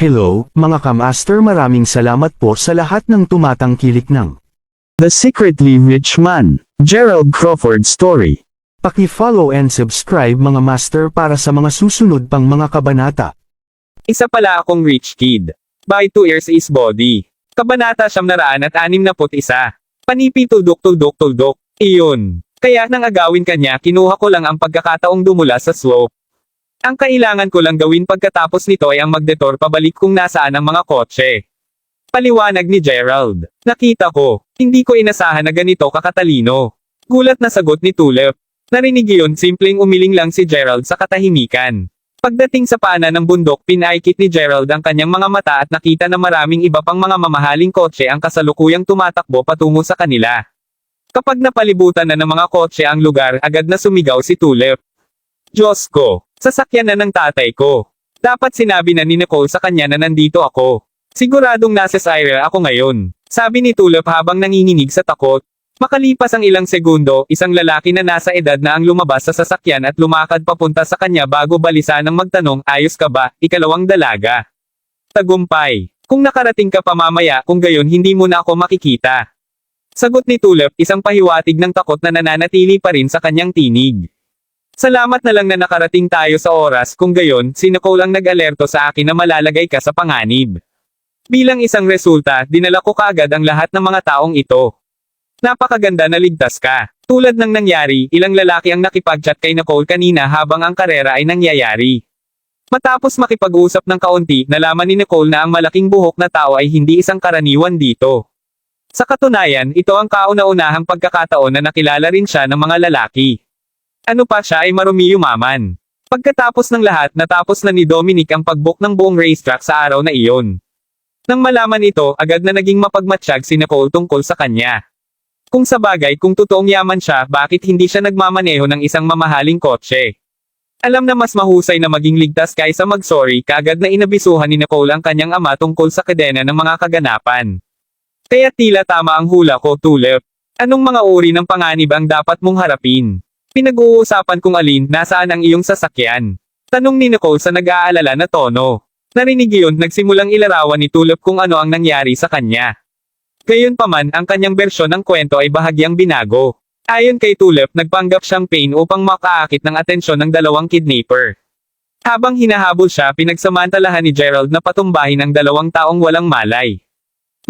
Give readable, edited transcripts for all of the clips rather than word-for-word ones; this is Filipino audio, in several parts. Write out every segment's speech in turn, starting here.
Hello, mga kamaster, maraming salamat po sa lahat ng tumatangkilik ng The Secretly Rich Man, Gerald Crawford Story. Paki-follow and subscribe mga master para sa mga susunod pang mga kabanata. Isa pala akong rich kid. By 2 years is body. Kabanata 961. Panipi tuldok. Iyon. Kaya nang agawin kanya, kinuha ko lang ang pagkakataong dumula sa slope. Ang kailangan ko lang gawin pagkatapos nito ay ang magdetour pabalik kung nasaan ang mga kotse. Paliwanag ni Gerald. Nakita ko. Hindi ko inasahan na ganito kakatalino. Gulat na sagot ni Tulip. Narinig iyon, simpleng umiling lang si Gerald sa katahimikan. Pagdating sa paanan ng bundok, pinaikit ni Gerald ang kanyang mga mata at nakita na maraming iba pang mga mamahaling kotse ang kasalukuyang tumatakbo patungo sa kanila. Kapag napalibutan na ng mga kotse ang lugar, agad na sumigaw si Tulip. Diyos ko! Sasakyan na ng tatay ko. Dapat sinabi na ni Nicole sa kanya na nandito ako. Siguradong nasa Syria ako ngayon. Sabi ni Tulip habang nanginginig sa takot. Makalipas ang ilang segundo, isang lalaki na nasa edad na ang lumabas sa sasakyan at lumakad papunta sa kanya bago balisa ng magtanong, ayos ka ba, ikalawang dalaga? Tagumpay. Kung nakarating ka pa mamaya, kung gayon hindi mo na ako makikita. Sagot ni Tulip, isang pahiwatig ng takot na nananatili pa rin sa kanyang tinig. Salamat na lang na nakarating tayo sa oras, kung gayon, si Nicole ang nag-alerto sa akin na malalagay ka sa panganib. Bilang isang resulta, dinala ko kaagad ang lahat ng mga taong ito. Napakaganda na ligtas ka. Tulad ng nangyari, ilang lalaki ang nakipag-chat kay Nicole kanina habang ang karera ay nangyayari. Matapos makipag-usap ng kaunti, nalaman ni Nicole na ang malaking buhok na tao ay hindi isang karaniwan dito. Sa katunayan, ito ang kauna-unahang pagkakataon na nakilala rin siya ng mga lalaki. Ano pa, siya ay marumi yumaman. Pagkatapos ng lahat, natapos na ni Dominic ang pagbook ng buong racetrack sa araw na iyon. Nang malaman ito, agad na naging mapagmatsyag si Nicole tungkol sa kanya. Kung sa bagay, kung totoong yaman siya, bakit hindi siya nagmamaneho ng isang mamahaling kotse? Alam na mas mahusay na maging ligtas kaysa mag-sorry, kaagad na inabisuhan ni Nicole ang kanyang ama tungkol sa kadena ng mga kaganapan. Kaya tila tama ang hula ko, Tulip. Anong mga uri ng panganib ang dapat mong harapin? Pinag-uusapan kung alin, nasaan ang iyong sasakyan? Tanong ni Nicole sa nag-aalala na tono. Narinig iyon, nagsimulang ilarawan ni Tulip kung ano ang nangyari sa kanya. Gayunpaman, ang kanyang bersyon ng kwento ay bahagyang binago. Ayon kay Tulip, nagpanggap siyang pain upang makaakit ng atensyon ng dalawang kidnapper. Habang hinahabol siya, pinagsamantalahan ni Gerald na patumbahin ang dalawang taong walang malay.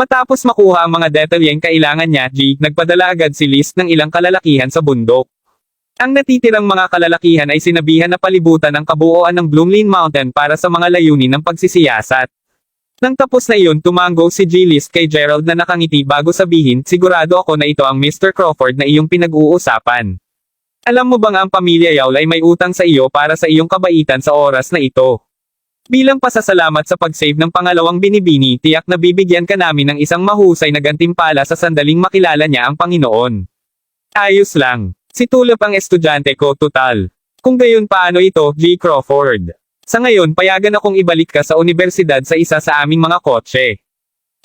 Matapos makuha ang mga detalyeng kailangan niya, nagpadala agad si Liz ng ilang kalalakihan sa bundok. Ang natitirang mga kalalakihan ay sinabihan na palibutan ang kabuuan ng Bloomlin Mountain para sa mga layunin ng pagsisiyasat. Nang tapos na iyon, tumango si Liz kay Gerald na nakangiti bago sabihin, sigurado ako na ito ang Mr. Crawford na iyong pinag-uusapan. Alam mo bang ang pamilya Yawl ay may utang sa iyo para sa iyong kabaitan sa oras na ito? Bilang pasasalamat sa pag-save ng pangalawang binibini, tiyak na bibigyan ka namin ng isang mahusay na gantimpala sa sandaling makilala niya ang Panginoon. Ayos lang. Si Tulip ang estudyante ko, tutal. Kung gayon paano ito, G. Crawford? Sa ngayon, payagan akong ibalik ka sa universidad sa isa sa aming mga kotse.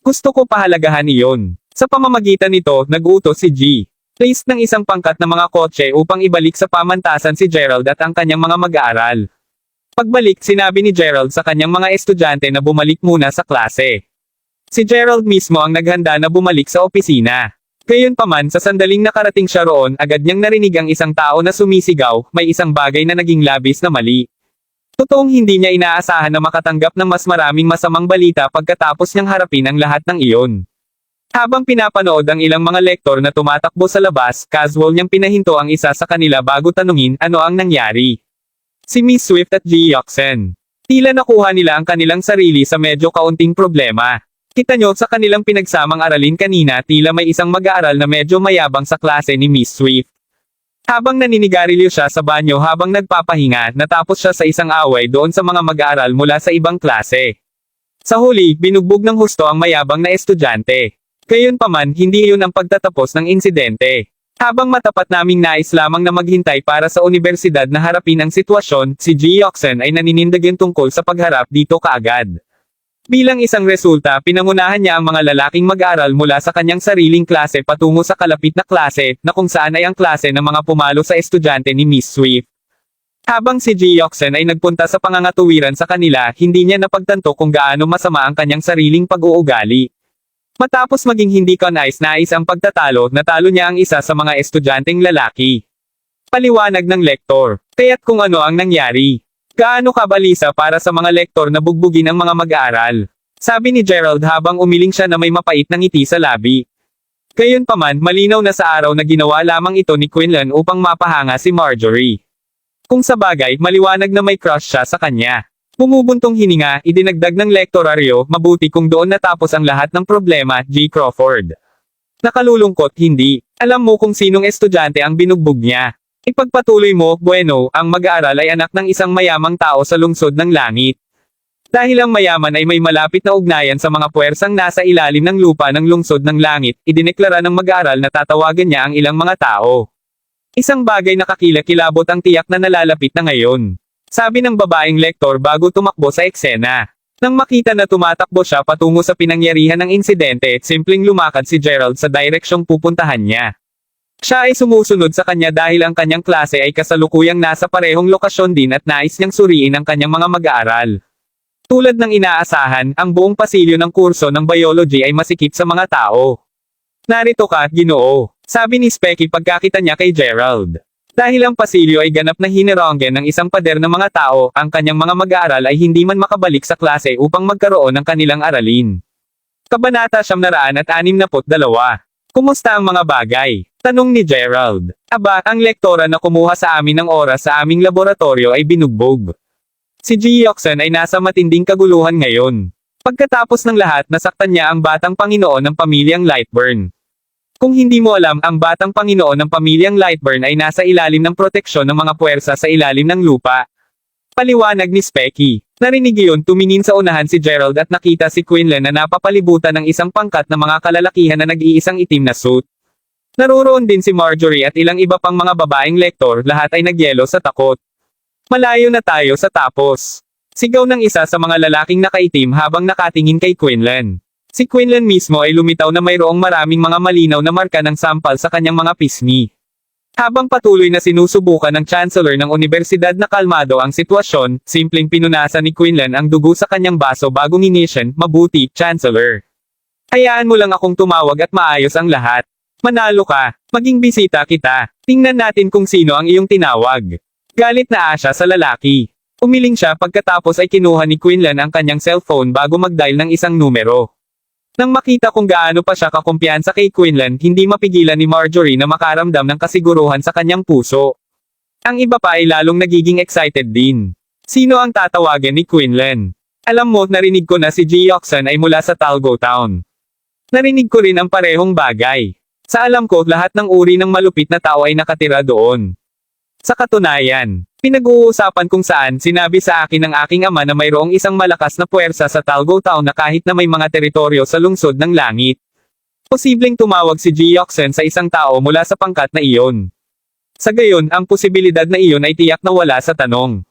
Gusto ko pahalagahan iyon. Sa pamamagitan nito, nag-utos si G. Place ng isang pangkat na mga kotse upang ibalik sa pamantasan si Gerald at ang kanyang mga mag-aaral. Pagbalik, sinabi ni Gerald sa kanyang mga estudyante na bumalik muna sa klase. Si Gerald mismo ang naghanda na bumalik sa opisina. Gayunpaman, sa sandaling nakarating siya roon, agad niyang narinig ang isang tao na sumisigaw, may isang bagay na naging labis na mali. Totoong hindi niya inaasahan na makatanggap ng mas maraming masamang balita pagkatapos niyang harapin ang lahat ng iyon. Habang pinapanood ang ilang mga lektor na tumatakbo sa labas, casual niyang pinahinto ang isa sa kanila bago tanungin ano ang nangyari. Si Miss Swift at G. Yoxen. Tila nakuha nila ang kanilang sarili sa medyo kaunting problema. Kita nyo sa kanilang pinagsamang aralin kanina, tila may isang mag-aaral na medyo mayabang sa klase ni Miss Swift. Habang naninigarilyo siya sa banyo habang nagpapahinga, natapos siya sa isang away doon sa mga mag-aaral mula sa ibang klase. Sa huli, binugbog ng husto ang mayabang na estudyante. Gayunpaman, hindi iyon ang pagtatapos ng insidente. Habang matapat naming nais lamang na maghintay para sa universidad na harapin ang sitwasyon, si G. Yoxen ay naninindigan tungkol sa pagharap dito kaagad. Bilang isang resulta, pinangunahan niya ang mga lalaking mag-aaral mula sa kanyang sariling klase patungo sa kalapit na klase, na kung saan ay ang klase ng mga pumalo sa estudyante ni Miss Swift. Habang si Jioxen ay nagpunta sa pangangatuwiran sa kanila, hindi niya napagtanto kung gaano masama ang kanyang sariling pag-uugali. Matapos maging hindi kanais-nais ang pagtatalo, natalo niya ang isa sa mga estudyanteng lalaki. Paliwanag ng lektor. Kaya't kung ano ang nangyari. Gaano kabalisa para sa mga lektor na bugbugin ang mga mag-aaral. Sabi ni Gerald habang umiling siya na may mapait na ngiti sa labi. Gayunpaman, malinaw na sa araw na ginawa lamang ito ni Quinlan upang mapahanga si Marjorie. Kung sa bagay, maliwanag na may crush siya sa kanya. Bumubuntong hininga, idinagdag ng lektoraryo, mabuti kung doon natapos ang lahat ng problema, G. Crawford. Nakalulungkot, hindi. Alam mo kung sinong estudyante ang binugbog niya. Ipagpatuloy mo, bueno, ang mag-aaral ay anak ng isang mayamang tao sa lungsod ng langit. Dahil ang mayaman ay may malapit na ugnayan sa mga puwersang nasa ilalim ng lupa ng lungsod ng langit, idineklara ng mag-aaral na tatawagan niya ang ilang mga tao. Isang bagay na kakilakilabot ang tiyak na nalalapit na ngayon. Sabi ng babaeng lektor bago tumakbo sa eksena. Nang makita na tumatakbo siya patungo sa pinangyarihan ng insidente, simpleng lumakad si Gerald sa direksyong pupuntahan niya. Siya ay sumusunod sa kanya dahil ang kanyang klase ay kasalukuyang nasa parehong lokasyon din at nais niyang suriin ang kanyang mga mag-aaral. Tulad ng inaasahan, ang buong pasilyo ng kurso ng biology ay masikip sa mga tao. Narito ka, Ginoo, sabi ni Specky pagkakita niya kay Gerald. Dahil ang pasilyo ay ganap na hineronggen ng isang pader ng mga tao, ang kanyang mga mag-aaral ay hindi man makabalik sa klase upang magkaroon ng kanilang aralin. Kabanata 662. Kumusta ang mga bagay? Tanong ni Gerald. Aba, ang lektora na kumuha sa amin ng oras sa aming laboratorio ay binugbog. Si Jioxen ay nasa matinding kaguluhan ngayon. Pagkatapos ng lahat, nasaktan niya ang batang Panginoon ng pamilyang Lightburn. Kung hindi mo alam, ang batang Panginoon ng pamilyang Lightburn ay nasa ilalim ng proteksyon ng mga puwersa sa ilalim ng lupa. Paliwanag ni Specky. Narinig iyon, tumingin sa unahan si Gerald at nakita si Quinlan na napapalibutan ng isang pangkat na mga kalalakihan na nag-iisang itim na suit. Naroroon din si Marjorie at ilang iba pang mga babaeng lektor, lahat ay nagyelo sa takot. Malayo na tayo sa tapos. Sigaw ng isa sa mga lalaking nakaitim habang nakatingin kay Quinlan. Si Quinlan mismo ay lumitaw na mayroong maraming mga malinaw na marka ng sampal sa kanyang mga pisngi. Habang patuloy na sinusubukan ng Chancellor ng Universidad na kalmado ang sitwasyon, simpleng pinunasan ni Quinlan ang dugo sa kanyang baso bago nginisyan, mabuti, Chancellor. Hayaan mo lang akong tumawag at maayos ang lahat. Manalo ka, maging bisita kita. Tingnan natin kung sino ang iyong tinawag. Galit na siya sa lalaki. Umiling siya pagkatapos ay kinuha ni Quinlan ang kanyang cellphone bago mag-dial ng isang numero. Nang makita kung gaano pa siya kakumpiyansa kay Quinlan, hindi mapigilan ni Marjorie na makaramdam ng kasiguruhan sa kanyang puso. Ang iba pa ay lalong nagiging excited din. Sino ang tatawagan ni Quinlan? Alam mo, narinig ko na si Jioxen ay mula sa Talgo Town. Narinig ko rin ang parehong bagay. Sa alam ko, lahat ng uri ng malupit na tao ay nakatira doon. Sa katunayan, pinag-uusapan kung saan sinabi sa akin ng aking ama na mayroong isang malakas na puwersa sa Talgo Town na kahit na may mga teritoryo sa lungsod ng langit. Posibleng tumawag si Jioxen sa isang tao mula sa pangkat na iyon. Sa gayon, ang posibilidad na iyon ay tiyak na wala sa tanong.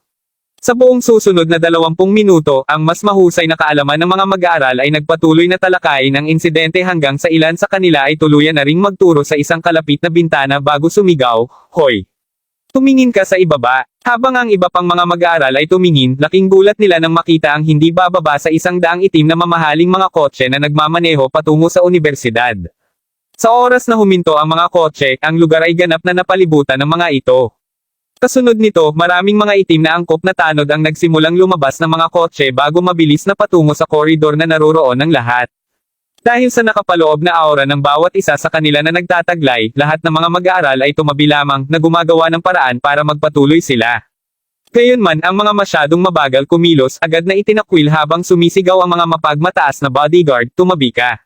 Sa buong susunod na 20 minuto, ang mas mahusay na kaalaman ng mga mag-aaral ay nagpatuloy na talakayin ang insidente hanggang sa ilan sa kanila ay tuluyan na ring magturo sa isang kalapit na bintana bago sumigaw, "Hoy! Tumingin ka sa ibaba." Habang ang iba pang mga mag-aaral ay tumingin, laking gulat nila nang makita ang hindi bababa sa 100 itim na mamahaling mga kotse na nagmamaneho patungo sa universidad. Sa oras na huminto ang mga kotse, ang lugar ay ganap na napalibutan ng mga ito. Kasunod nito, maraming mga itim na angkop na tanod ang nagsimulang lumabas ng mga kotse bago mabilis na patungo sa koridor na naroroon ng lahat. Dahil sa nakapaloob na aura ng bawat isa sa kanila na nagtataglay, lahat ng mga mag-aaral ay tumabi lamang na gumagawa ng paraan para magpatuloy sila. Gayunman, ang mga masyadong mabagal kumilos agad na itinakwil habang sumisigaw ang mga mapagmataas na bodyguard, "Tumabi ka."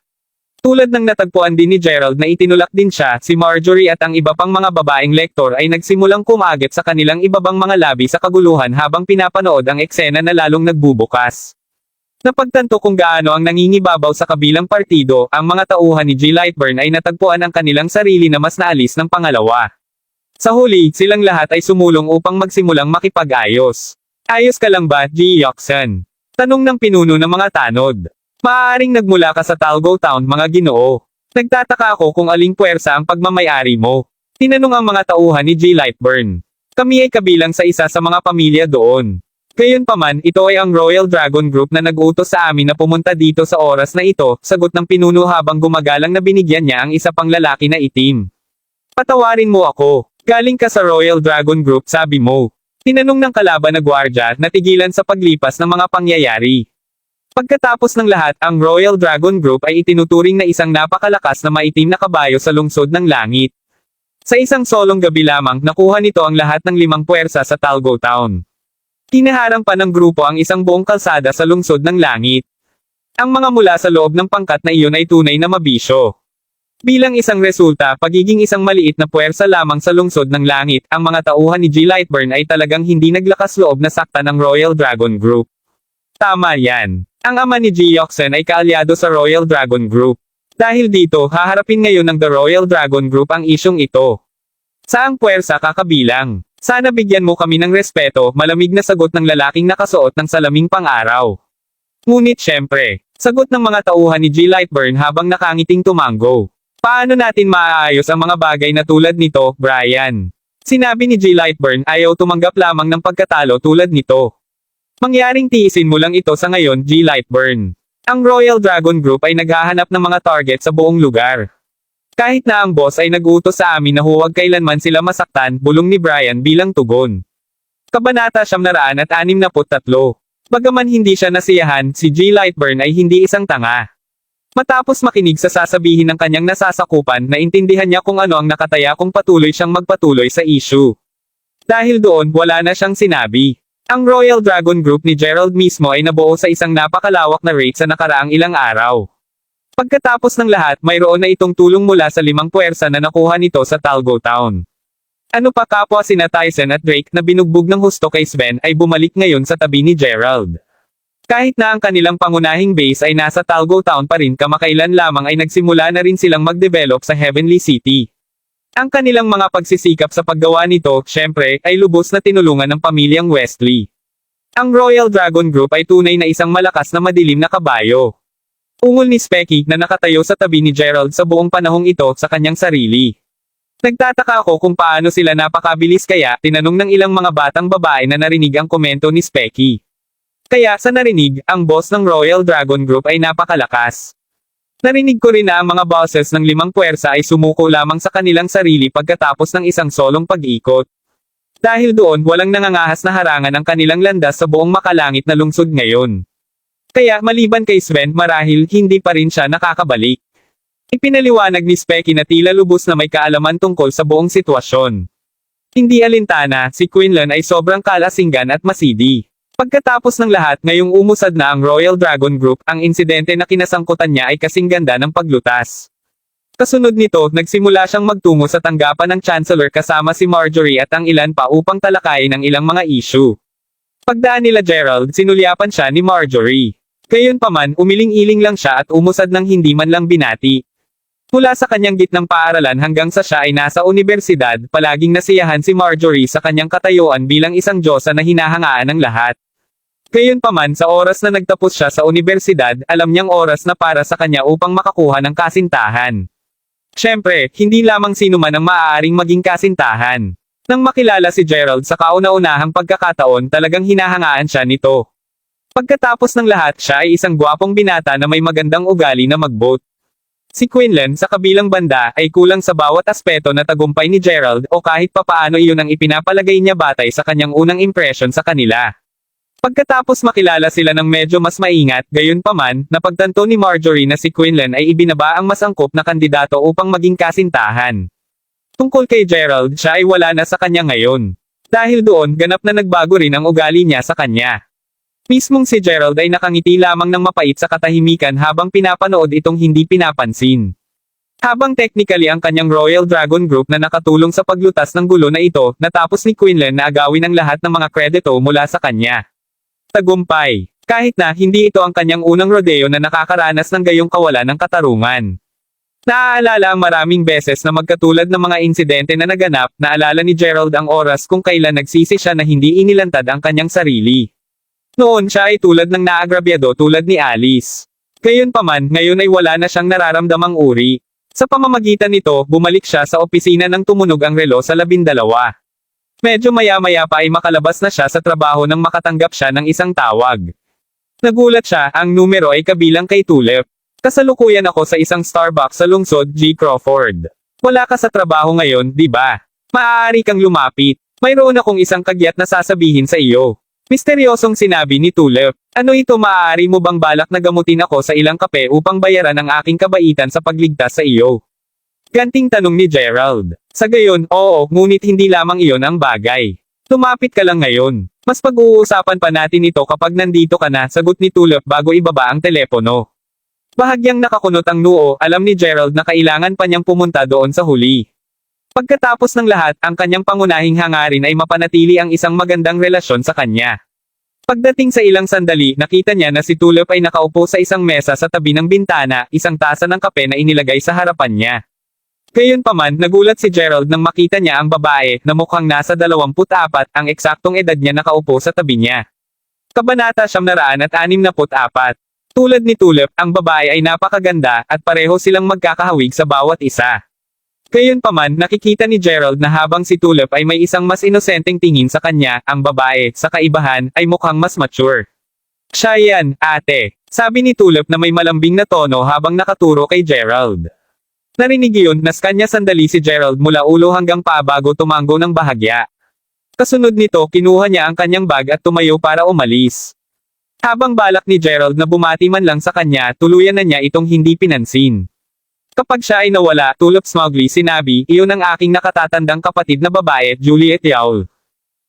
Tulad ng natagpuan din ni Gerald na itinulak din siya, si Marjorie at ang iba pang mga babaeng lektor ay nagsimulang kumagit sa kanilang ibabang mga labi sa kaguluhan habang pinapanood ang eksena na lalong nagbubukas. Napagtanto kung gaano ang nangingibabaw sa kabilang partido, ang mga tauhan ni G. Lightburn ay natagpuan ang kanilang sarili na mas naalis ng pangalawa. Sa huli, silang lahat ay sumulong upang magsimulang makipag-ayos. "Ayos ka lang ba, Jioxen?" Tanong ng pinuno ng mga tanod. "Maaaring nagmula ka sa Talgo Town, mga Ginoo. Nagtataka ako kung aling puwersa ang pagmamayari mo." Tinanong ang mga tauhan ni G. Lightburn. Kami ay kabilang sa isa sa mga pamilya doon. Gayunpaman, ito ay ang Royal Dragon Group na nag-utos sa amin na pumunta dito sa oras na ito, sagot ng pinuno habang gumagalang na binigyan niya ang isa pang lalaki na itim. Patawarin mo ako. Galing ka sa Royal Dragon Group, sabi mo. Tinanong ng kalaban na gwardya na tigilan sa paglipas ng mga pangyayari. Pagkatapos ng lahat, ang Royal Dragon Group ay itinuturing na isang napakalakas na maitim na kabayo sa lungsod ng langit. Sa isang solong gabi lamang, nakuha nito ang lahat ng 5 puwersa sa Talgo Town. Hinaharang pa ng grupo ang isang buong kalsada sa lungsod ng langit. Ang mga mula sa loob ng pangkat na iyon ay tunay na mabisyo. Bilang isang resulta, pagiging isang maliit na puwersa lamang sa lungsod ng langit, ang mga tauhan ni G. Lightburn ay talagang hindi naglakas loob na sakta ng Royal Dragon Group. Tama yan. Ang ama ni Ji Yoxen ay kaalyado sa Royal Dragon Group. Dahil dito, haharapin ngayon ng The Royal Dragon Group ang isyong ito. Saang puwersa kakabilang? Sana bigyan mo kami ng respeto, malamig na sagot ng lalaking nakasuot ng salaming pang-araw. Ngunit syempre, sagot ng mga tauhan ni G. Lightburn habang nakangiting tumango. Paano natin maaayos ang mga bagay na tulad nito, Brian? Sinabi ni G. Lightburn, ayaw tumanggap lamang ng pagkatalo tulad nito. Mangyaring tiisin mo lang ito sa ngayon, G. Lightburn. Ang Royal Dragon Group ay naghahanap ng mga target sa buong lugar. Kahit na ang boss ay nag-utos sa amin na huwag kailanman sila masaktan, bulong ni Brian bilang tugon. Kabanata 663. Bagaman hindi siya nasiyahan, si G. Lightburn ay hindi isang tanga. Matapos makinig sa sasabihin ng kanyang nasasakupan, naintindihan niya kung ano ang nakataya kung patuloy siyang magpatuloy sa issue. Dahil doon, wala na siyang sinabi. Ang Royal Dragon Group ni Gerald mismo ay nabuo sa isang napakalawak na raid sa nakaraang ilang araw. Pagkatapos ng lahat, mayroon na itong tulong mula sa 5 puwersa na nakuha nito sa Talgo Town. Ano pa kapwa sina Tyson at Drake na binugbog ng husto kay Sven ay bumalik ngayon sa tabi ni Gerald. Kahit na ang kanilang pangunahing base ay nasa Talgo Town pa rin, kamakailan lamang ay nagsimula na rin silang mag-develop sa Heavenly City. Ang kanilang mga pagsisikap sa paggawa nito, syempre, ay lubos na tinulungan ng pamilyang Westley. Ang Royal Dragon Group ay tunay na isang malakas na madilim na kabayo. Ungol ni Specky na nakatayo sa tabi ni Gerald sa buong panahong ito sa kanyang sarili. Nagtataka ako kung paano sila napakabilis, kaya tinanong ng ilang mga batang babae na narinig ang komento ni Specky. Kaya sa narinig, ang boss ng Royal Dragon Group ay napakalakas. Narinig ko rin na ang mga bosses ng 5 puwersa ay sumuko lamang sa kanilang sarili pagkatapos ng isang solong pag-ikot. Dahil doon, walang nangangahas na harangan ang kanilang landas sa buong makalangit na lungsod ngayon. Kaya maliban kay Sven, marahil hindi pa rin siya nakakabalik. Ipinaliwanag ni Specky na tila lubos na may kaalaman tungkol sa buong sitwasyon. Hindi alintana, si Quinlan ay sobrang kalasinggan at masidi. Pagkatapos ng lahat, ngayong umusad na ang Royal Dragon Group, ang insidente na kinasangkutan niya ay kasing ganda ng paglutas. Kasunod nito, nagsimula siyang magtungo sa tanggapan ng Chancellor kasama si Marjorie at ang ilan pa upang talakayin ang ilang mga issue. Pagdaan nila Gerald, sinulyapan siya ni Marjorie. Gayunpaman, umiling-iling lang siya at umusad ng hindi man lang binati. Mula sa kanyang gitnang paaralan hanggang sa siya ay nasa unibersidad, palaging nasiyahan si Marjorie sa kanyang katayuan bilang isang diyosa na hinahangaan ng lahat. Gayunpaman, sa oras na nagtapos siya sa unibersidad, alam niyang oras na para sa kanya upang makakuha ng kasintahan. Siyempre, hindi lamang sino man ang maaaring maging kasintahan. Nang makilala si Gerald sa kauna-unahang pagkakataon, talagang hinahangaan siya nito. Pagkatapos ng lahat, siya ay isang gwapong binata na may magandang ugali na mag-boat. Si Quinlan, sa kabilang banda, ay kulang sa bawat aspeto na tagumpay ni Gerald, o kahit papaano iyon ang ipinapalagay niya batay sa kanyang unang impression sa kanila. Pagkatapos makilala sila ng medyo mas maingat, gayunpaman, napagtanto ni Marjorie na si Quinlan ay ibinaba ang mas angkop na kandidato upang maging kasintahan. Tungkol kay Gerald, siya ay wala na sa kanya ngayon. Dahil doon, ganap na nagbago rin ang ugali niya sa kanya. Mismong si Gerald ay nakangiti lamang ng mapait sa katahimikan habang pinapanood itong hindi pinapansin. Habang technically ang kanyang Royal Dragon Group na nakatulong sa paglutas ng gulo na ito, natapos ni Quinlan na agawin ang lahat ng mga kredito mula sa kanya. Tagumpay. Kahit na hindi ito ang kanyang unang rodeo na nakakaranas ng gayong kawalan ng katarungan. Naaalala ang maraming beses na magkatulad ng mga insidente na naganap, naalala ni Gerald ang oras kung kailan nagsisi siya na hindi inilantad ang kanyang sarili. Noon siya ay tulad ng naagrabyado tulad ni Alice. Gayunpaman, ngayon ay wala na siyang nararamdamang uri. Sa pamamagitan nito, bumalik siya sa opisina nang tumunog ang relo sa 12. Medyo maya-maya pa ay makalabas na siya sa trabaho nang makatanggap siya ng isang tawag. Nagulat siya, ang numero ay kabilang kay Tulip. Kasalukuyan ako sa isang Starbucks sa lungsod, G. Crawford. Wala ka sa trabaho ngayon, di ba? Maaari kang lumapit. Mayroon akong isang kagyat na sasabihin sa iyo. Misteryosong sinabi ni Tulip. Ano ito, maaari mo bang balak na gamutin ako sa ilang kape upang bayaran ang aking kabaitan sa pagligtas sa iyo? Ganting tanong ni Gerald. Sa gayon, oo, ngunit hindi lamang iyon ang bagay. Tumapit ka lang ngayon. Mas pag-uusapan pa natin ito kapag nandito ka na, sagot ni Tulip bago ibaba ang telepono. Bahagyang nakakunot ang noo, alam ni Gerald na kailangan pa niyang pumunta doon sa huli. Pagkatapos ng lahat, ang kanyang pangunahing hangarin ay mapanatili ang isang magandang relasyon sa kanya. Pagdating sa ilang sandali, nakita niya na si Tulip ay nakaupo sa isang mesa sa tabi ng bintana, isang tasa ng kape na inilagay sa harapan niya. Gayunpaman, nagulat si Gerald nang makita niya ang babae, na mukhang nasa 24, ang eksaktong edad niya nakaupo sa tabi niya. Kabanata 664. Tulad ni Tulip, ang babae ay napakaganda, at pareho silang magkakahawig sa bawat isa. Gayunpaman, nakikita ni Gerald na habang si Tulip ay may isang mas inosenteng tingin sa kanya, ang babae, sa kaibahan, ay mukhang mas mature. Siya yan, ate. Sabi ni Tulip na may malambing na tono habang nakaturo kay Gerald. Narinig iyon, naskan niya sandali si Gerald mula ulo hanggang paa bago tumango ng bahagya. Kasunod nito, kinuha niya ang kanyang bag at tumayo para umalis. Habang balak ni Gerald na bumati man lang sa kanya, tuluyan na niya itong hindi pinansin. Kapag siya ay nawala, Tulip smugly sinabi, iyon ang aking nakatatandang kapatid na babae, Juliet Yaul.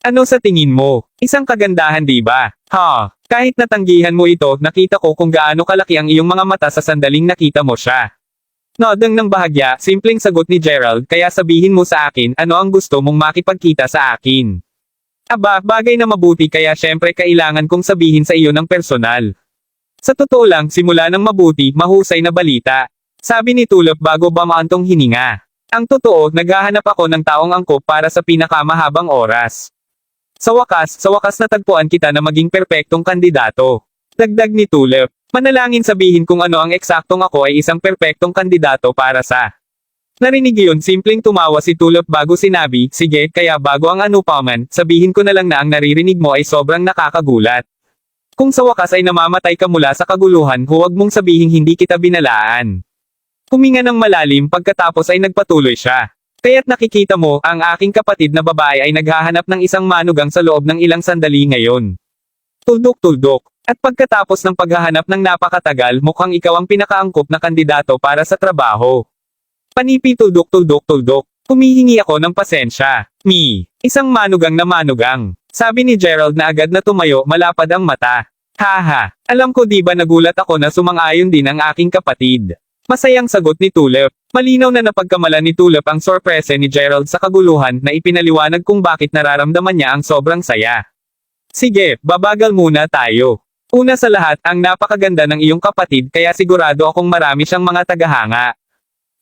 Ano sa tingin mo? Isang kagandahan, di ba? Ha? Kahit natanggihan mo ito, nakita ko kung gaano kalaki ang iyong mga mata sa sandaling nakita mo siya. Nodang ng bahagya, simpleng sagot ni Gerald, kaya sabihin mo sa akin, ano ang gusto mong makipagkita sa akin? Aba, bagay na mabuti kaya syempre kailangan kong sabihin sa iyo ng personal. Sa totoo lang, simula ng mabuti, mahusay na balita. Sabi ni Tulip bago bamaantong hininga. Ang totoo, naghahanap ako ng taong angkop para sa pinakamahabang oras. Sa wakas natagpuan kita na maging perpektong kandidato. Dagdag ni Tulip. Manalangin sabihin kung ano ang eksaktong ako ay isang perpektong kandidato para sa. Narinig iyon, simpleng tumawa si Tulip bago sinabi, sige, kaya bago ang ano pa man, sabihin ko na lang na ang naririnig mo ay sobrang nakakagulat. Kung sa wakas ay namamatay ka mula sa kaguluhan, huwag mong sabihin hindi kita binalaan. Huminga ng malalim pagkatapos ay nagpatuloy siya. Kaya't nakikita mo, ang aking kapatid na babae ay naghahanap ng isang manugang sa loob ng ilang sandali ngayon. Tuldok-tuldok. At pagkatapos ng paghahanap ng napakatagal, mukhang ikaw ang pinakaangkop na kandidato para sa trabaho. Panipi tuldok-tuldok-tuldok. Humihingi ako ng pasensya. Isang manugang na manugang. Sabi ni Gerald na agad na tumayo, malapad ang mata. Haha, alam ko di ba nagulat ako na sumang-ayon din ang aking kapatid. Masayang sagot ni Tulip. Malinaw na napagkamalan ni Tulip ang sorpresa ni Gerald sa kaguluhan na ipinaliwanag kung bakit nararamdaman niya ang sobrang saya. Sige, babagal muna tayo. Una sa lahat, ang napakaganda ng iyong kapatid kaya sigurado akong marami siyang mga tagahanga.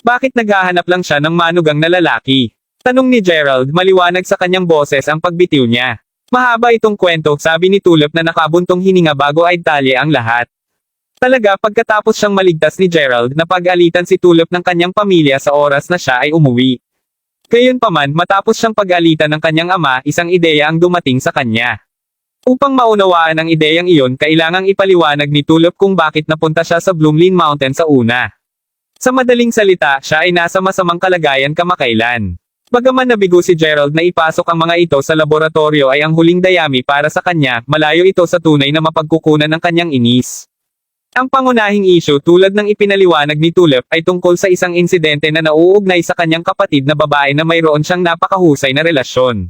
Bakit naghahanap lang siya ng manugang na lalaki? Tanong ni Gerald, maliwanag sa kanyang boses ang pagbitiw niya. Mahaba itong kwento, sabi ni Tulip na nakabuntong hininga bago ay talye ang lahat. Talaga, pagkatapos siyang maligtas ni Gerald, napag-alitan si Tulip ng kanyang pamilya sa oras na siya ay umuwi. Gayunpaman, matapos siyang pag-alitan ng kanyang ama, isang ideya ang dumating sa kanya. Upang maunawaan ang ideyang iyon, kailangang ipaliwanag ni Tulip kung bakit napunta siya sa Bloomlin Mountain sa una. Sa madaling salita, siya ay nasa masamang kalagayan kamakailan. Bagaman nabigo si Gerald na ipasok ang mga ito sa laboratorio ay ang huling dayami para sa kanya, malayo ito sa tunay na mapagkukunan ng kanyang inis. Ang pangunahing issue tulad ng ipinaliwanag ni Tulip ay tungkol sa isang insidente na nauugnay sa kanyang kapatid na babae na mayroon siyang napakahusay na relasyon.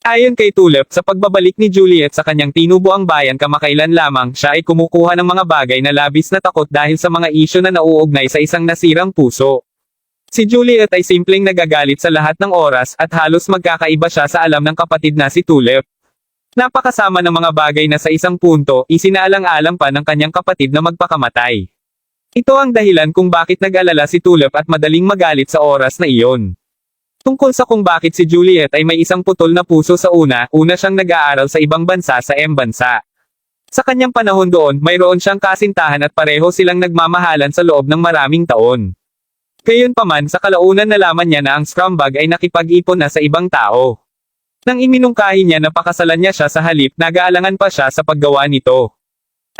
Ayon kay Tulip, sa pagbabalik ni Juliet sa kanyang tinubuang bayan kamakailan lamang, siya ay kumukuha ng mga bagay na labis na takot dahil sa mga isyu na nauugnay sa isang nasirang puso. Si Juliet ay simpleng nagagalit sa lahat ng oras at halos magkakaiba siya sa alam ng kapatid na si Tulip. Napakasama ng mga bagay na sa isang punto, isinaalang-alang pa ng kanyang kapatid na magpakamatay. Ito ang dahilan kung bakit nag-alala si Tulip at madaling magalit sa oras na iyon. Tungkol sa kung bakit si Juliet ay may isang putol na puso sa una siyang nag-aaral sa ibang bansa sa bansa. Sa kanyang panahon doon, mayroon siyang kasintahan at pareho silang nagmamahalan sa loob ng maraming taon. Gayunpaman, sa kalaunan nalaman niya na ang scumbag ay nakipag-ipon na sa ibang tao. Nang iminungkahi niya na pakasalan niya siya sa halip, nag-aalangan pa siya sa paggawa nito.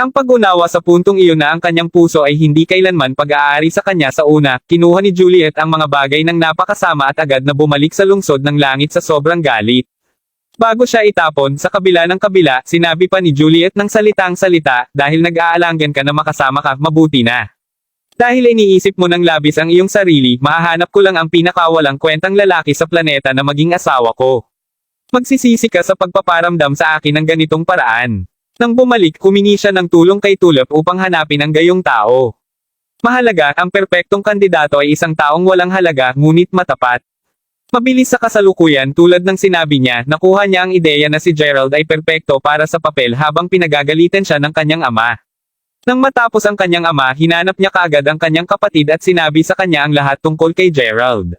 Ang pag-unawa sa puntong iyon na ang kanyang puso ay hindi kailanman pag-aari sa kanya sa una, kinuha ni Juliet ang mga bagay ng napakasama at agad na bumalik sa lungsod ng langit sa sobrang galit. Bago siya itapon sa kabila ng kabila, sinabi pa ni Juliet ng salitang salita, dahil nag-aalangan ka na makasama ka, mabuti na. Dahil iniisip mo ng labis ang iyong sarili, mahahanap ko lang ang pinakawalang kwentang lalaki sa planeta na maging asawa ko. Magsisisi ka sa pagpaparamdam sa akin ng ganitong paraan. Nang bumalik, humingi siya ng tulong kay Tulip upang hanapin ang gayong tao. Mahalaga, ang perpektong kandidato ay isang taong walang halaga, ngunit matapat. Mabilis sa kasalukuyan tulad ng sinabi niya, nakuha niya ang ideya na si Gerald ay perpekto para sa papel habang pinagagalitan siya ng kanyang ama. Nang matapos ang kanyang ama, hinanap niya kaagad ang kanyang kapatid at sinabi sa kanya ang lahat tungkol kay Gerald.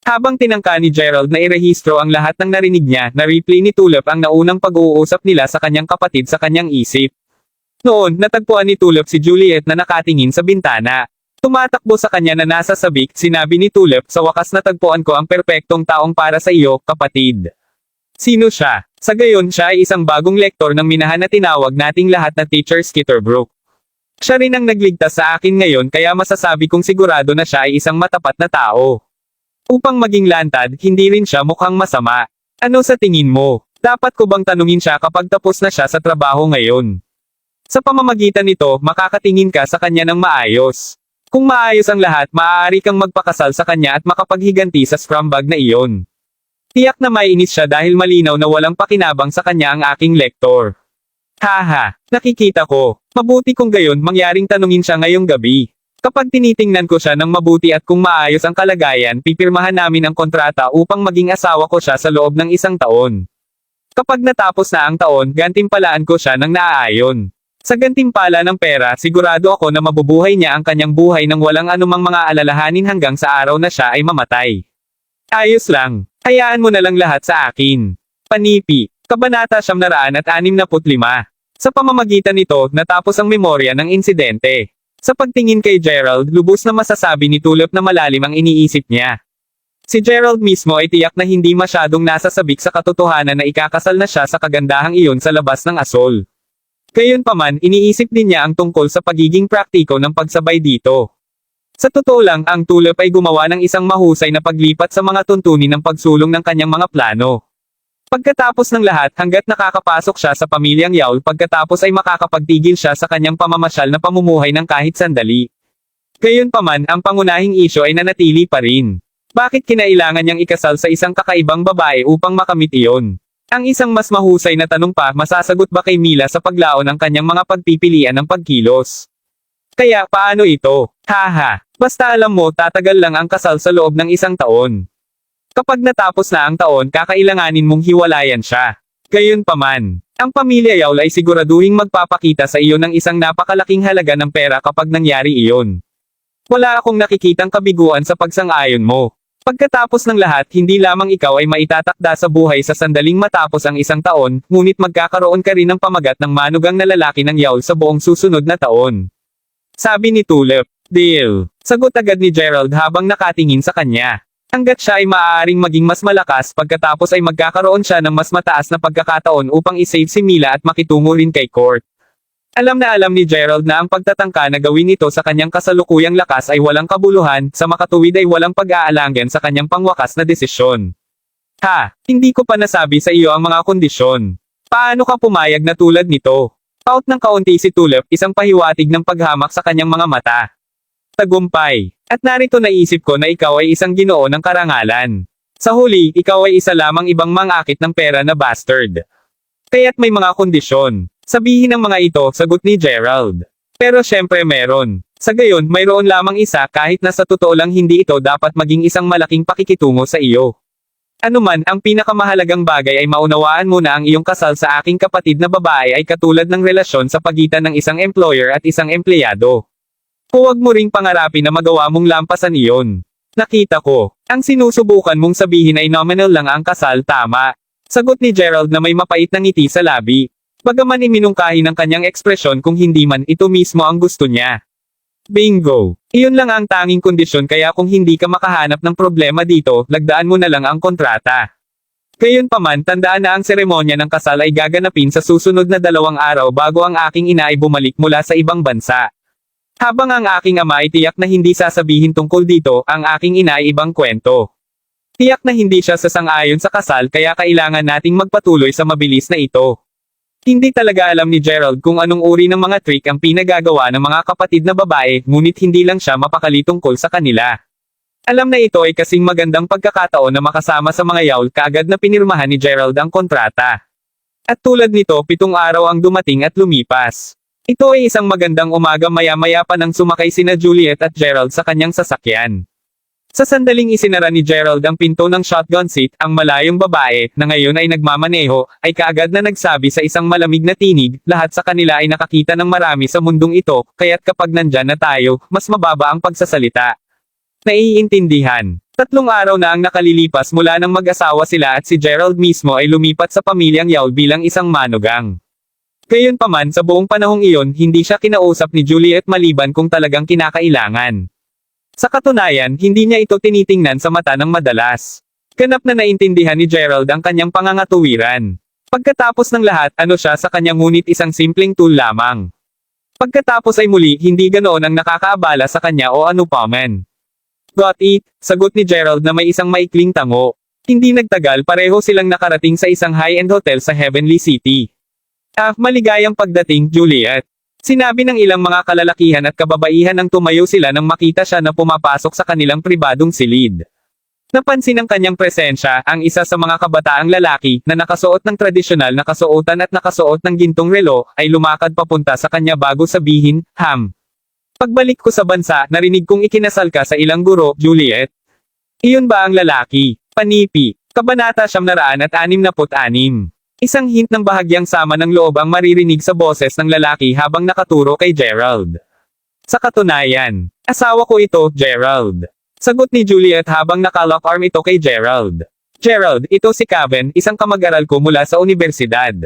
Habang tinangka ni Gerald na irehistro ang lahat ng narinig niya, na-replay ni Tulip ang naunang pag-uusap nila sa kanyang kapatid sa kanyang isip. Noon, natagpuan ni Tulip si Juliet na nakatingin sa bintana. Tumatakbo sa kanya na nasa sabik, sinabi ni Tulip, sa wakas natagpuan ko ang perpektong taong para sa iyo, kapatid. Sino siya? Sa gayon siya ay isang bagong lektor ng minahan na tinawag nating lahat na Teacher Skitterbrook. Siya rin ang nagligtas sa akin ngayon kaya masasabi kong sigurado na siya ay isang matapat na tao. Upang maging lantad, hindi rin siya mukhang masama. Ano sa tingin mo? Dapat ko bang tanungin siya kapag tapos na siya sa trabaho ngayon? Sa pamamagitan nito, makakatingin ka sa kanya ng maayos. Kung maayos ang lahat, maaari kang magpakasal sa kanya at makapaghiganti sa scrum bag na iyon. Tiyak na maiinis siya dahil malinaw na walang pakinabang sa kanya ang aking lektor. Haha, nakikita ko. Mabuti kung gayon mangyaring tanungin siya ngayong gabi. Kapag tinitingnan ko siya ng mabuti at kung maayos ang kalagayan, pipirmahan namin ang kontrata upang maging asawa ko siya sa loob ng 1 taon. Kapag natapos na ang taon, gantimpalaan ko siya ng naaayon. Sa gantimpala ng pera, sigurado ako na mabubuhay niya ang kanyang buhay ng walang anumang mga alalahanin hanggang sa araw na siya ay mamatay. Ayos lang. Hayaan mo na lang lahat sa akin. Panipi. Kabanata 965. Sa pamamagitan nito, natapos ang memorya ng insidente. Sa pagtingin kay Gerald, lubos na masasabi ni Tulip na malalim ang iniisip niya. Si Gerald mismo ay tiyak na hindi masyadong nasasabik sa katotohanan na ikakasal na siya sa kagandahang iyon sa labas ng asol. Gayunpaman, iniisip din niya ang tungkol sa pagiging praktiko ng pagsabay dito. Sa totoo lang, ang Tulip ay gumawa ng isang mahusay na paglipat sa mga tuntunin ng pagsulong ng kanyang mga plano. Pagkatapos ng lahat, hanggat nakakapasok siya sa pamilyang Yawl, pagkatapos ay makakapagtigil siya sa kanyang pamamasyal na pamumuhay ng kahit sandali. Gayunpaman, ang pangunahing isyo ay nanatili pa rin. Bakit kinailangan niyang ikasal sa isang kakaibang babae upang makamit iyon? Ang isang mas mahusay na tanong pa, masasagot ba kay Mila sa paglaon ang kanyang mga pagpipilian ng pagkilos? Kaya, paano ito? Haha, basta alam mo, tatagal lang ang kasal sa loob ng 1 taon. Kapag natapos na ang taon, kakailanganin mong hiwalayan siya. Gayunpaman, ang pamilya Yawl ay siguraduhing magpapakita sa iyo ng isang napakalaking halaga ng pera kapag nangyari iyon. Wala akong nakikitang kabiguan sa pagsang-ayon mo. Pagkatapos ng lahat, hindi lamang ikaw ay maitatakda sa buhay sa sandaling matapos ang 1 taon, ngunit magkakaroon ka rin ng pamagat ng manugang na lalaki ng Yawl sa buong susunod na taon. Sabi ni Tulip. Deal. Sagot agad ni Gerald habang nakatingin sa kanya. Hanggat siya ay maaaring maging mas malakas pagkatapos ay magkakaroon siya ng mas mataas na pagkakataon upang isave si Mila at makitungo rin kay Court. Alam na alam ni Gerald na ang pagtatangka na gawin ito sa kanyang kasalukuyang lakas ay walang kabuluhan, sa makatuwid ay walang pag-aalangan sa kanyang pangwakas na desisyon. Ha, hindi ko pa nasabi sa iyo ang mga kondisyon. Paano ka pumayag na tulad nito? Paut ng kaunti si Tulip, isang pahiwatig ng paghamak sa kanyang mga mata. Tagumpay. At narito naisip ko na ikaw ay isang ginoo ng karangalan. Sa huli, ikaw ay isa lamang ibang mangakit ng pera na bastard. Kaya't may mga kondisyon. Sabihin ang mga ito, sagot ni Gerald. Pero syempre meron. Sa gayon, mayroon lamang isa kahit na sa totoo lang hindi ito dapat maging isang malaking pakikitungo sa iyo. Anuman, ang pinakamahalagang bagay ay maunawaan mo na ang iyong kasal sa aking kapatid na babae ay katulad ng relasyon sa pagitan ng isang employer at isang empleyado. Huwag mo ring pangarapin na magawa mong lampasan iyon. Nakita ko. Ang sinusubukan mong sabihin ay nominal lang ang kasal, tama. Sagot ni Gerald na may mapait na ngiti sa labi. Bagaman iminungkahi ng kanyang ekspresyon kung hindi man ito mismo ang gusto niya. Bingo. Iyon lang ang tanging kondisyon kaya kung hindi ka makahanap ng problema dito, lagdaan mo na lang ang kontrata. Gayunpaman, tandaan na ang seremonya ng kasal ay gaganapin sa susunod na 2 araw bago ang aking ina ay bumalik mula sa ibang bansa. Habang ang aking ama ay tiyak na hindi sasabihin tungkol dito, ang aking ina ay ibang kwento. Tiyak na hindi siya sasang-ayon sa kasal kaya kailangan nating magpatuloy sa mabilis na ito. Hindi talaga alam ni Gerald kung anong uri ng mga trick ang pinagagawa ng mga kapatid na babae, ngunit hindi lang siya mapakali tungkol sa kanila. Alam na ito ay kasing magandang pagkakataon na makasama sa mga yawl kaagad na pinirmahan ni Gerald ang kontrata. At tulad nito 7 araw ang dumating at lumipas. Ito ay isang magandang umaga maya-maya pa nang sumakay sina Juliet at Gerald sa kanyang sasakyan. Sa sandaling isinara ni Gerald ang pinto ng shotgun seat, ang malayong babae, na ngayon ay nagmamaneho, ay kaagad na nagsabi sa isang malamig na tinig, lahat sa kanila ay nakakita ng marami sa mundong ito, kaya't kapag nandyan na tayo, mas mababa ang pagsasalita. Naiintindihan. 3 araw na ang nakalilipas mula nang mag-asawa sila at si Gerald mismo ay lumipat sa pamilyang yawl bilang isang manugang. Gayunpaman sa buong panahong iyon hindi siya kinausap ni Juliet maliban kung talagang kinakailangan. Sa katunayan, hindi niya ito tinitingnan sa mata ng madalas. Ganap na naintindihan ni Gerald ang kanyang pangangatuwiran. Pagkatapos ng lahat, ano siya sa kanya ngunit isang simpleng tool lamang. Pagkatapos ay muli, hindi ganoon ang nakakaabala sa kanya o ano pa man. Got it, sagot ni Gerald na may isang maikling tango. Hindi nagtagal pareho silang nakarating sa isang high-end hotel sa Heavenly City. Maligayang pagdating, Juliet. Sinabi ng ilang mga kalalakihan at kababaihan nang tumayo sila nang makita siya na pumapasok sa kanilang pribadong silid. Napansin ng kanyang presensya, ang isa sa mga kabataang lalaki, na nakasuot ng tradisyonal na kasuotan at nakasuot ng gintong relo, ay lumakad papunta sa kanya bago sabihin, Pagbalik ko sa bansa, narinig kong ikinasal ka sa ilang guro, Juliet. Iyon ba ang lalaki? Panipi. Kabanata 966. Isang hint ng bahagyang sama ng loob ang maririnig sa boses ng lalaki habang nakaturo kay Gerald. Sa katunayan, asawa ko ito, Gerald. Sagot ni Juliet habang nakalock arm ito kay Gerald. Gerald, ito si Kevin, isang kamag-aral ko mula sa universidad.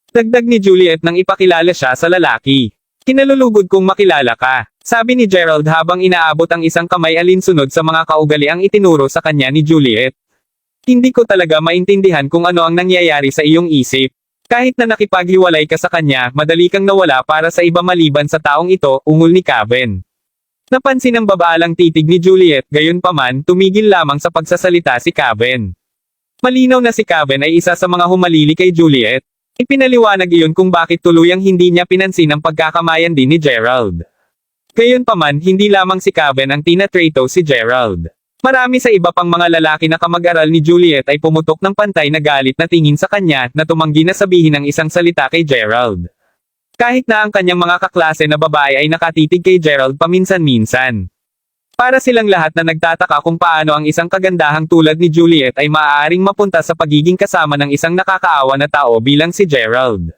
Dagdag ni Juliet nang ipakilala siya sa lalaki. Kinalulugod kong makilala ka, sabi ni Gerald habang inaabot ang isang kamay alinsunod sa mga kaugaliang itinuro sa kanya ni Juliet. Hindi ko talaga maintindihan kung ano ang nangyayari sa iyong isip. Kahit na nakipaghiwalay ka sa kanya, madali kang nawala para sa iba maliban sa taong ito, ungol ni Kevin. Napansin ng babaalang titig ni Juliet, gayunpaman, tumigil lamang sa pagsasalita si Kevin. Malinaw na si Kevin ay isa sa mga humalili kay Juliet. Ipinaliwanag iyon kung bakit tuluyang hindi niya pinansin ang pagkakamayan din ni Gerald. Gayunpaman, hindi lamang si Kevin ang tinatrato si Gerald. Marami sa iba pang mga lalaki na kamag-aral ni Juliet ay pumutok ng pantay na galit na tingin sa kanya, na tumanggi na sabihin ang isang salita kay Gerald. Kahit na ang kanyang mga kaklase na babae ay nakatitig kay Gerald paminsan-minsan. Para silang lahat na nagtataka kung paano ang isang kagandahang tulad ni Juliet ay maaaring mapunta sa pagiging kasama ng isang nakakaawa na tao bilang si Gerald.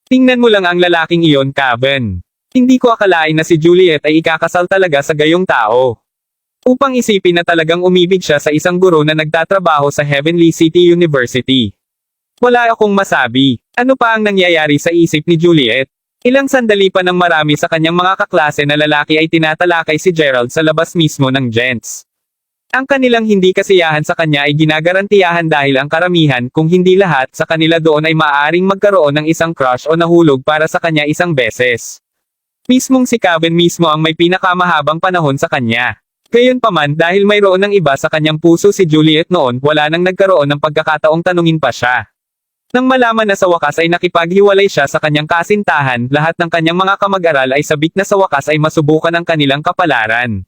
Tingnan mo lang ang lalaking iyon, Kevin. Hindi ko akalain na si Juliet ay ikakasal talaga sa gayong tao. Upang isipin na talagang umibig siya sa isang guro na nagtatrabaho sa Heavenly City University. Wala akong masabi. Ano pa ang nangyayari sa isip ni Juliet? Ilang sandali pa nang marami sa kanyang mga kaklase na lalaki ay tinatalakay si Gerald sa labas mismo ng gents. Ang kanilang hindi kasiyahan sa kanya ay ginagarantiyahan dahil ang karamihan, kung hindi lahat, sa kanila doon ay maaaring magkaroon ng isang crush o nahulog para sa kanya isang beses. Mismong si Kevin mismo ang may pinakamahabang panahon sa kanya. Gayunpaman, dahil mayroon ng iba sa kanyang puso si Juliet noon, wala nang nagkaroon ng pagkakataong tanungin pa siya. Nang malaman na sa wakas ay nakipaghiwalay siya sa kanyang kasintahan, lahat ng kanyang mga kamag-aral ay sabik na sa wakas ay masubukan ang kanilang kapalaran.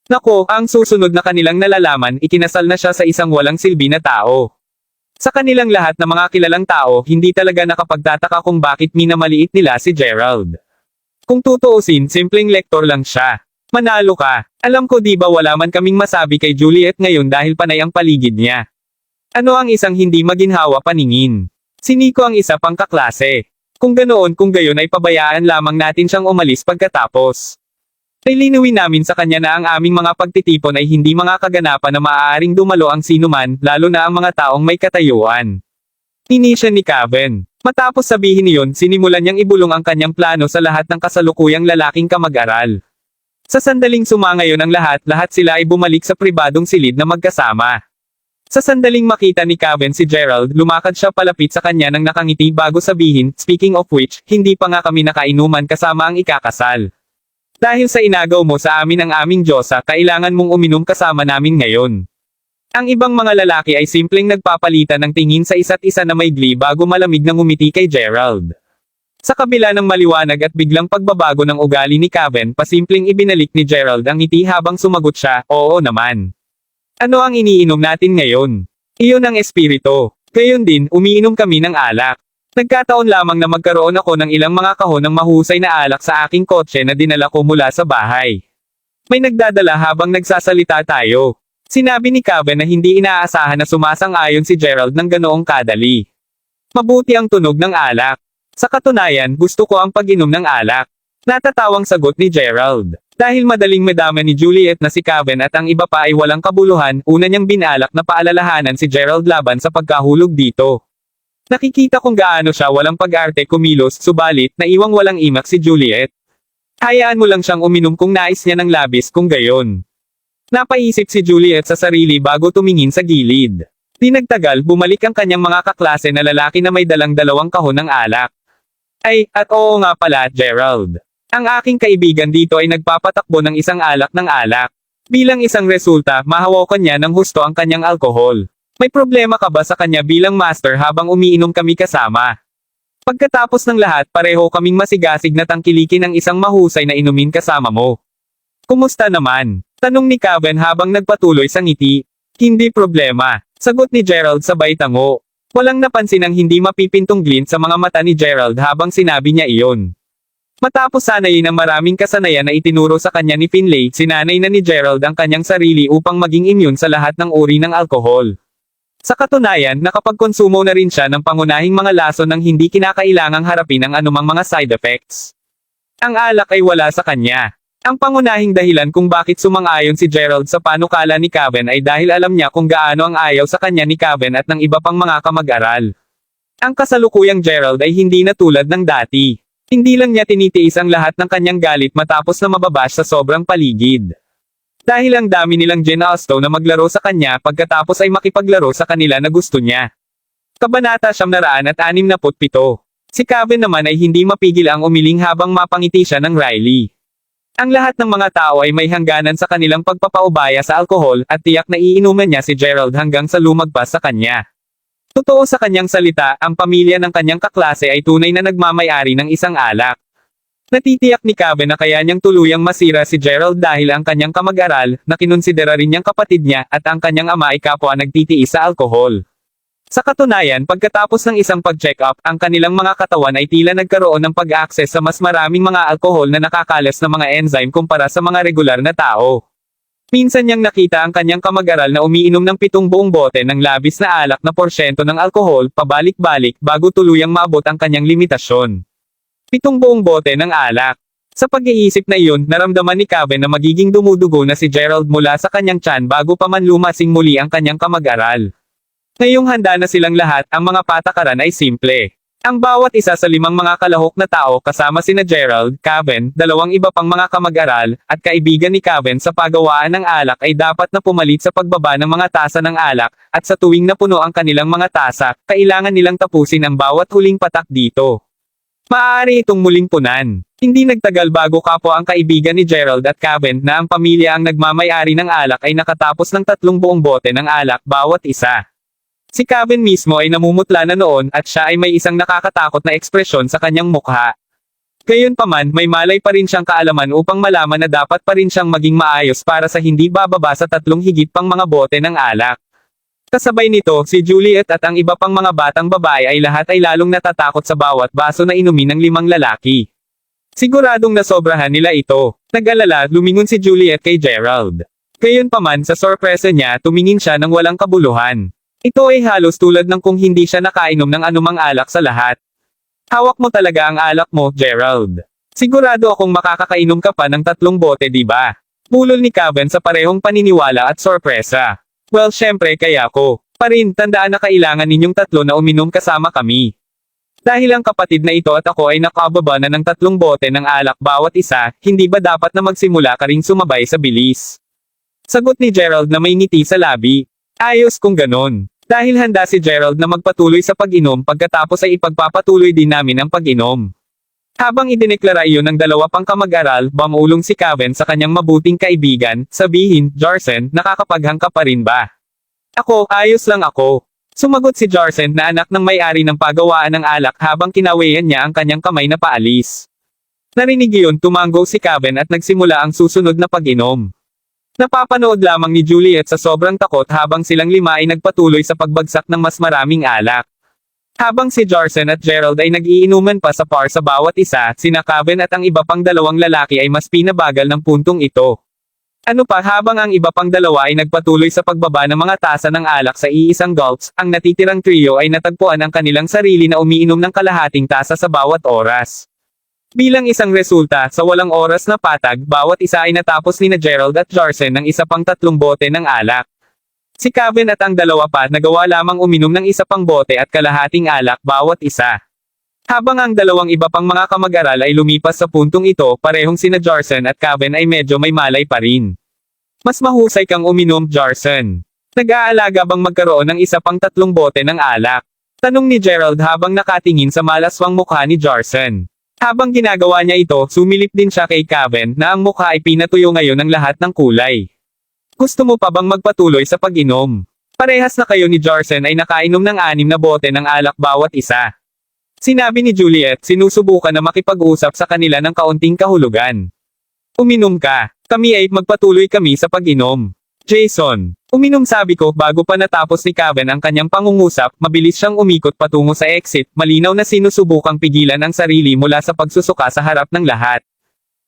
Nako, ang susunod na kanilang nalalaman, ikinasal na siya sa isang walang silbi na tao. Sa kanilang lahat na mga kilalang tao, hindi talaga nakapagtataka kung bakit minamaliit nila si Gerald. Kung tutuusin, simpleng lektor lang siya. Manalo ka. Alam ko di ba wala man kaming masabi kay Juliet ngayon dahil panay ang paligid niya. Ano ang isang hindi maginhawa paningin? Si Nico ang isa pang kaklase. Kung ganoon kung gayon ay pabayaan lamang natin siyang umalis pagkatapos. Lilinawin namin sa kanya na ang aming mga pagtitipon ay hindi mga kaganapan na maaaring dumalo ang sinuman, lalo na ang mga taong may katayuan. Inisya ni Kevin. Matapos sabihin iyon, sinimulan niyang ibulong ang kanyang plano sa lahat ng kasalukuyang lalaking kamag-aral. Sa sandaling sumangayon ang lahat sila ay bumalik sa pribadong silid na magkasama. Sa sandaling makita ni Kevin si Gerald, lumakad siya palapit sa kanya nang nakangiti bago sabihin, speaking of which, hindi pa nga kami nakainuman kasama ang ikakasal. Dahil sa inagaw mo sa amin ang aming Diyosa, kailangan mong uminom kasama namin ngayon. Ang ibang mga lalaki ay simpleng nagpapalitan ng tingin sa isa't isa na may glee bago malamig na ngumiti kay Gerald. Sa kabila ng maliwanag at biglang pagbabago ng ugali ni Kevin, pasimpleng ibinalik ni Gerald ang ngiti habang sumagot siya, oo naman. Ano ang iniinom natin ngayon? Iyon ang espiritu. Gayon din, umiinom kami ng alak. Nagkataon lamang na magkaroon ako ng ilang mga kahon ng mahusay na alak sa aking kotse na dinala ko mula sa bahay. May nagdadala habang nagsasalita tayo. Sinabi ni Kevin na hindi inaasahan na sumasang-ayon si Gerald ng ganoong kadali. Mabuti ang tunog ng alak. Sa katunayan, gusto ko ang pag-inom ng alak. Natatawang sagot ni Gerald. Dahil madaling madama ni Juliet na si Kevin at ang iba pa ay walang kabuluhan, una niyang binalak na paalalahanan si Gerald laban sa pagkahulog dito. Nakikita kung gaano siya walang pag-arte kumilos, subalit, naiwang walang imak si Juliet. Hayaan mo lang siyang uminom kung nais niya ng labis kung gayon. Napaisip si Juliet sa sarili bago tumingin sa gilid. Di nagtagal, bumalik ang kanyang mga kaklase na lalaki na may dalang dalawang kahon ng alak. Ay, at oo nga pala, Gerald. Ang aking kaibigan dito ay nagpapatakbo ng isang alak ng alak. Bilang isang resulta, mahawakan niya ng husto ang kanyang alkohol. May problema ka ba sa kanya bilang master habang umiinom kami kasama? Pagkatapos ng lahat, pareho kaming masigasig na tangkilikin ng isang mahusay na inumin kasama mo. Kumusta naman? Tanong ni Kevin habang nagpatuloy sa ngiti. Hindi problema. Sagot ni Gerald sabay tango. Walang napansin ang hindi mapipintong glint sa mga mata ni Gerald habang sinabi niya iyon. Matapos sanayin ng maraming kasanayan na itinuro sa kanya ni Finlay, sinanay na ni Gerald ang kanyang sarili upang maging immune sa lahat ng uri ng alkohol. Sa katunayan, nakapagkonsumo na rin siya ng pangunahing mga lason nang hindi kinakailangang harapin ang anumang mga side effects. Ang alak ay wala sa kanya. Ang pangunahing dahilan kung bakit sumang-ayon si Gerald sa panukala ni Kevin ay dahil alam niya kung gaano ang ayaw sa kanya ni Kevin at ng iba pang mga kamag-aral. Ang kasalukuyang Gerald ay hindi na tulad ng dati. Hindi lang niya tinitiis ang lahat ng kanyang galit matapos na mababash sa sobrang paligid. Dahil ang dami nilang ginusto na maglaro sa kanya pagkatapos ay makipaglaro sa kanila na gusto niya. Kabanata 167. Si Kevin naman ay hindi mapigil ang umiling habang mapangiti siya ng Riley. Ang lahat ng mga tao ay may hangganan sa kanilang pagpapaubaya sa alkohol at tiyak na iinuman niya si Gerald hanggang sa lumagpas sa kanya. Totoo sa kanyang salita, ang pamilya ng kanyang kaklase ay tunay na nagmamay-ari ng isang alak. Natitiyak ni Kevin na kaya niyang tuluyang masira si Gerald dahil ang kanyang kamag-aral, na kinonsidera rin niyang kapatid niya, at ang kanyang ama ay kapwa nagtitiis sa alkohol. Sa katunayan, pagkatapos ng isang pag-check up, ang kanilang mga katawan ay tila nagkaroon ng pag-access sa mas maraming mga alkohol na nakakalas na mga enzyme kumpara sa mga regular na tao. Minsan niyang nakita ang kanyang kamag-aral na umiinom ng 7 buong bote ng labis na alak na porsyento ng alkohol, pabalik-balik, bago tuluyang maabot ang kanyang limitasyon. 7 buong bote ng alak. Sa pag-iisip na iyon, naramdaman ni Kevin na magiging dumudugo na si Gerald mula sa kanyang tiyan bago pa man lumasing muli ang kanyang kamag-aral. Ngayong handa na silang lahat, ang mga patakaran ay simple. Ang bawat isa sa 5 mga kalahok na tao kasama sina Gerald, Kevin, 2 iba pang mga kamag-aral, at kaibigan ni Kevin sa paggawaan ng alak ay dapat na pumalit sa pagbaba ng mga tasa ng alak, at sa tuwing napuno ang kanilang mga tasa, kailangan nilang tapusin ang bawat huling patak dito. Maaari itong muling punan. Hindi nagtagal bago kapwa ang kaibigan ni Gerald at Kevin na ang pamilya ang nagmamay-ari ng alak ay nakatapos ng 3 buong bote ng alak bawat isa. Si Kevin mismo ay namumutla na noon at siya ay may isang nakakatakot na ekspresyon sa kanyang mukha. Gayunpaman, may malay pa rin siyang kaalaman upang malaman na dapat pa rin siyang maging maayos para sa hindi bababa sa 3 higit pang mga bote ng alak. Kasabay nito, si Juliet at ang iba pang mga batang babae ay lahat ay lalong natatakot sa bawat baso na inumin ng 5 lalaki. Siguradong nasobrahan nila ito. Nag-alala, lumingon si Juliet kay Gerald. Gayunpaman, sa sorpresa niya, tumingin siya ng walang kabuluhan. Ito ay halos tulad ng kung hindi siya nakainom ng anumang alak sa lahat. Hawak mo talaga ang alak mo, Gerald. Sigurado akong makakakainom ka pa ng 3 bote, di ba? Bulol ni Kevin sa parehong paniniwala at sorpresa. Well, syempre kaya ko. Parin, tandaan na kailangan ninyong 3 na uminom kasama kami. Dahil ang kapatid na ito at ako ay nakababa na ng 3 bote ng alak bawat isa, hindi ba dapat na magsimula ka ring sumabay sa bilis? Sagot ni Gerald na may ngiti sa labi. Ayos kung ganon. Dahil handa si Gerald na magpatuloy sa pag-inom pagkatapos ay ipagpapatuloy din namin ang pag-inom. Habang idineklara iyon ng dalawa pang kamag-aral, bumulong si Kevin sa kanyang mabuting kaibigan, sabihin, Jarsen, nakakapaghang ka pa rin ba? Ako, ayos lang ako. Sumagot si Jarsen na anak ng may-ari ng pagawaan ng alak habang kinawayan niya ang kanyang kamay na paalis. Narinig iyon, tumango si Kevin at nagsimula ang susunod na pag-inom. Napapanood lamang ni Juliet sa sobrang takot habang silang lima ay nagpatuloy sa pagbagsak ng mas maraming alak. Habang si Jarsen at Gerald ay nag-iinuman pa sa par sa bawat isa, sina Kevin at ang iba pang dalawang lalaki ay mas pinabagal ng puntong ito. Ano pa habang ang iba pang dalawa ay nagpatuloy sa pagbaba ng mga tasa ng alak sa iisang gulps, ang natitirang trio ay natagpuan ang kanilang sarili na umiinom ng kalahating tasa sa bawat oras. Bilang isang resulta, sa walang oras na patag, bawat isa ay natapos ni Gerald at Jarsen ng isa pang 3 bote ng alak. Si Kevin at ang dalawa pa nagawa lamang uminom ng isa pang bote at kalahating alak bawat isa. Habang ang dalawang iba pang mga kamag-aral ay lumipas sa puntong ito, parehong sina Jarsen at Kevin ay medyo may malay pa rin. Mas mahusay kang uminom, Jarsen. Nag-aalaga bang magkaroon ng isa pang 3 bote ng alak? Tanong ni Gerald habang nakatingin sa malaswang mukha ni Jarsen. Habang ginagawa niya ito, sumilip din siya kay Kevin na ang mukha ay pinatuyo ngayon ng lahat ng kulay. Gusto mo pa bang magpatuloy sa pag-inom? Parehas na kayo ni Jarsen ay nakainom ng 6 na bote ng alak bawat isa. Sinabi ni Juliet, sinusubukan na makipag-usap sa kanila ng kaunting kahulugan. Uminom ka. Kami ay magpatuloy kami sa pag-inom. Jason. Uminom sabi ko bago pa natapos ni Kevin ang kanyang pangungusap, mabilis siyang umikot patungo sa exit, malinaw na sinusubukang pigilan ang sarili mula sa pagsusuka sa harap ng lahat.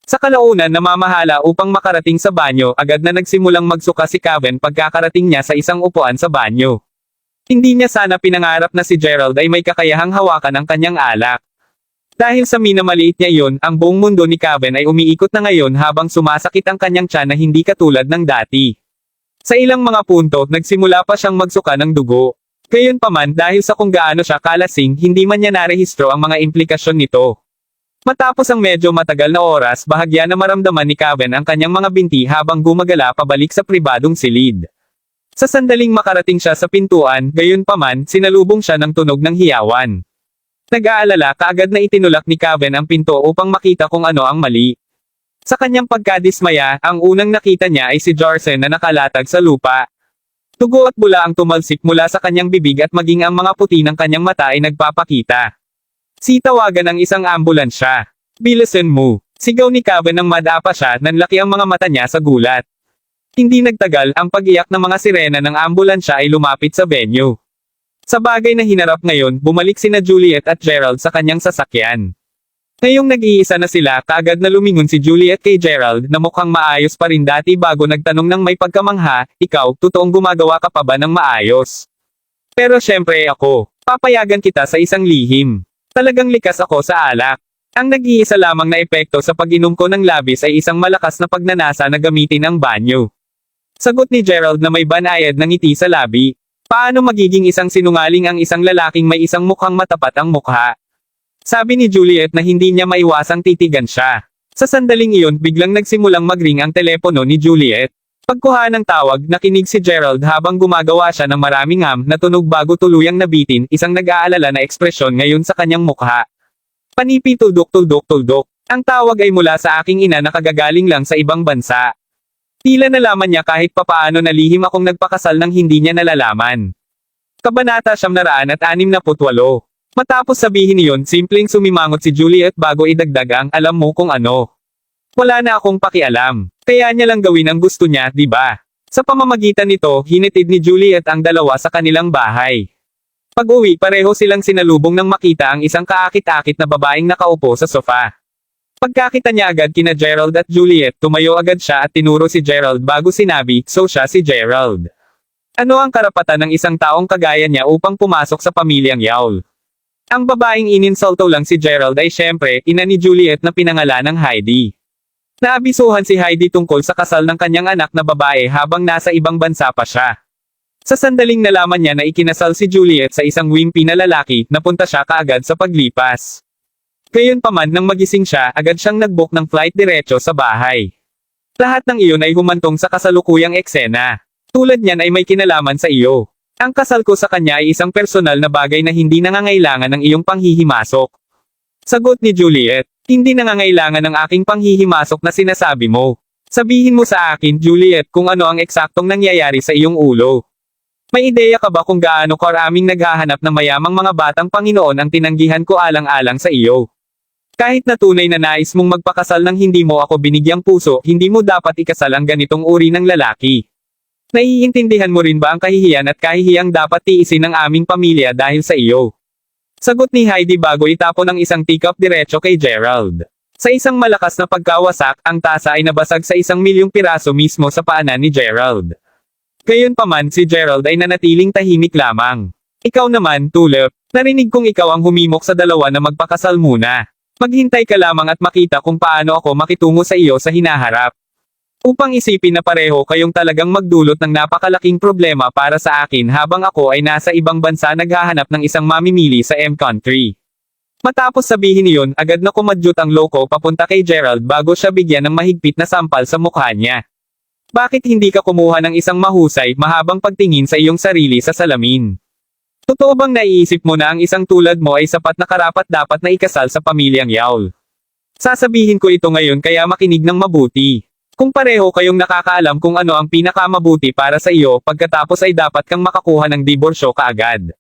Sa kalaunan namamahala upang makarating sa banyo, agad na nagsimulang magsuka si Kevin pagkakarating niya sa isang upuan sa banyo. Hindi niya sana pinangarap na si Gerald ay may kakayahang hawakan ang kanyang alak. Dahil sa minamaliit niya iyon, ang buong mundo ni Kevin ay umiikot na ngayon habang sumasakit ang kanyang tiyan na hindi katulad ng dati. Sa ilang mga punto, nagsimula pa siyang magsuka ng dugo. Gayunpaman dahil sa kung gaano siya kalasing, hindi man niya narehistro ang mga implikasyon nito. Matapos ang medyo matagal na oras, bahagya na maramdaman ni Kevin ang kanyang mga binti habang gumagala pabalik sa pribadong silid. Sa sandaling makarating siya sa pintuan, gayunpaman, sinalubong siya ng tunog ng hiyawan. Nag-aalala, kaagad na itinulak ni Kevin ang pinto upang makita kung ano ang mali. Sa kanyang pagkadismaya, ang unang nakita niya ay si Jarsen na nakalatag sa lupa. Dugo at bula ang tumalsik mula sa kanyang bibig at maging ang mga puti ng kanyang mata ay nagpapakita. Sitawagan ang isang ambulansya. Bilisan mo. Sigaw ni Kevin nang madapa siya, nanlaki ang mga mata niya sa gulat. Hindi nagtagal, ang pag-iyak ng mga sirena ng ambulansya ay lumapit sa venue. Sa bagay na hinarap ngayon, bumalik sina Juliet at Gerald sa kanyang sasakyan. Ngayong nag-iisa na sila, kaagad na lumingon si Juliet kay Gerald na mukhang maayos pa rin dati bago nagtanong ng may pagkamangha, ikaw, totoong gumagawa ka pa ba ng maayos? Pero syempre ako, papayagan kita sa isang lihim. Talagang likas ako sa alak. Ang nag-iisa lamang na epekto sa pag-inom ko ng labis ay isang malakas na pagnanasa na gamitin ang banyo. Sagot ni Gerald na may banayad ng ngiti sa labi. Paano magiging isang sinungaling ang isang lalaking may isang mukhang matapat ang mukha? Sabi ni Juliet na hindi niya maiwasang titigan siya. Sa sandaling iyon, biglang nagsimulang magring ang telepono ni Juliet. Pagkuha ng tawag, nakinig si Gerald habang gumagawa siya ng maraming na tunog bago tuluyang nabitin, isang nag-aalala na ekspresyon ngayon sa kanyang mukha. Panipi tuldok. Ang tawag ay mula sa aking ina na kagagaling lang sa ibang bansa. Tila nalaman niya kahit papaano na lihim akong nagpakasal nang hindi niya nalalaman. Kabanata 968. Matapos sabihin iyon, simpleng sumimangot si Juliet bago idagdag ang alam mo kung ano. Wala na akong pakialam. Kaya niya lang gawin ang gusto niya, di ba? Sa pamamagitan nito, hinitid ni Juliet ang dalawa sa kanilang bahay. Pag-uwi, pareho silang sinalubong nang makita ang isang kaakit-akit na babaeng nakaupo sa sofa. Pagkakita niya agad kina Gerald at Juliet, tumayo agad siya at tinuro si Gerald bago sinabi, so siya si Gerald. Ano ang karapatan ng isang taong kagaya niya upang pumasok sa pamilyang yawl? Ang babaeng ininsulto lang si Gerald ay syempre, ina ni Juliet na pinangalan ng Heidi. Naabisuhan si Heidi tungkol sa kasal ng kanyang anak na babae habang nasa ibang bansa pa siya. Sa sandaling nalaman niya na ikinasal si Juliet sa isang wimpy na lalaki, napunta siya kaagad sa paglipas. Gayunpaman nang magising siya, agad siyang nag-book ng flight diretso sa bahay. Lahat ng iyon ay humantong sa kasalukuyang eksena. Tulad niyan ay may kinalaman sa iyo. Ang kasal ko sa kanya ay isang personal na bagay na hindi nangangailangan ng iyong panghihimasok. Sagot ni Juliet, hindi nangangailangan ng aking panghihimasok na sinasabi mo. Sabihin mo sa akin, Juliet, kung ano ang eksaktong nangyayari sa iyong ulo. May ideya ka ba kung gaano karaming naghahanap ng mayamang mga batang Panginoon ang tinanggihan ko alang-alang sa iyo? Kahit na tunay na nais mong magpakasal nang hindi mo ako binigyang puso, hindi mo dapat ikasal ang ganitong uri ng lalaki. Naiintindihan mo rin ba ang kahihiyan at kahihiyang dapat tiisin ng aming pamilya dahil sa iyo? Sagot ni Heidi bago itapon ang isang teacup diretso kay Gerald. Sa isang malakas na pagkawasak, ang tasa ay nabasag sa 1,000,000 piraso mismo sa paanan ni Gerald. Gayunpaman si Gerald ay nanatiling tahimik lamang. Ikaw naman, Tulip, narinig kong ikaw ang humimok sa dalawa na magpakasal muna. Maghintay ka lamang at makita kung paano ako makitungo sa iyo sa hinaharap. Upang isipin na pareho kayong talagang magdulot ng napakalaking problema para sa akin habang ako ay nasa ibang bansa naghahanap ng isang mamimili sa M-Country. Matapos sabihin iyon, agad na kumadyot ang loko papunta kay Gerald bago siya bigyan ng mahigpit na sampal sa mukha niya. Bakit hindi ka kumuha ng isang mahusay, mahabang pagtingin sa iyong sarili sa salamin? Totoo bang naiisip mo na ang isang tulad mo ay sapat na karapat-dapat na ikasal sa pamilyang Yaul? Sasabihin ko ito ngayon kaya makinig ng mabuti. Kung pareho kayong nakakaalam kung ano ang pinakamabuti para sa iyo, pagkatapos ay dapat kang makakuha ng diborsyo kaagad.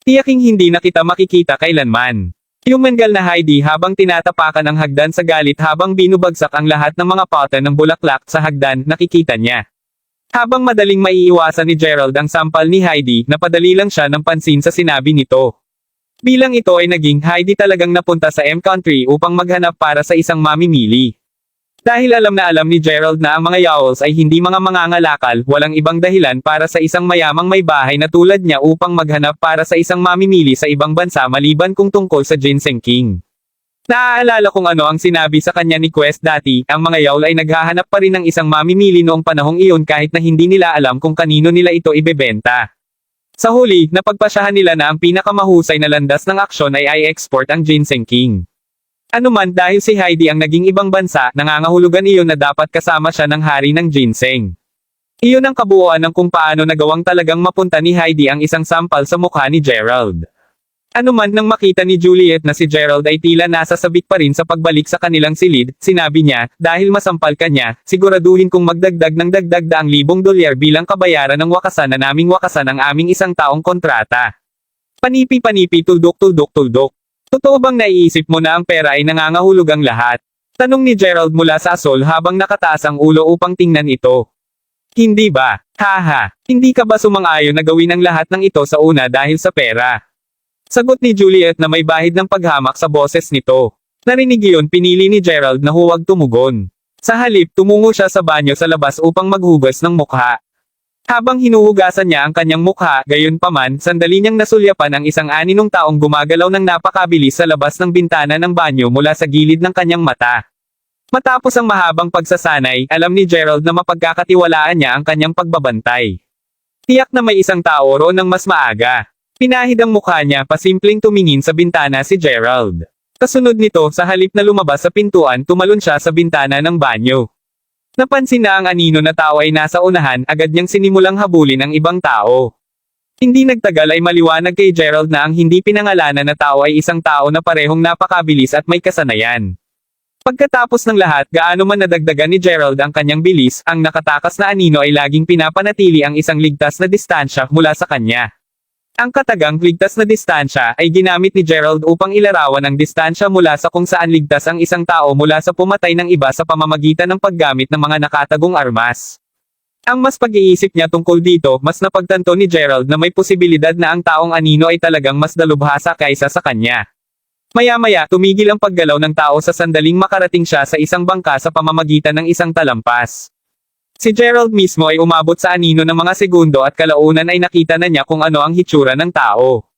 Tiyaking hindi na kita makikita kailanman. Yumengal na Heidi habang tinatapakan ang hagdan sa galit habang binubagsak ang lahat ng mga pote ng bulaklak sa hagdan, nakikita niya. Habang madaling maiiwasan ni Gerald ang sampal ni Heidi, napadali lang siya ng pansin sa sinabi nito. Bilang ito ay naging, Heidi talagang napunta sa M-Country upang maghanap para sa isang mamimili. Dahil alam na alam ni Gerald na ang mga Yowls ay hindi mga mangangalakal, walang ibang dahilan para sa isang mayamang may bahay na tulad niya upang maghanap para sa isang mamimili sa ibang bansa maliban kung tungkol sa Ginseng King. Naaalala kung ano ang sinabi sa kanya ni Quest dati, ang mga Yawl ay naghahanap pa rin ng isang mamimili noong panahong iyon kahit na hindi nila alam kung kanino nila ito ibebenta. Sa huli, napagpasyahan nila na ang pinakamahusay na landas ng aksyon ay i-export ang Ginseng King. Ano man dahil si Heidi ang naging ibang bansa, nangangahulugan iyon na dapat kasama siya ng hari ng ginseng. Iyon ang kabuuan ng kung paano nagawang talagang mapunta ni Heidi ang isang sampal sa mukha ni Gerald. Ano man nang makita ni Juliet na si Gerald ay tila nasa sabik pa rin sa pagbalik sa kanilang silid, sinabi niya, dahil masampal ka niya, siguraduhin kong magdagdag ng dagdag $1,000 bilang kabayaran ng wakasan na naming wakasan ang aming isang taong kontrata. Panipi-panipi tuldok-tuldok-tuldok. Totoo bang naiisip mo na ang pera ay nangangahulugang lahat? Tanong ni Gerald mula sa asol habang nakataas ang ulo upang tingnan ito. Hindi ba? Haha, hindi ka ba sumang-ayon na gawin ang lahat ng ito sa una dahil sa pera? Sagot ni Juliet na may bahid ng paghamak sa boses nito. Narinig iyon, pinili ni Gerald na huwag tumugon. Sa halip, tumungo siya sa banyo sa labas upang maghugas ng mukha. Habang hinuhugasan niya ang kanyang mukha, gayunpaman, sandali niyang nasulyapan ang isang 6 taong gumagalaw ng napakabilis sa labas ng bintana ng banyo mula sa gilid ng kanyang mata. Matapos ang mahabang pagsasanay, alam ni Gerald na mapagkakatiwalaan niya ang kanyang pagbabantay. Tiyak na may isang tao roon ng mas maaga. Pinahid ang mukha niya, pasimpleng tumingin sa bintana si Gerald. Kasunod nito, sa halip na lumabas sa pintuan, tumalon siya sa bintana ng banyo. Napansin na ang anino na tao ay nasa unahan, agad niyang sinimulang habulin ang ibang tao. Hindi nagtagal ay maliwanag kay Gerald na ang hindi pinangalanan na tao ay isang tao na parehong napakabilis at may kasanayan. Pagkatapos ng lahat, gaano man nadagdagan ni Gerald ang kanyang bilis, ang nakatakas na anino ay laging pinapanatili ang isang ligtas na distansya mula sa kanya. Ang katagang ligtas na distansya ay ginamit ni Gerald upang ilarawan ang distansya mula sa kung saan ligtas ang isang tao mula sa pumatay ng iba sa pamamagitan ng paggamit ng mga nakatagong armas. Ang mas pag-iisip niya tungkol dito, mas napagtanto ni Gerald na may posibilidad na ang taong anino ay talagang mas dalubhasa kaysa sa kanya. Maya-maya, tumigil ang paggalaw ng tao sa sandaling makarating siya sa isang bangka sa pamamagitan ng isang talampas. Si Gerald mismo ay umabot sa anino ng mga segundo at kalaunan ay nakita na niya kung ano ang hitsura ng tao.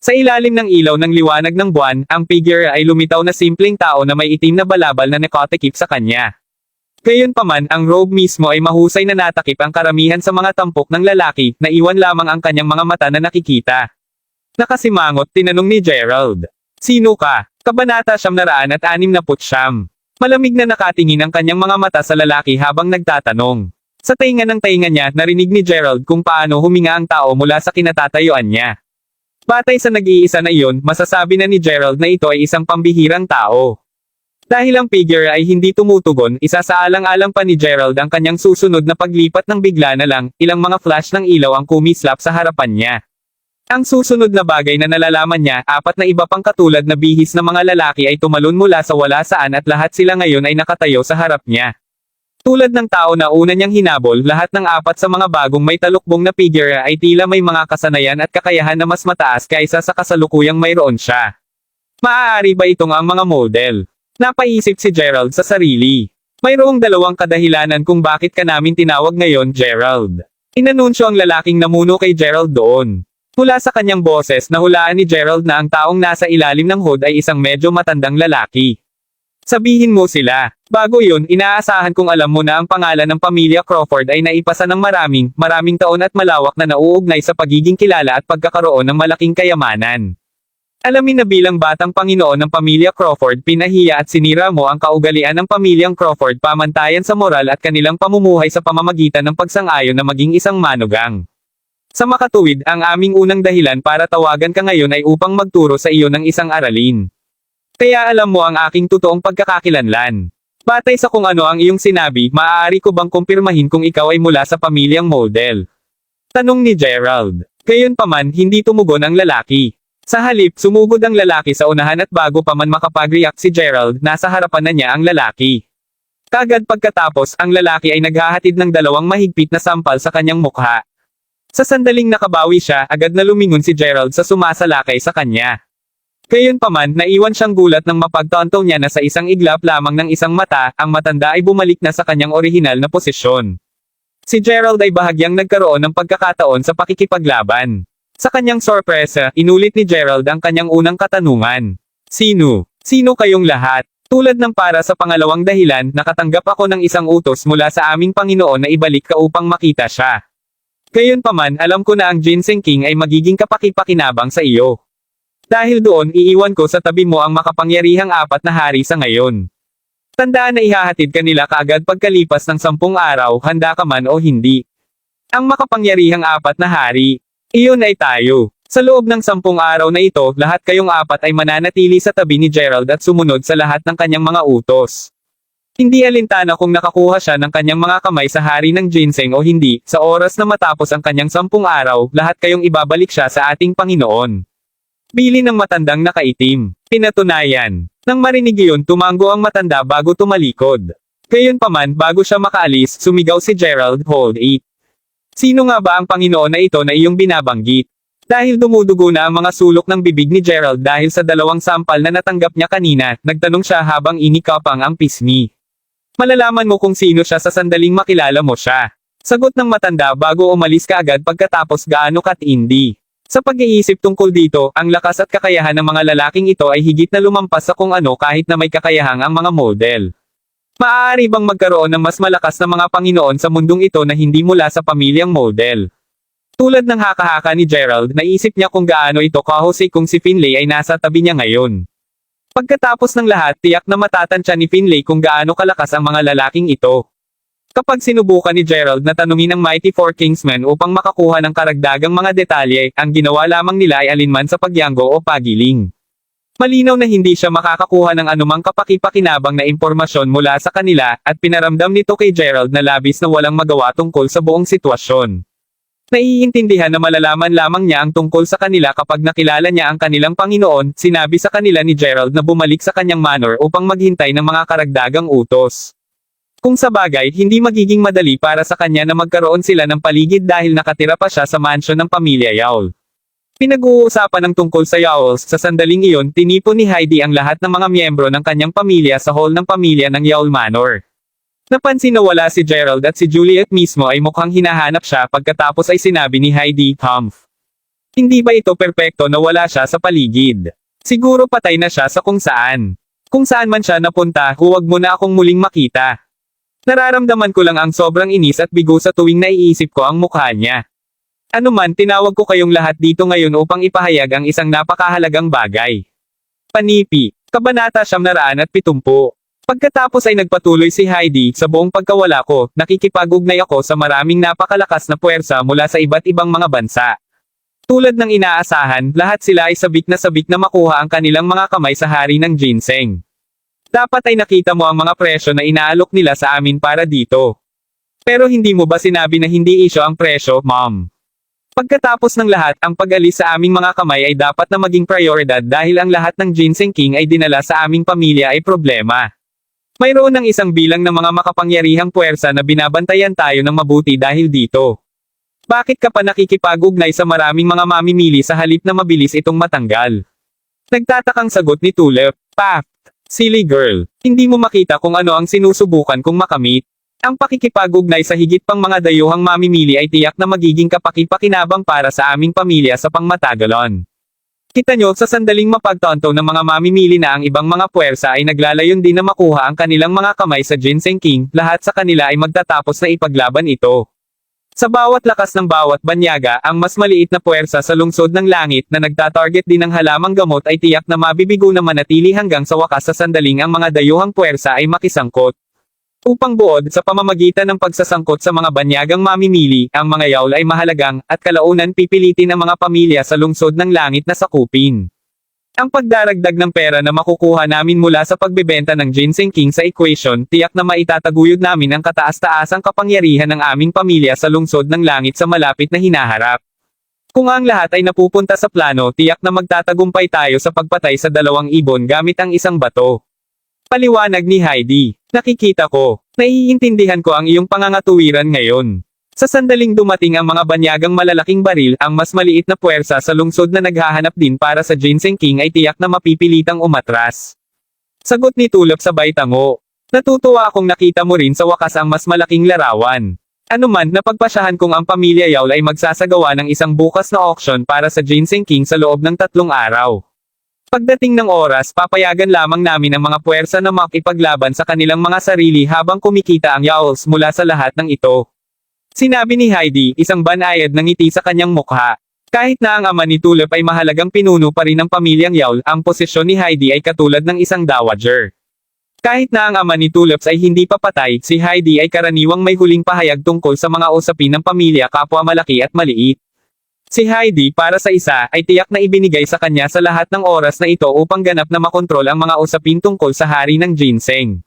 Sa ilalim ng ilaw ng liwanag ng buwan, ang figure ay lumitaw na simpleng tao na may itim na balabal na nakatikip sa kanya. Gayunpaman, ang robe mismo ay mahusay na natakip ang karamihan sa mga tampok ng lalaki, na iwan lamang ang kanyang mga mata na nakikita. Nakasimangot, tinanong ni Gerald. Sino ka? Kabanata 969. Malamig na nakatingin ang kanyang mga mata sa lalaki habang nagtatanong. Sa tainga niya, narinig ni Gerald kung paano huminga ang tao mula sa kinatatayuan niya. Batay sa nag-iisa na iyon, masasabi na ni Gerald na ito ay isang pambihirang tao. Dahil ang figure ay hindi tumutugon, isa sa alang-alang pa ni Gerald ang kanyang susunod na paglipat ng bigla na lang, ilang mga flash ng ilaw ang kumislap sa harapan niya. Ang susunod na bagay na nalalaman niya, 4 na iba pang katulad na bihis na mga lalaki ay tumalon mula sa wala saan at lahat sila ngayon ay nakatayo sa harap niya. Tulad ng tao na una niyang hinabol, lahat ng 4 sa mga bagong may talukbong na figure ay tila may mga kasanayan at kakayahan na mas mataas kaysa sa kasalukuyang mayroon siya. Maaari ba itong ang mga model? Napaisip si Gerald sa sarili. Mayroong 2 kadahilanan kung bakit ka namin tinawag ngayon, Gerald. Inanunsyo ang lalaking namuno kay Gerald doon. Mula sa kanyang boses, nahulaan ni Gerald na ang taong nasa ilalim ng hood ay isang medyo matandang lalaki. Sabihin mo sila. Bago yun, inaasahan kong alam mo na ang pangalan ng pamilya Crawford ay naipasa ng maraming taon at malawak na nauugnay sa pagiging kilala at pagkakaroon ng malaking kayamanan. Alamin na bilang batang Panginoon ng pamilya Crawford, pinahiya at sinira mo ang kaugalian ng pamilyang Crawford pamantayan sa moral at kanilang pamumuhay sa pamamagitan ng pagsang-ayon na maging isang manugang. Sa makatuwid, ang aming unang dahilan para tawagan ka ngayon ay upang magturo sa iyo ng isang aralin. Kaya alam mo ang aking totoong pagkakakilanlan. Batay sa kung ano ang iyong sinabi, maaari ko bang kumpirmahin kung ikaw ay mula sa pamilyang model? Tanong ni Gerald. Gayunpaman, hindi tumugon ang lalaki. Sa halip, sumugod ang lalaki sa unahan at bago pa man makapag-react si Gerald, nasa harapan na niya ang lalaki. Kagad pagkatapos, ang lalaki ay naghahatid ng 2 mahigpit na sampal sa kanyang mukha. Sa sandaling nakabawi siya, agad na lumingon si Gerald sa sumasalakay sa kanya. Gayunpaman, naiwan siyang gulat nang mapagtanto niya na sa isang iglap lamang ng isang mata, ang matanda ay bumalik na sa kanyang orihinal na posisyon. Si Gerald ay bahagyang nagkaroon ng pagkakataon sa pakikipaglaban. Sa kanyang sorpresa, inulit ni Gerald ang kanyang unang katanungan. Sino? Sino kayong lahat? Tulad ng para sa pangalawang dahilan, nakatanggap ako ng isang utos mula sa aming Panginoon na ibalik ka upang makita siya. Gayunpaman, alam ko na ang Ginseng King ay magiging kapaki-pakinabang sa iyo. Dahil doon, iiwan ko sa tabi mo ang makapangyarihang 4 na hari sa ngayon. Tandaan na ihahatid ka nila kaagad pagkalipas ng 10 araw, handa ka man o hindi. Ang makapangyarihang 4 na hari, iyon ay tayo. Sa loob ng 10 araw na ito, lahat kayong 4 ay mananatili sa tabi ni Gerald at sumunod sa lahat ng kanyang mga utos. Hindi alintana kung nakakuha siya ng kanyang mga kamay sa hari ng ginseng o hindi, sa oras na matapos ang kanyang 10 araw, lahat kayong ibabalik siya sa ating Panginoon. Bili ng matandang nakaitim. Pinatunayan. Nang marinig iyon, tumango ang matanda bago tumalikod. Gayunpaman, bago siya makaalis, sumigaw si Gerald, "Hold it." Sino nga ba ang Panginoon na ito na iyong binabanggit? Dahil dumudugo na ang mga sulok ng bibig ni Gerald dahil sa 2 sampal na natanggap niya kanina, nagtanong siya habang inikapang ang pisngi. Malalaman mo kung sino siya sa sandaling makilala mo siya. Sagot ng matanda bago umalis kaagad pagkatapos gaano katindi. Sa pag-iisip tungkol dito, ang lakas at kakayahan ng mga lalaking ito ay higit na lumampas sa kung ano kahit na may kakayahang ang mga model. Maaari bang magkaroon ng mas malakas na mga Panginoon sa mundong ito na hindi mula sa pamilyang model? Tulad ng haka-haka ni Gerald, naisip niya kung gaano ito kahusay kung si Finlay ay nasa tabi niya ngayon. Pagkatapos ng lahat, tiyak na matatansya ni Finlay kung gaano kalakas ang mga lalaking ito. Kapag sinubukan ni Gerald na tanungin ang Mighty Four Kingsmen upang makakuha ng karagdagang mga detalye, ang ginawa lamang nila ay alinman sa pagyanggo o pagiling. Malinaw na hindi siya makakakuha ng anumang kapaki-pakinabang na impormasyon mula sa kanila, at pinaramdam nito kay Gerald na labis na walang magawa tungkol sa buong sitwasyon. Naiintindihan na malalaman lamang niya ang tungkol sa kanila kapag nakilala niya ang kanilang Panginoon. Sinabi sa kanila ni Gerald na bumalik sa kanyang manor upang maghintay ng mga karagdagang utos. Kung sa bagay, hindi magiging madali para sa kanya na magkaroon sila ng paligid dahil nakatira pa siya sa mansyon ng pamilya Yawl. Pinag-uusapan ng tungkol sa Yawls, sa sandaling iyon, tinipon ni Heidi ang lahat ng mga miyembro ng kanyang pamilya sa hall ng pamilya ng Yawl Manor. Napansin na wala si Gerald at si Juliet mismo ay mukhang hinahanap siya pagkatapos ay sinabi ni Heidi, "Humph. Hindi ba ito perpekto na wala siya sa paligid? Siguro patay na siya sa kung saan. Kung saan man siya napunta, huwag mo na akong muling makita." Nararamdaman ko lang ang sobrang inis at bigo sa tuwing naiisip ko ang mukha niya. Ano man, tinawag ko kayong lahat dito ngayon upang ipahayag ang isang napakahalagang bagay. Panipi. Kabanata 970. Pagkatapos ay nagpatuloy si Heidi, sa buong pagkawala ko, nakikipag-ugnay ako sa maraming napakalakas na puwersa mula sa iba't ibang mga bansa. Tulad ng inaasahan, lahat sila ay sabik na makuha ang kanilang mga kamay sa hari ng ginseng. Dapat ay nakita mo ang mga presyo na inaalok nila sa amin para dito. Pero hindi mo ba sinabi na hindi isyo ang presyo, ma'am? Pagkatapos ng lahat, ang pag-alis sa aming mga kamay ay dapat na maging prioridad dahil ang lahat ng Ginseng King ay dinala sa aming pamilya ay problema. Mayroon ng isang bilang ng mga makapangyarihang puwersa na binabantayan tayo ng mabuti dahil dito. Bakit ka pa nakikipag-ugnay sa maraming mga mamimili sa halip na mabilis itong matanggal? Nagtatakang sagot ni Tulip. Paft, silly girl, hindi mo makita kung ano ang sinusubukan kong makamit. Ang pakikipag-ugnay sa higit pang mga dayuhang mamimili ay tiyak na magiging kapaki-pakinabang para sa aming pamilya sa pangmatagalan. Kita nyo, sa sandaling mapagtanto ng mga mamimili na ang ibang mga puwersa ay naglalayon din na makuha ang kanilang mga kamay sa Ginseng King, lahat sa kanila ay magtatapos na ipaglaban ito. Sa bawat lakas ng bawat banyaga, ang mas maliit na puwersa sa lungsod ng langit na nagtatarget din ng halamang gamot ay tiyak na mabibigo na manatili hanggang sa wakas sa sandaling ang mga dayuhang puwersa ay makisangkot. Upang buod sa pamamagitan ng pagsasangkot sa mga banyagang mamimili, ang mga yawl ay mahalagang, at kalaunan pipilitin ang mga pamilya sa lungsod ng langit na sakupin. Ang pagdaragdag ng pera na makukuha namin mula sa pagbebenta ng Ginseng King sa equation, tiyak na maitataguyod namin ang kataas-taasang kapangyarihan ng aming pamilya sa lungsod ng langit sa malapit na hinaharap. Kung ang lahat ay napupunta sa plano, tiyak na magtatagumpay tayo sa pagpatay sa 2 ibon gamit ang isang bato. Paliwanag ni Heidi. Nakikita ko. Naiintindihan ko ang iyong pangangatuwiran ngayon. Sa sandaling dumating ang mga banyagang malalaking baril, ang mas maliit na puwersa sa lungsod na naghahanap din para sa Ginseng King ay tiyak na mapipilitang umatras. Sagot ni Tulip sabay tango. Natutuwa akong nakita mo rin sa wakas ang mas malaking larawan. Anuman, napagpasyahan kong ang pamilya Yawl ay magsasagawa ng isang bukas na auction para sa Ginseng King sa loob ng 3 araw. Pagdating ng oras, papayagan lamang namin ang mga puwersa na makipaglaban sa kanilang mga sarili habang kumikita ang Yawls mula sa lahat ng ito. Sinabi ni Heidi, isang banayad na ngiti sa kanyang mukha. Kahit na ang ama ni Tulip ay mahalagang pinuno pa rin ng pamilyang Yawl, ang posisyon ni Heidi ay katulad ng isang dowager. Kahit na ang ama ni Tulips ay hindi pa patay, si Heidi ay karaniwang may huling pahayag tungkol sa mga usapin ng pamilya kapwa malaki at maliit. Si Heidi, para sa isa, ay tiyak na ibinigay sa kanya sa lahat ng oras na ito upang ganap na makontrol ang mga usapin tungkol sa hari ng ginseng.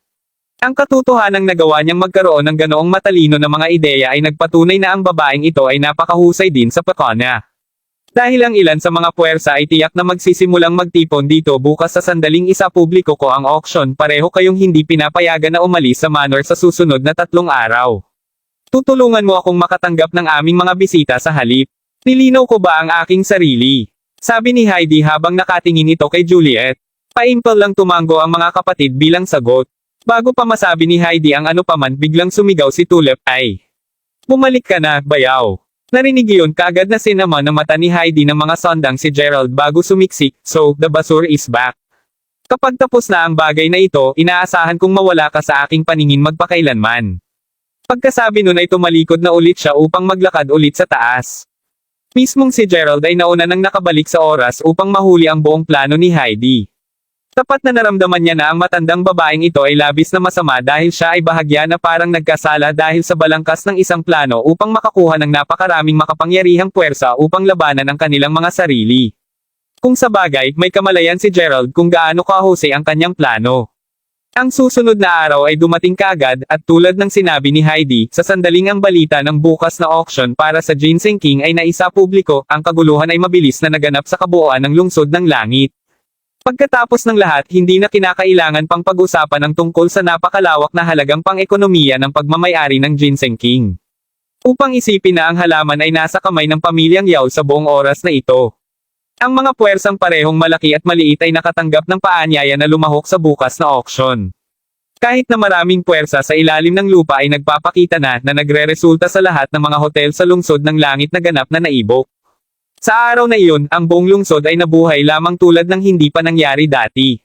Ang katotohanang nagawa niyang magkaroon ng ganoong matalino na mga ideya ay nagpatunay na ang babaeng ito ay napakahusay din sa pekona. Dahil ang ilan sa mga puwersa ay tiyak na magsisimulang magtipon dito bukas sa sandaling isa publiko ko ang auction, pareho kayong hindi pinapayagan na umalis sa manor sa susunod na 3 araw. Tutulungan mo akong makatanggap ng aming mga bisita sa halip. Nilinaw ko ba ang aking sarili? Sabi ni Heidi habang nakatingin ito kay Juliet. Paimpal lang tumango ang mga kapatid bilang sagot. Bago pa masabi ni Heidi ang ano paman, biglang sumigaw si Tulip, ay. Bumalik ka na, bayaw. Narinig iyon kaagad na sinama ng mata ni Heidi ng mga sondang si Gerald bago sumiksik, so, the basur is back. Kapag tapos na ang bagay na ito, inaasahan kong mawala ka sa aking paningin magpakailanman. Pagkasabi nun ay tumalikod na ulit siya upang maglakad ulit sa taas. Mismong si Gerald ay nauna nang nakabalik sa oras upang mahuli ang buong plano ni Heidi. Tapat na naramdaman niya na ang matandang babaeng ito ay labis na masama dahil siya ay bahagya na parang nagkasala dahil sa balangkas ng isang plano upang makakuha ng napakaraming makapangyarihang puwersa upang labanan ang kanilang mga sarili. Kung sa bagay, may kamalayan si Gerald kung gaano kahusay ang kanyang plano. Ang susunod na araw ay dumating kaagad, at tulad ng sinabi ni Heidi, sa sandaling ang balita ng bukas na auction para sa Ginseng King ay naisa publiko, ang kaguluhan ay mabilis na naganap sa kabuuan ng lungsod ng langit. Pagkatapos ng lahat, hindi na kinakailangan pang pag-usapan ang tungkol sa napakalawak na halagang pang-ekonomiya ng pagmamayari ng Ginseng King. Upang isipin na ang halaman ay nasa kamay ng pamilyang Yawl sa buong oras na ito. Ang mga puwersang parehong malaki at maliit ay nakatanggap ng paanyaya na lumahok sa bukas na auction. Kahit na maraming puwersa sa ilalim ng lupa ay nagpapakita na nagre-resulta sa lahat ng mga hotel sa lungsod ng langit na ganap na naibok. Sa araw na iyon, ang buong lungsod ay nabuhay lamang tulad ng hindi pa nangyari dati.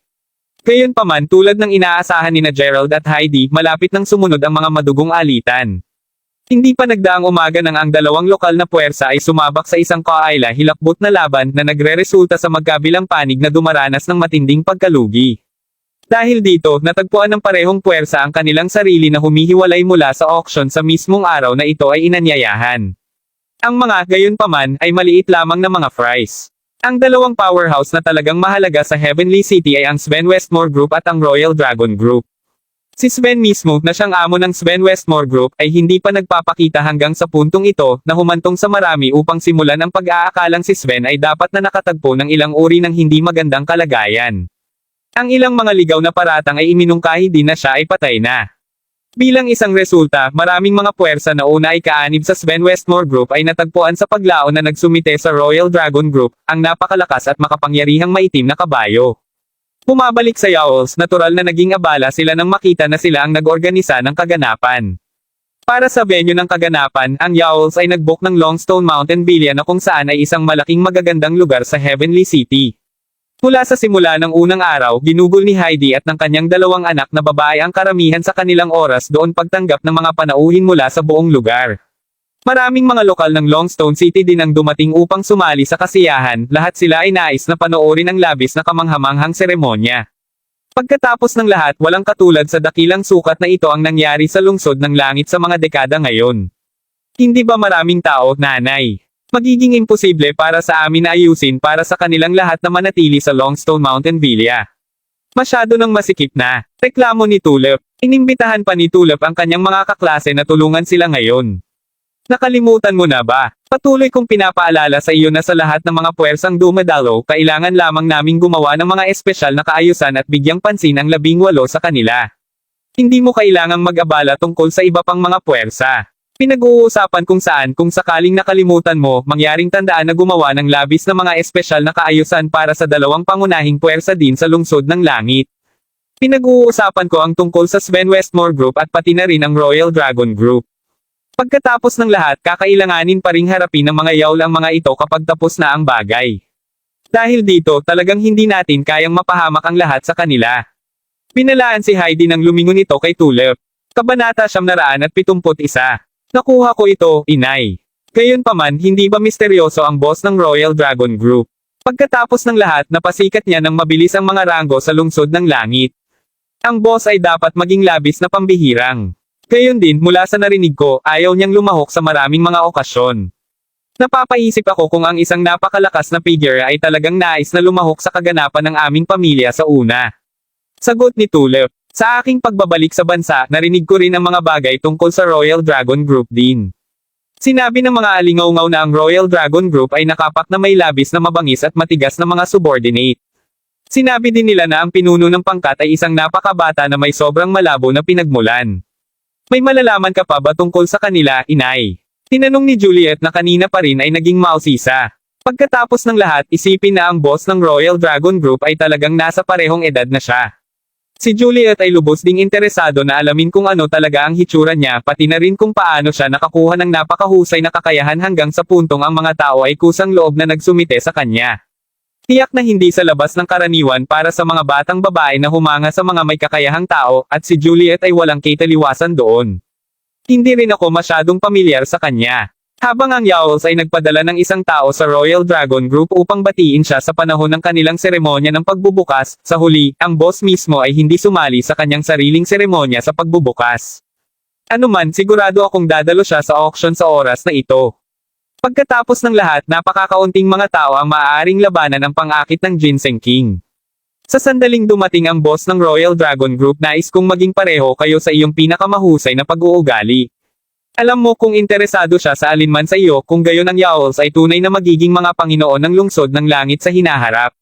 Gayunpaman, tulad ng inaasahan ni Gerald at Heidi, malapit nang sumunod ang mga madugong alitan. Hindi pa nagdaang umaga nang ang 2 lokal na puwersa ay sumabak sa isang kaayla hilakbot na laban na nagre-resulta sa magkabilang panig na dumaranas ng matinding pagkalugi. Dahil dito, natagpuan ng parehong puwersa ang kanilang sarili na humihiwalay mula sa auction sa mismong araw na ito ay inanyayahan. Ang mga, gayunpaman, ay maliit lamang na mga fries. Ang dalawang powerhouse na talagang mahalaga sa Heavenly City ay ang Sven Westmore Group at ang Royal Dragon Group. Si Sven mismo, na siyang amo ng Sven Westmore Group, ay hindi pa nagpapakita hanggang sa puntong ito, na humantong sa marami upang simulan ang pag-aakalang si Sven ay dapat na nakatagpo ng ilang uri ng hindi magandang kalagayan. Ang ilang mga ligaw na paratang ay iminungkahi din na siya ay patay na. Bilang isang resulta, maraming mga puwersa na una ay kaanib sa Sven Westmore Group ay natagpuan sa paglaon na nagsumite sa Royal Dragon Group, ang napakalakas at makapangyarihang maitim na kabayo. Pumabalik sa Yowls, natural na naging abala sila nang makita na sila ang nag-organisa ng kaganapan. Para sa venue ng kaganapan, ang Yowls ay nag-book ng Longstone Mountain Villa na kung saan ay isang malaking magagandang lugar sa Heavenly City. Mula sa simula ng unang araw, ginugol ni Heidi at ng kanyang dalawang anak na babae ang karamihan sa kanilang oras doon pagtanggap ng mga panauhin mula sa buong lugar. Maraming mga lokal ng Longstone City din ang dumating upang sumali sa kasiyahan, lahat sila ay nais na panoorin ang labis na kamanghamanghang seremonya. Pagkatapos ng lahat, walang katulad sa dakilang sukat na ito ang nangyari sa lungsod ng langit sa mga dekada ngayon. Hindi ba maraming tao, nanay? Magiging imposible para sa amin na ayusin para sa kanilang lahat na manatili sa Longstone Mountain Villa. Masyado nang masikip na. Reklamo ni Tulip. Inimbitahan pa ni Tulip ang kanyang mga kaklase na tulungan sila ngayon. Nakalimutan mo na ba? Patuloy kong pinapaalala sa iyo na sa lahat ng mga puwersang dumadalo, kailangan lamang naming gumawa ng mga espesyal na kaayusan at bigyang pansin ang 18 sa kanila. Hindi mo kailangang mag-abala tungkol sa iba pang mga puwersa. Pinag-uusapan kung sakaling nakalimutan mo, mangyaring tandaan na gumawa ng labis na mga espesyal na kaayusan para sa dalawang pangunahing puwersa din sa lungsod ng langit. Pinag-uusapan ko ang tungkol sa Sven Westmore Group at pati na rin ang Royal Dragon Group. Pagkatapos ng lahat, kakailanganin pa ring harapin ng mga yawl ang mga ito kapag tapos na ang bagay. Dahil dito, talagang hindi natin kayang mapahamak ang lahat sa kanila. Binalaan si Heidi ng lumingon ito kay Tulip. Kabanata 971. Nakuha ko ito, inay. Gayunpaman, hindi ba misteryoso ang boss ng Royal Dragon Group? Pagkatapos ng lahat, napasikat niya ng mabilis ang mga ranggo sa lungsod ng langit. Ang boss ay dapat maging labis na pambihirang. Gayon din, mula sa narinig ko, ayaw niyang lumahok sa maraming mga okasyon. Napapaisip ako kung ang isang napakalakas na figure ay talagang nais na lumahok sa kaganapan ng aming pamilya sa una. Sagot ni Tulip. Sa aking pagbabalik sa bansa, narinig ko rin ang mga bagay tungkol sa Royal Dragon Group din. Sinabi ng mga alingaw-ngaw na ang Royal Dragon Group ay nakapak na may labis na mabangis at matigas na mga subordinate. Sinabi din nila na ang pinuno ng pangkat ay isang napakabata na may sobrang malabo na pinagmulan. May malalaman ka pa ba tungkol sa kanila, inay? Tinanong ni Juliet na kanina pa rin ay naging mausisa. Pagkatapos ng lahat, isipin na ang boss ng Royal Dragon Group ay talagang nasa parehong edad na siya. Si Juliet ay lubos ding interesado na alamin kung ano talaga ang hitsura niya, pati na rin kung paano siya nakakuha ng napakahusay na kakayahan hanggang sa puntong ang mga tao ay kusang loob na nagsumite sa kanya. Tiyak na hindi sa labas ng karaniwan para sa mga batang babae na humanga sa mga may kakayahang tao, at si Juliet ay walang kitaliwasan doon. Hindi rin ako masyadong pamilyar sa kanya. Habang ang Yowls ay nagpadala ng isang tao sa Royal Dragon Group upang batiin siya sa panahon ng kanilang seremonya ng pagbubukas, sa huli, ang boss mismo ay hindi sumali sa kanyang sariling seremonya sa pagbubukas. Anuman, sigurado akong dadalo siya sa auction sa oras na ito. Pagkatapos ng lahat, napakakaunting mga tao ang maaaring labanan ang pang-akit ng Ginseng King. Sa sandaling dumating ang boss ng Royal Dragon Group, nais kong maging pareho kayo sa iyong pinakamahusay na pag-uugali. Alam mo kung interesado siya sa alinman sa iyo, kung gayon ang Yowls ay tunay na magiging mga Panginoon ng lungsod ng langit sa hinaharap.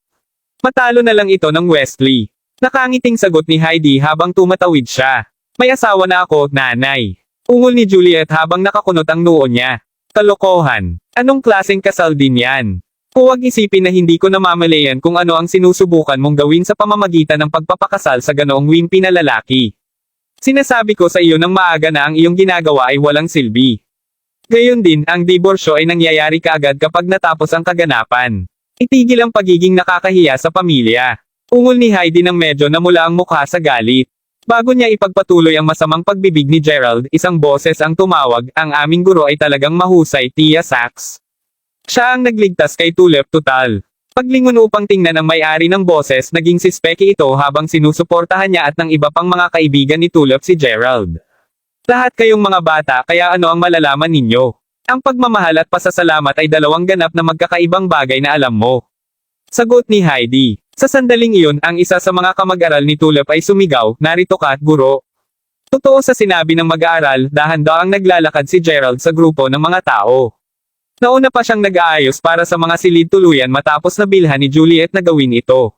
Matalo na lang ito ng Wesley. Nakangiting sagot ni Heidi habang tumatawid siya. May asawa na ako, nanay. Ungol ni Juliet habang nakakunot ang noo niya. Kalokohan. Anong klaseng kasal din yan? Huwag isipin na hindi ko namamalayan kung ano ang sinusubukan mong gawin sa pamamagitan ng pagpapakasal sa ganoong wimpy na lalaki. Sinasabi ko sa iyo ng maaga na ang iyong ginagawa ay walang silbi. Gayon din, ang diborsyo ay nangyayari kaagad kapag natapos ang kaganapan. Itigil ang pagiging nakakahiya sa pamilya. Ungol ni Heidi ng medyo namula ang mukha sa galit. Bago niya ipagpatuloy ang masamang pagbibig ni Gerald, isang boses ang tumawag, ang aming guro ay talagang mahusay, Tia Sax. Siya ang nagligtas kay Tulip total. Paglingon upang tingnan ang may-ari ng boses, naging si Specky ito habang sinusuportahan niya at ng iba pang mga kaibigan ni Tulip si Gerald. Lahat kayong mga bata, kaya ano ang malalaman ninyo? Ang pagmamahal at pasasalamat ay dalawang ganap na magkakaibang bagay na alam mo. Sagot ni Heidi. Sa sandaling iyon, ang isa sa mga kamag-aral ni Tulip ay sumigaw, narito ka, guro. Totoo sa sinabi ng mag-aaral, dahan-daang naglalakad si Gerald sa grupo ng mga tao. Nauna pa siyang nag-aayos para sa mga silid tuluyan matapos na bilhan ni Juliet na gawin ito.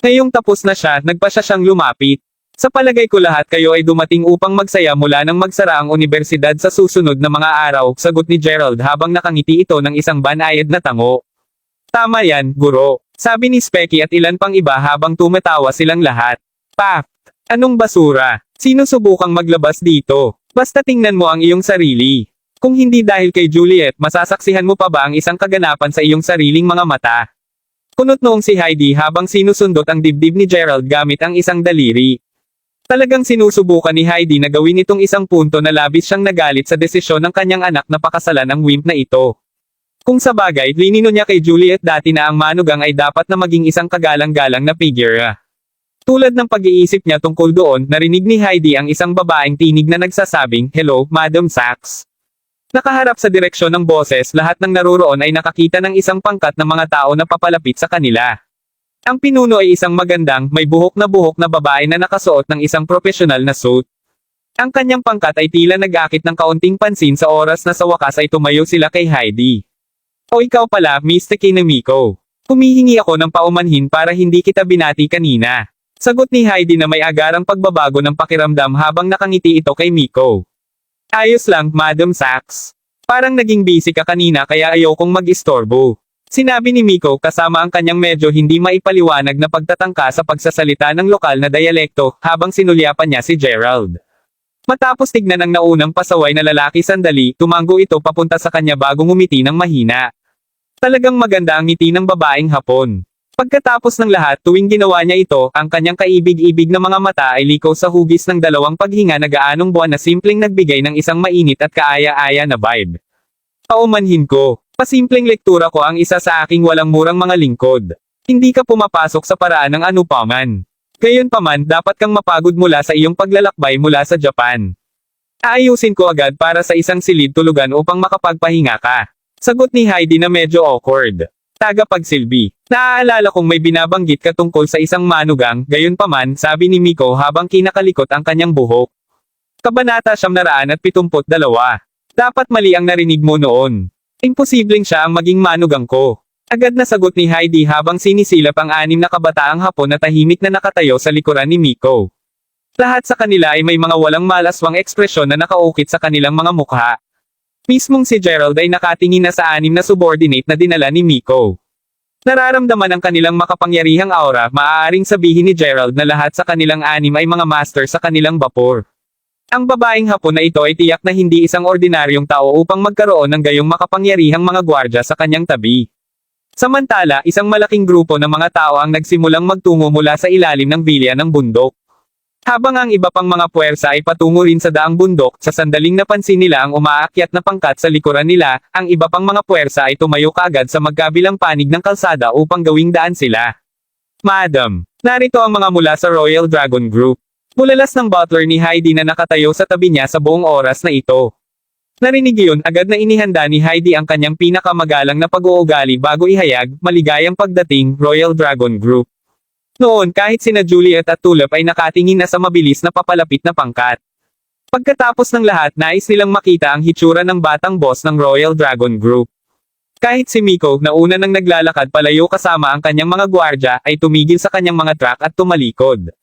Ngayong tapos na siya, nagpasya siyang lumapit. Sa palagay ko lahat kayo ay dumating upang magsaya mula nang magsara ang unibersidad sa susunod na mga araw, sagot ni Gerald habang nakangiti ito ng isang banayad na tango. Tama yan, guro. Sabi ni Specky at ilan pang iba habang tumatawa silang lahat. Paft! Anong basura? Sino subukang maglabas dito? Basta tingnan mo ang iyong sarili. Kung hindi dahil kay Juliet, masasaksihan mo pa ba ang isang kaganapan sa iyong sariling mga mata? Kunot noong si Heidi habang sinusundot ang dibdib ni Gerald gamit ang isang daliri. Talagang sinusubukan ni Heidi na gawin itong isang punto na labis siyang nagalit sa desisyon ng kanyang anak na pakasalan ang wimp na ito. Kung sa bagay, linino niya kay Juliet dati na ang manugang ay dapat na maging isang kagalang-galang na figure. Tulad ng pag-iisip niya tungkol doon, narinig ni Heidi ang isang babaeng tinig na nagsasabing, "Hello, Madam Sachs." Nakaharap sa direksyon ng boses, lahat ng naroroon ay nakakita ng isang pangkat ng mga tao na papalapit sa kanila. Ang pinuno ay isang magandang, may buhok na babae na nakasuot ng isang profesional na suit. Ang kanyang pangkat ay tila nag-akit ng kaunting pansin sa oras na sa wakas ay tumayo sila kay Heidi. O ikaw pala, Mr. Kinamiko. Humihingi ako ng paumanhin para hindi kita binati kanina. Sagot ni Heidi na may agarang pagbabago ng pakiramdam habang nakangiti ito kay Miko. Ayos lang, Madam Sachs. Parang naging busy ka kanina kaya ayokong mag-istorbo. Sinabi ni Miko kasama ang kanyang medyo hindi maipaliwanag na pagtatangka sa pagsasalita ng lokal na dialekto habang sinulyapan niya si Gerald. Matapos tignan ang naunang pasaway na lalaki sandali, tumango ito papunta sa kanya bago ngumiti ng mahina. Talagang maganda ang ngiti ng babaeng Hapon. Pagkatapos ng lahat tuwing ginawa niya ito, ang kanyang kaibig-ibig na mga mata ay liko sa hugis ng dalawang paghinga na gaanong buwan na simpleng nagbigay ng isang mainit at kaaya-aya na vibe. Paumanhin ko. Pasimpleng lektura ko ang isa sa aking walang murang mga lingkod. Hindi ka pumapasok sa paraan ng anupaman. Gayunpaman, dapat kang mapagod mula sa iyong paglalakbay mula sa Japan. Aayusin ko agad para sa isang silid tulugan upang makapagpahinga ka. Sagot ni Heidi na medyo awkward. Tagapagsilbi. Naaalala kong may binabanggit ka tungkol sa isang manugang, gayunpaman, sabi ni Miko habang kinakalikot ang kanyang buhok. Kabanata 972. Dapat mali ang narinig mo noon. Imposibleng siya ang maging manugang ko. Agad na sagot ni Heidi habang sinisilap ang 6 na kabataang Hapon na tahimik na nakatayo sa likuran ni Miko. Lahat sa kanila ay may mga walang malaswang ekspresyon na nakaukit sa kanilang mga mukha. Mismong si Gerald ay nakatingin na sa 6 na subordinate na dinala ni Miko. Nararamdaman ang kanilang makapangyarihang aura, maaaring sabihin ni Gerald na lahat sa kanilang 6 ay mga master sa kanilang bapor. Ang babaeng Hapon na ito ay tiyak na hindi isang ordinaryong tao upang magkaroon ng gayong makapangyarihang mga gwardya sa kanyang tabi. Samantala, isang malaking grupo ng mga tao ang nagsimulang magtungo mula sa ilalim ng bilya ng bundok. Habang ang iba pang mga puwersa ay patungo rin sa daang bundok, sa sandaling napansin nila ang umaakyat na pangkat sa likuran nila, ang iba pang mga puwersa ay tumayo kaagad sa magkabilang panig ng kalsada upang gawing daan sila. Madam, narito ang mga mula sa Royal Dragon Group. Bulalas ng butler ni Heidi na nakatayo sa tabi niya sa buong oras na ito. Narinig iyon, agad na inihanda ni Heidi ang kanyang pinakamagalang na pag-uugali bago ihayag, maligayang pagdating, Royal Dragon Group. Noon kahit sina Juliet at Tulip ay nakatingin na sa mabilis na papalapit na pangkat. Pagkatapos ng lahat nais nilang makita ang hitsura ng batang boss ng Royal Dragon Group. Kahit si Miko na una nang naglalakad palayo kasama ang kanyang mga gwardya ay tumigil sa kanyang mga truck at tumalikod.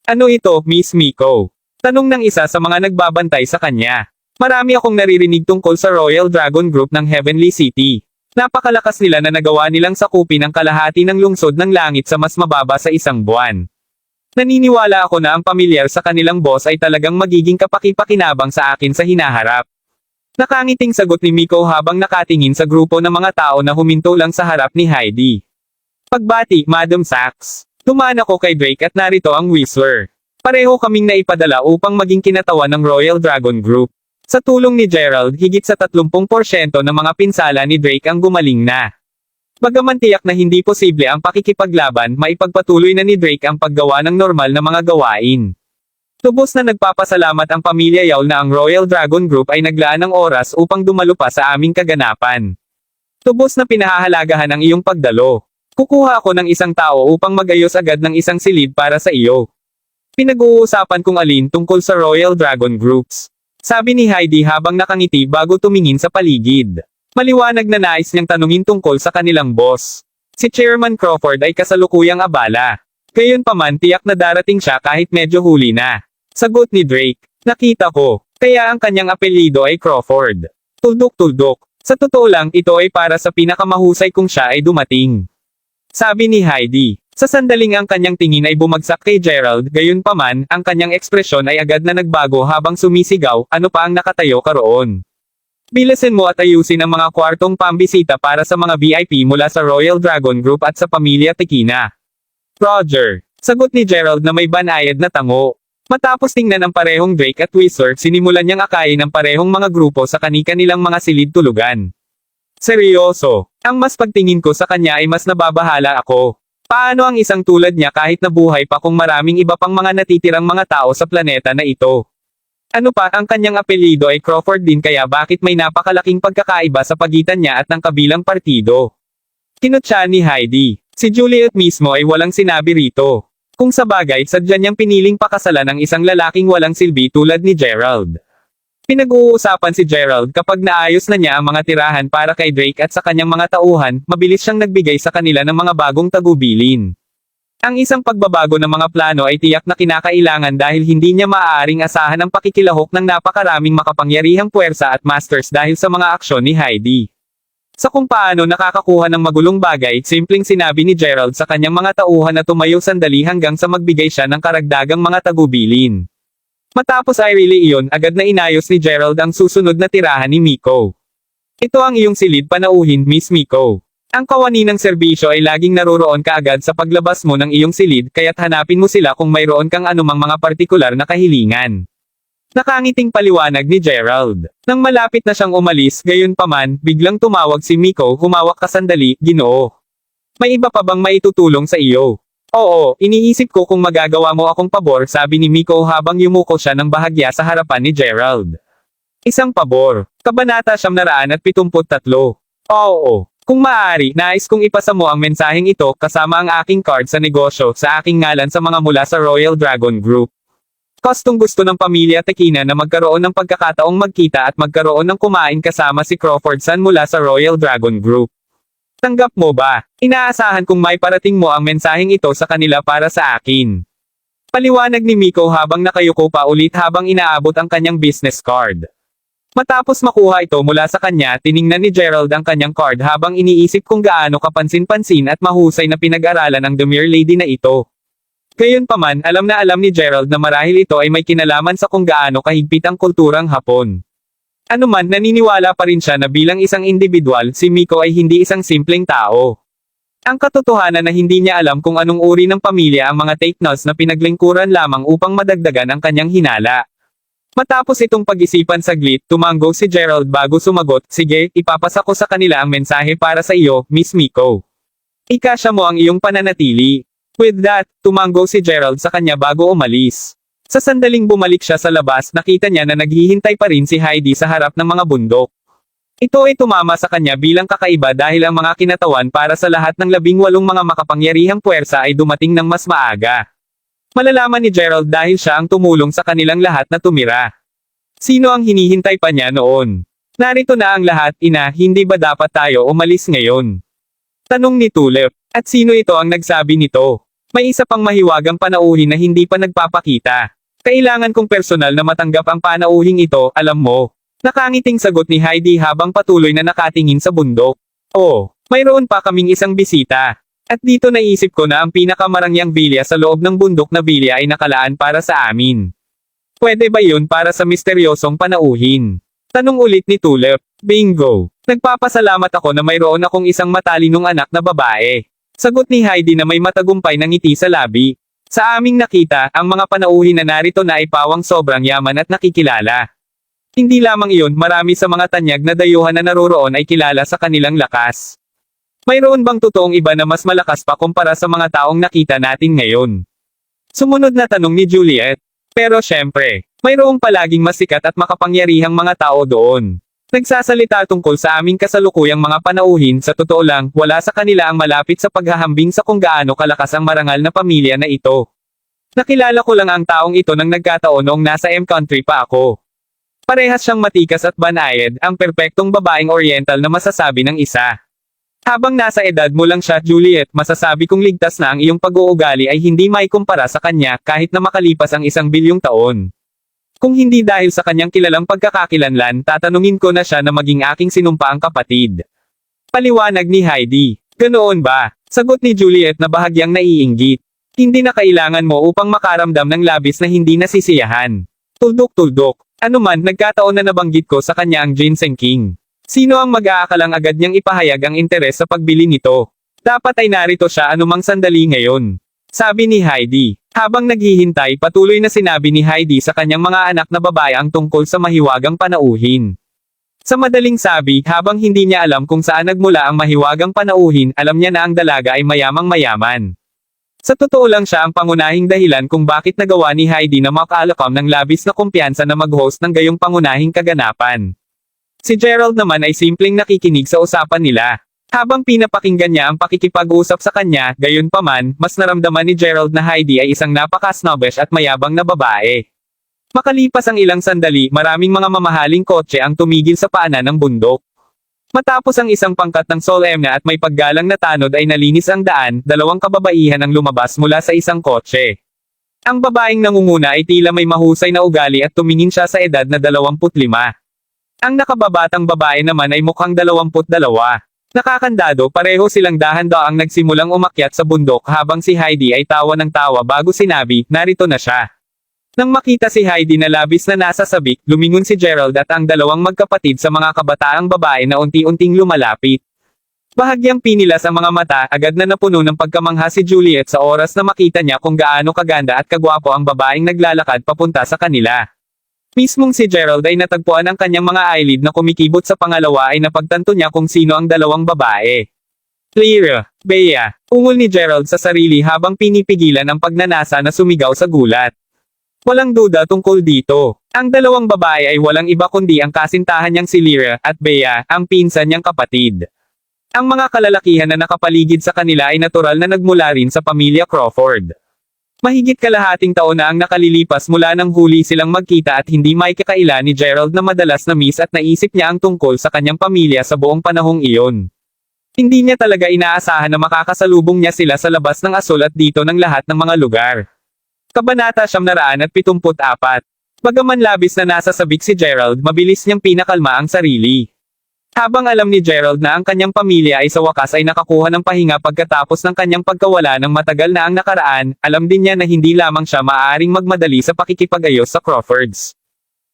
Ano ito, Miss Miko? Tanong ng isa sa mga nagbabantay sa kanya. Marami akong naririnig tungkol sa Royal Dragon Group ng Heavenly City. Napakalakas nila na nagawa nilang sakupin ang kalahati ng lungsod ng langit sa mas mababa sa isang buwan. Naniniwala ako na ang pamilyar sa kanilang boss ay talagang magiging kapaki-pakinabang sa akin sa hinaharap. Nakangiting sagot ni Miko habang nakatingin sa grupo ng mga tao na huminto lang sa harap ni Heidi. Pagbati, Madam Sachs. Dumaan ako kay Drake at narito ang Whistler. Pareho kaming naipadala upang maging kinatawan ng Royal Dragon Group. Sa tulong ni Gerald, higit sa 30% ng mga pinsala ni Drake ang gumaling na. Bagaman tiyak na hindi posible ang pakikipaglaban, maipagpatuloy na ni Drake ang paggawa ng normal na mga gawain. Tubos na nagpapasalamat ang pamilya Yao na ang Royal Dragon Group ay naglaan ng oras upang dumalo pa sa aming kaganapan. Tubos na pinahahalagahan ang iyong pagdalo. Kukuha ako ng isang tao upang magayos agad ng isang silid para sa iyo. Pinag-uusapan kung alin tungkol sa Royal Dragon Groups. Sabi ni Heidi habang nakangiti bago tumingin sa paligid. Maliwanag na nais niyang tanungin tungkol sa kanilang boss. Si Chairman Crawford ay kasalukuyang abala. Gayunpaman tiyak na darating siya kahit medyo huli na. Sagot ni Drake. Nakita ko. Kaya ang kanyang apelyido ay Crawford. Tuldok-tuldok. Sa totoo lang ito ay para sa pinakamahusay kung siya ay dumating. Sabi ni Heidi. Sa sandaling ang kanyang tingin ay bumagsak kay Gerald, gayunpaman, ang kanyang ekspresyon ay agad na nagbago habang sumisigaw, ano pa ang nakatayo ka roon? Bilasin mo at ayusin ang mga kwartong pambisita para sa mga VIP mula sa Royal Dragon Group at sa pamilya Tekina. Roger. Sagot ni Gerald na may banayad na tango. Matapos tingnan ang parehong Drake at Whistler, sinimulan niyang akayin ang parehong mga grupo sa kani-kanilang mga silid tulugan. Seryoso. Ang mas pagtingin ko sa kanya ay mas nababahala ako. Paano ang isang tulad niya kahit nabuhay pa kung maraming iba pang mga natitirang mga tao sa planeta na ito? Ano pa, ang kanyang apelyido ay Crawford din kaya bakit may napakalaking pagkakaiba sa pagitan niya at ng kabilang partido? Kinutya ni Heidi. Si Juliet mismo ay walang sinabi rito. Kung sa bagay, sadya niyang piniling pakasalan ng isang lalaking walang silbi tulad ni Gerald. Pinag-uusapan si Gerald kapag naayos na niya ang mga tirahan para kay Drake at sa kanyang mga tauhan, mabilis siyang nagbigay sa kanila ng mga bagong tagubilin. Ang isang pagbabago ng mga plano ay tiyak na kinakailangan dahil hindi niya maaaring asahan ang pakikilahok ng napakaraming makapangyarihang puwersa at masters dahil sa mga aksyon ni Heidi. Sa kung paano nakakakuha ng magulong bagay, simpleng sinabi ni Gerald sa kanyang mga tauhan na tumayo sandali hanggang sa magbigay siya ng karagdagang mga tagubilin. Matapos ay really iyon, agad na inayos ni Gerald ang susunod na tirahan ni Miko. Ito ang iyong silid panauhin, Miss Miko. Ang kawani ng serbisyo ay laging naroroon kaagad sa paglabas mo ng iyong silid kaya't hanapin mo sila kung mayroon kang anumang mga partikular na kahilingan. Nakangiting paliwanag ni Gerald. Nang malapit na siyang umalis, gayunpaman, biglang tumawag si Miko, humawak ka sandali, Ginoo. May iba pa bang maitutulong sa iyo? Oo, iniisip ko kung magagawa mo akong pabor, sabi ni Miko habang yumuko siya ng bahagya sa harapan ni Gerald. Isang pabor. Kabanata 973. Oo. Kung maaari, nais kong ipasa mo ang mensaheng ito kasama ang aking card sa negosyo sa aking ngalan sa mga mula sa Royal Dragon Group. Gustong gusto ng pamilya Tekina na magkaroon ng pagkakataong magkita at magkaroon ng kumain kasama si Crawford San mula sa Royal Dragon Group. Tanggap mo ba? Inaasahan kong may parating mo ang mensaheng ito sa kanila para sa akin. Paliwanag ni Miko habang nakayuko pa ulit habang inaabot ang kanyang business card. Matapos makuha ito mula sa kanya, tiningnan ni Gerald ang kanyang card habang iniisip kung gaano kapansin-pansin at mahusay na pinag-aralan ang Demure Lady na ito. Gayunpaman, alam na alam ni Gerald na marahil ito ay may kinalaman sa kung gaano kahigpit ang kulturang Hapon. Anuman, naniniwala pa rin siya na bilang isang individual, si Miko ay hindi isang simpleng tao. Ang katotohanan na hindi niya alam kung anong uri ng pamilya ang mga Teknos na pinaglingkuran lamang upang madagdagan ang kanyang hinala. Matapos itong pag-isipan saglit, tumango si Gerald bago sumagot, sige, ipapasa ko sa kanila ang mensahe para sa iyo, Miss Miko. Ikasya mo ang iyong pananatili. With that, tumango si Gerald sa kanya bago umalis. Sa sandaling bumalik siya sa labas, nakita niya na naghihintay pa rin si Heidi sa harap ng mga bundok. Ito ay tumama sa kanya bilang kakaiba dahil ang mga kinatawan para sa lahat ng 18 mga makapangyarihang puwersa ay dumating ng mas maaga. Malalaman ni Gerald dahil siya ang tumulong sa kanilang lahat na tumira. Sino ang hinihintay pa niya noon? Narito na ang lahat, ina, hindi ba dapat tayo umalis ngayon? Tanong ni Tulip. At sino ito ang nagsabi nito? May isa pang mahiwagang panauhin na hindi pa nagpapakita. Kailangan kong personal na matanggap ang panauhing ito, alam mo. Nakangiting sagot ni Heidi habang patuloy na nakatingin sa bundok. Oh, mayroon pa kaming isang bisita. At dito naisip ko na ang pinakamarangyang bilya sa loob ng bundok na bilya ay nakalaan para sa amin. Pwede ba yun para sa misteryosong panauhin? Tanong ulit ni Tulip. Bingo! Nagpapasalamat ako na mayroon akong isang matalinong anak na babae. Sagot ni Heidi na may matagumpay na ngiti sa labi. Sa aming nakita, ang mga panauhin na narito na ay pawang sobrang yaman at nakikilala. Hindi lamang iyon, marami sa mga tanyag na dayuhan na naroroon ay kilala sa kanilang lakas. Mayroon bang totoong iba na mas malakas pa kumpara sa mga taong nakita natin ngayon? Sumunod na tanong ni Juliet. Pero syempre, mayroong palaging masikat at makapangyarihang mga tao doon. Nagsasalita tungkol sa aming kasalukuyang mga panauhin, sa totoo lang, wala sa kanila ang malapit sa paghahambing sa kung gaano kalakas ang marangal na pamilya na ito. Nakilala ko lang ang taong ito nang nagkataon noong nasa M-Country pa ako. Parehas siyang matikas at banayad, ang perpektong babaeng oriental na masasabi ng isa. Habang nasa edad mo lang siya, Juliet, masasabi kong ligtas na ang iyong pag-uugali ay hindi maikumpara sa kanya kahit na makalipas ang 1 bilyong taon. Kung hindi dahil sa kanyang kilalang pagkakakilanlan, tatanungin ko na siya na maging aking sinumpaang kapatid. Paliwanag ni Heidi. Ganoon ba? Sagot ni Juliet na bahagyang naiinggit. Hindi na kailangan mo upang makaramdam ng labis na hindi nasisiyahan. Tuldok-tuldok. Ano man, nagkataon na nabanggit ko sa kanya ang ginseng king. Sino ang mag-aakalang agad niyang ipahayag ang interes sa pagbili nito? Dapat ay narito siya anumang sandali ngayon. Sabi ni Heidi. Habang naghihintay, patuloy na sinabi ni Heidi sa kanyang mga anak na babae ang tungkol sa mahiwagang panauhin. Sa madaling sabi, habang hindi niya alam kung saan nagmula ang mahiwagang panauhin, alam niya na ang dalaga ay mayamang mayaman. Sa totoo lang siya ang pangunahing dahilan kung bakit nagawa ni Heidi na makalakam ng labis na kumpiyansa na mag-host ng gayong pangunahing kaganapan. Si Gerald naman ay simpleng nakikinig sa usapan nila. Habang pinapakinggan niya ang pakikipag-usap sa kanya, gayunpaman, mas naramdaman ni Gerald na Heidi ay isang napaka-snobbish at mayabang na babae. Makalipas ang ilang sandali, maraming mga mamahaling kotse ang tumigil sa paanan ng bundok. Matapos ang isang pangkat ng solemna at may paggalang na tanod ay nalinis ang daan, 2 kababaihan ang lumabas mula sa isang kotse. Ang babaeng nangunguna ay tila may mahusay na ugali at tumingin siya sa edad na 25. Ang nakababatang babae naman ay mukhang 22. Nakakandado, pareho silang dahan-daang nagsimulang umakyat sa bundok habang si Heidi ay tawa ng tawa bago sinabi, narito na siya. Nang makita si Heidi na labis na nasa sabik, lumingon si Gerald at ang 2 magkapatid sa mga kabataang babae na unti-unting lumalapit. Bahagyang pinilas ang mga mata, agad na napuno ng pagkamangha si Juliet sa oras na makita niya kung gaano kaganda at kagwapo ang babaeng naglalakad papunta sa kanila. Mismong si Gerald ay natagpuan ang kanyang mga eyelid na kumikibot sa pangalawa ay napagtanto niya kung sino ang 2 babae. Lyra, Bea, ungol ni Gerald sa sarili habang pinipigilan ang pagnanasa na sumigaw sa gulat. Walang duda tungkol dito. Ang 2 babae ay walang iba kundi ang kasintahan niyang si Lyra at Bea, ang pinsan niyang kapatid. Ang mga kalalakihan na nakapaligid sa kanila ay natural na nagmula rin sa pamilya Crawford. Mahigit kalahating taon na ang nakalilipas mula nang huli silang magkita at hindi maikakaila ni Gerald na madalas na miss at naisip niya ang tungkol sa kanyang pamilya sa buong panahong iyon. Hindi niya talaga inaasahan na makakasalubong niya sila sa labas ng Asol at dito ng lahat ng mga lugar. Kabanata 974. Bagaman labis na nasa sabik si Gerald, mabilis niyang pinakalma ang sarili. Habang alam ni Gerald na ang kanyang pamilya ay sa wakas ay nakakuha ng pahinga pagkatapos ng kanyang pagkawala ng matagal na ang nakaraan, alam din niya na hindi lamang siya maaaring magmadali sa pakikipag-ayos sa Crawfords.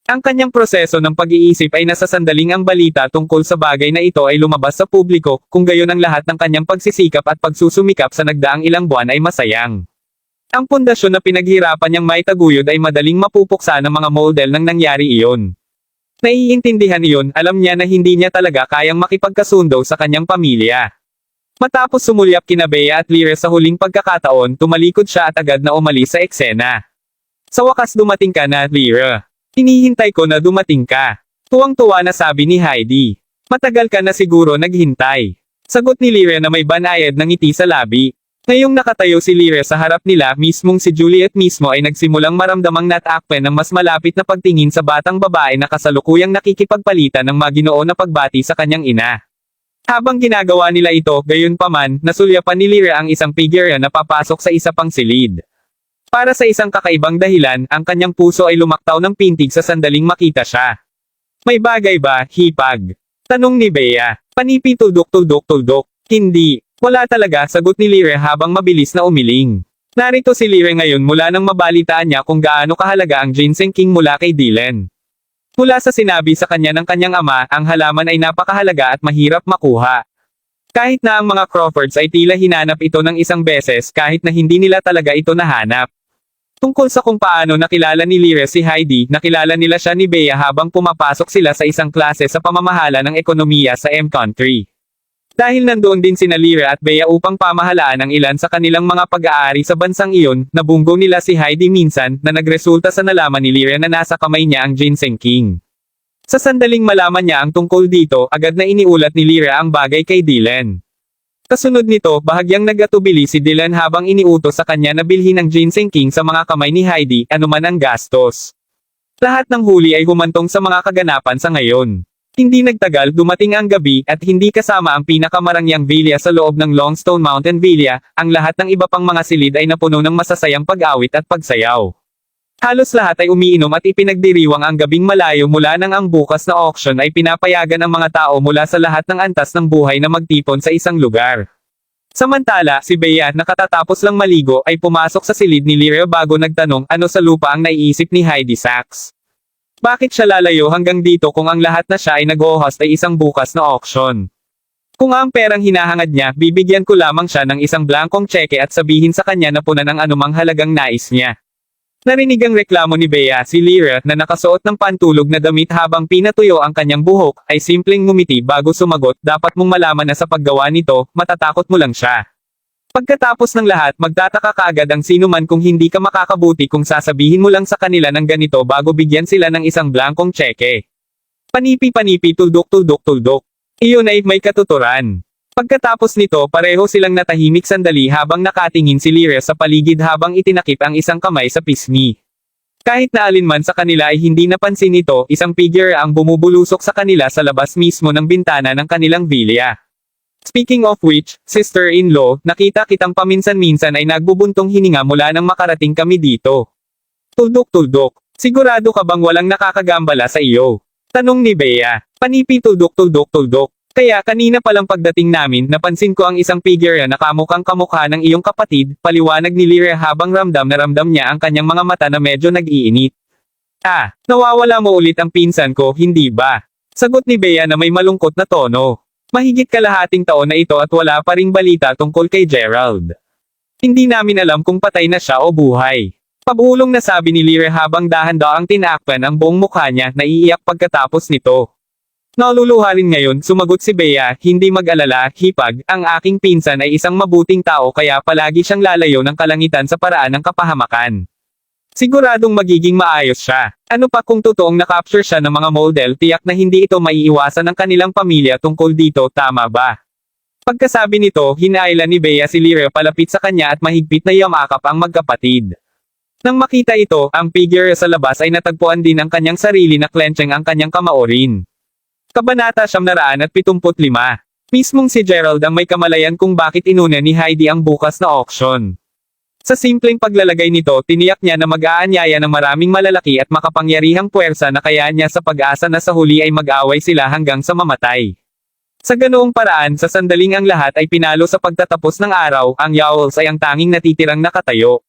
Ang kanyang proseso ng pag-iisip ay nasa sandaling ang balita tungkol sa bagay na ito ay lumabas sa publiko, kung gayon ang lahat ng kanyang pagsisikap at pagsusumikap sa nagdaang ilang buwan ay masayang. Ang pundasyon na pinaghirapan niyang maitaguyod ay madaling mapupuksa ng mga model nang nangyari iyon. Naiintindihan iyon, alam niya na hindi niya talaga kayang makipagkasundo sa kanyang pamilya. Matapos sumulyap kina Bea at Lyra sa huling pagkakataon, tumalikod siya at agad na umalis sa eksena. Sa wakas dumating ka na, Lyra. Hinihintay ko na dumating ka. Tuwang-tuwa na sabi ni Heidi. Matagal ka na siguro naghintay. Sagot ni Lyra na may banayad ng ngiti sa labi. Ngayong nakatayo si Lyra sa harap nila, mismong si Juliet mismo ay nagsimulang maramdamang natakpan ng mas malapit na pagtingin sa batang babae na kasalukuyang nakikipagpalitan ng maginoo na pagbati sa kanyang ina. Habang ginagawa nila ito, gayunpaman, nasulyapan ni Lyra ang isang figure na papasok sa isa pang silid. Para sa isang kakaibang dahilan, ang kanyang puso ay lumaktaw ng pintig sa sandaling makita siya. May bagay ba, hipag? Tanong ni Bea. Panipi tuldok-tuldok-tuldok. Hindi. Wala talaga, sagot ni Lyra habang mabilis na umiling. Narito si Lyra ngayon mula nang mabalitaan niya kung gaano kahalaga ang ginseng king mula kay Dylan. Mula sa sinabi sa kanya ng kanyang ama, ang halaman ay napakahalaga at mahirap makuha. Kahit na ang mga Crawfords ay tila hinanap ito ng isang beses kahit na hindi nila talaga ito nahanap. Tungkol sa kung paano nakilala ni Lyra si Heidi, nakilala nila siya ni Bea habang pumapasok sila sa isang klase sa pamamahala ng ekonomiya sa M-Country. Dahil nandoon din sina Lyra at Bea upang pamahalaan ang ilan sa kanilang mga pag-aari sa bansang iyon, nabunggo nila si Heidi minsan, na nagresulta sa nalaman ni Lyra na nasa kamay niya ang Ginseng King. Sa sandaling malaman niya ang tungkol dito, agad na iniulat ni Lyra ang bagay kay Dylan. Kasunod nito, bahagyang nag-atubili si Dylan habang iniutos sa kanya na bilhin ang Ginseng King sa mga kamay ni Heidi, anuman ang gastos. Lahat ng huli ay humantong sa mga kaganapan sa ngayon. Hindi nagtagal, dumating ang gabi, at hindi kasama ang pinakamarangyang villa sa loob ng Longstone Mountain Villa, ang lahat ng iba pang mga silid ay napuno ng masasayang pag-awit at pagsayaw. Halos lahat ay umiinom at ipinagdiriwang ang gabing malayo mula nang ang bukas na auction ay pinapayagan ang mga tao mula sa lahat ng antas ng buhay na magtipon sa isang lugar. Samantala, si Bea, nakatatapos lang maligo, ay pumasok sa silid ni Lyra bago nagtanong ano sa lupa ang naiisip ni Heidi Sachs. Bakit siya lalayo hanggang dito kung ang lahat na siya ay nag-host ay isang bukas na auction? Kung ang perang hinahangad niya, bibigyan ko lamang siya ng isang blankong tseke at sabihin sa kanya na punan ang anumang halagang nais niya. Narinig ang reklamo ni Bea, si Lyra, na nakasuot ng pantulog na damit habang pinatuyo ang kanyang buhok, ay simpleng ngumiti bago sumagot, dapat mong malaman na sa paggawa nito, matatakot mo lang siya. Pagkatapos ng lahat, magtataka kaagad ang sino man kung hindi ka makakabuti kung sasabihin mo lang sa kanila ng ganito bago bigyan sila ng isang blankong tseke. Panipi-panipi, tuldok-tuldok-tuldok. Iyon ay may katuturan. Pagkatapos nito, pareho silang natahimik sandali habang nakatingin si Lyra sa paligid habang itinakip ang isang kamay sa pisngi. Kahit na alinman sa kanila ay hindi napansin ito, isang figure ang bumubulusok sa kanila sa labas mismo ng bintana ng kanilang villa. Speaking of which, sister-in-law, nakita kitang paminsan-minsan ay nagbubuntong hininga mula nang makarating kami dito. Tuldok-tuldok. Sigurado ka bang walang nakakagambala sa iyo? Tanong ni Bea. Panipi tuldok-tuldok-tuldok. Kaya kanina palang pagdating namin, napansin ko ang isang figure na kamukhang kamukha ng iyong kapatid, paliwanag ni Lyra habang ramdam na ramdam niya ang kanyang mga mata na medyo nag-iinit. Ah, nawawala mo ulit ang pinsan ko, hindi ba? Sagot ni Bea na may malungkot na tono. Mahigit kalahating taon na ito at wala pa ring balita tungkol kay Gerald. Hindi namin alam kung patay na siya o buhay. Pabulong na sabi ni Lyra habang dahan-daang tinakpan ang buong mukha niya, naiiyak pagkatapos nito. Naluluha rin ngayon, sumagot si Bea, hindi mag-alala, hipag, ang aking pinsan ay isang mabuting tao kaya palagi siyang lalayo ng kalangitan sa paraan ng kapahamakan. Siguradong magiging maayos siya. Ano pa kung totoong nakapture siya ng mga model, tiyak na hindi ito maiiwasan ng kanilang pamilya tungkol dito, tama ba? Pagkasabi nito, hinaila ni Bea si Lyra palapit sa kanya at mahigpit na yamakap ang magkapatid. Nang makita ito, ang figure sa labas ay natagpuan din ang kanyang sarili na clenching ang kanyang kamao rin. Kabanata 975. Mismong si Gerald ang may kamalayan kung bakit inuna ni Heidi ang bukas na auction. Sa simpleng paglalagay nito, tiniyak niya na mag-aanyaya ng maraming malalaki at makapangyarihang puwersa na kaya niya sa pag-asa na sa huli ay mag-away sila hanggang sa mamatay. Sa ganoong paraan, sa sandaling ang lahat ay pinalo sa pagtatapos ng araw, ang Yowls ay ang tanging natitirang nakatayo.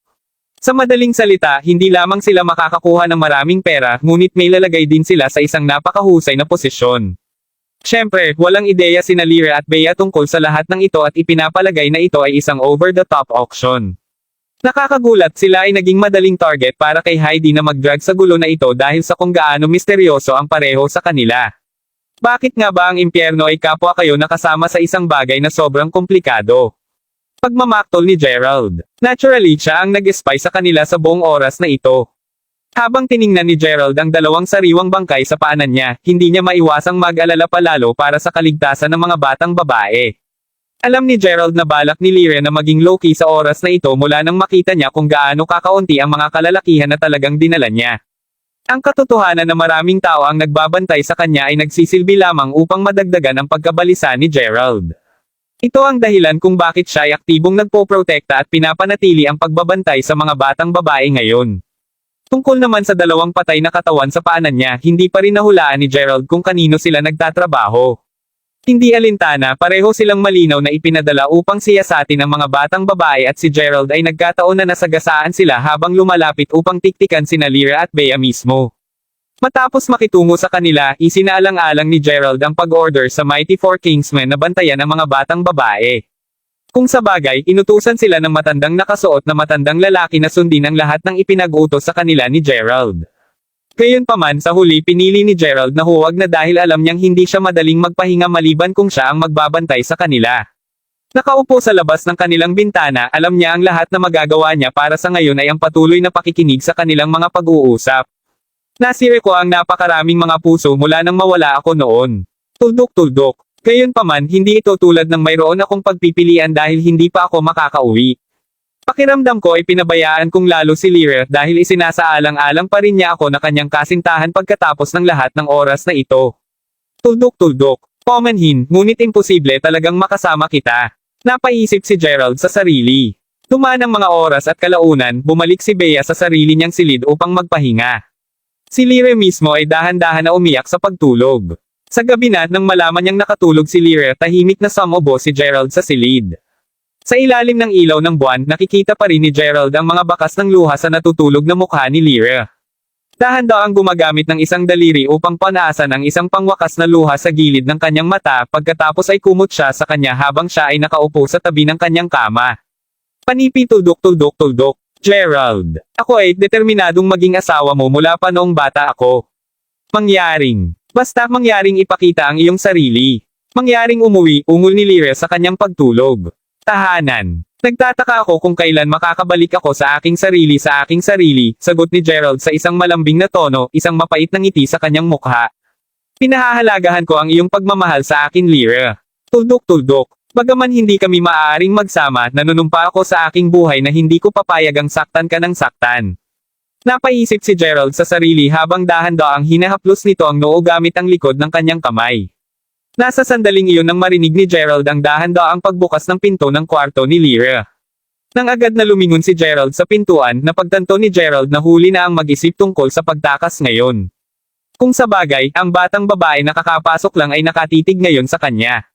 Sa madaling salita, hindi lamang sila makakakuha ng maraming pera, ngunit may lalagay din sila sa isang napakahusay na posisyon. Siyempre, walang ideya sina Lyra at Bea tungkol sa lahat ng ito at ipinapalagay na ito ay isang over-the-top auction. Nakakagulat, sila ay naging madaling target para kay Heidi na mag-drag sa gulo na ito dahil sa kung gaano misteryoso ang pareho sa kanila. Bakit nga ba ang impyerno ay kapwa kayo nakasama sa isang bagay na sobrang komplikado? Pagmamaktol ni Gerald. Naturally, siya ang nag-spy sa kanila sa buong oras na ito. Habang tiningnan ni Gerald ang dalawang sariwang bangkay sa paanan niya, hindi niya maiwasang mag-alala palalo para sa kaligtasan ng mga batang babae. Alam ni Gerald na balak ni Lyra na maging low-key sa oras na ito mula nang makita niya kung gaano kakaunti ang mga kalalakihan na talagang dinala niya. Ang katotohanan na maraming tao ang nagbabantay sa kanya ay nagsisilbi lamang upang madagdagan ang pagkabalisa ni Gerald. Ito ang dahilan kung bakit siya ay aktibong nagpoprotekta at pinapanatili ang pagbabantay sa mga batang babae ngayon. Tungkol naman sa dalawang patay na katawan sa paanan niya, hindi pa rin nahulaan ni Gerald kung kanino sila nagtatrabaho. Hindi alintana, pareho silang malinaw na ipinadala upang siyasatin ang mga batang babae at si Gerald ay nagkataon na nasagasaan sila habang lumalapit upang tiktikan sina Lyra at Bea mismo. Matapos makitungo sa kanila, isinaalang-alang ni Gerald ang pag-order sa Mighty Four Kingsmen na bantayan ang mga batang babae. Kung sa bagay, inutusan sila ng matandang nakasuot na matandang lalaki na sundin ang lahat ng ipinag-utos sa kanila ni Gerald. Gayunpaman sa huli pinili ni Gerald na huwag na dahil alam niyang hindi siya madaling magpahinga maliban kung siya ang magbabantay sa kanila. Nakaupo sa labas ng kanilang bintana, alam niya ang lahat na magagawa niya para sa ngayon ay ang patuloy na pakikinig sa kanilang mga pag-uusap. Nasire ko ang napakaraming mga puso mula nang mawala ako noon. Tuldok-tuldok. Gayunpaman hindi ito tulad ng mayroon akong pagpipilian dahil hindi pa ako makakauwi. Pakiramdam ko ay pinabayaan kong lalo si Lyra dahil isinasaalang-alang pa rin niya ako na kanyang kasintahan pagkatapos ng lahat ng oras na ito. Tuldok-tuldok, paumanhin, ngunit imposible talagang makasama kita. Napaisip si Gerald sa sarili. Dumaan ang mga oras at kalaunan, bumalik si Bea sa sarili niyang silid upang magpahinga. Si Lyra mismo ay dahan-dahan na umiyak sa pagtulog. Sa gabi na nang malaman niyang nakatulog si Lyra, tahimik na sumubo si Gerald sa silid. Sa ilalim ng ilaw ng buwan, nakikita pa rin ni Gerald ang mga bakas ng luha sa natutulog na mukha ni Lyra. Dahan-dahan gumagamit ng isang daliri upang panaasan ang isang pangwakas na luha sa gilid ng kanyang mata, pagkatapos ay kumot siya sa kanya habang siya ay nakaupo sa tabi ng kanyang kama. Panipi tuldok-tuldok-tuldok, Gerald. Ako ay determinadong maging asawa mo mula pa noong bata ako. Mangyaring. Basta mangyaring ipakita ang iyong sarili. Mangyaring umuwi, ungol ni Lyra sa kanyang pagtulog. Tahanan. Nagtataka ako kung kailan makakabalik ako sa aking sarili, sagot ni Gerald sa isang malambing na tono, isang mapait na ngiti sa kanyang mukha. Pinahahalagahan ko ang iyong pagmamahal sa akin, Lyra. Tuldok-tuldok. Bagaman hindi kami maaaring magsama, nanunumpa ako sa aking buhay na hindi ko papayagang saktan ka ng saktan. Napaisip si Gerald sa sarili habang dahan-daang hinahaplos nito ang noo gamit ang likod ng kanyang kamay. Nasa sandaling iyon nang marinig ni Gerald ang dahan-daang pagbukas ng pinto ng kwarto ni Lyra. Nang agad na lumingon si Gerald sa pintuan, napagtanto ni Gerald na huli na ang mag-isip tungkol sa pagtakas ngayon. Kung sa bagay, ang batang babae na kakapasok lang ay nakatitig ngayon sa kanya.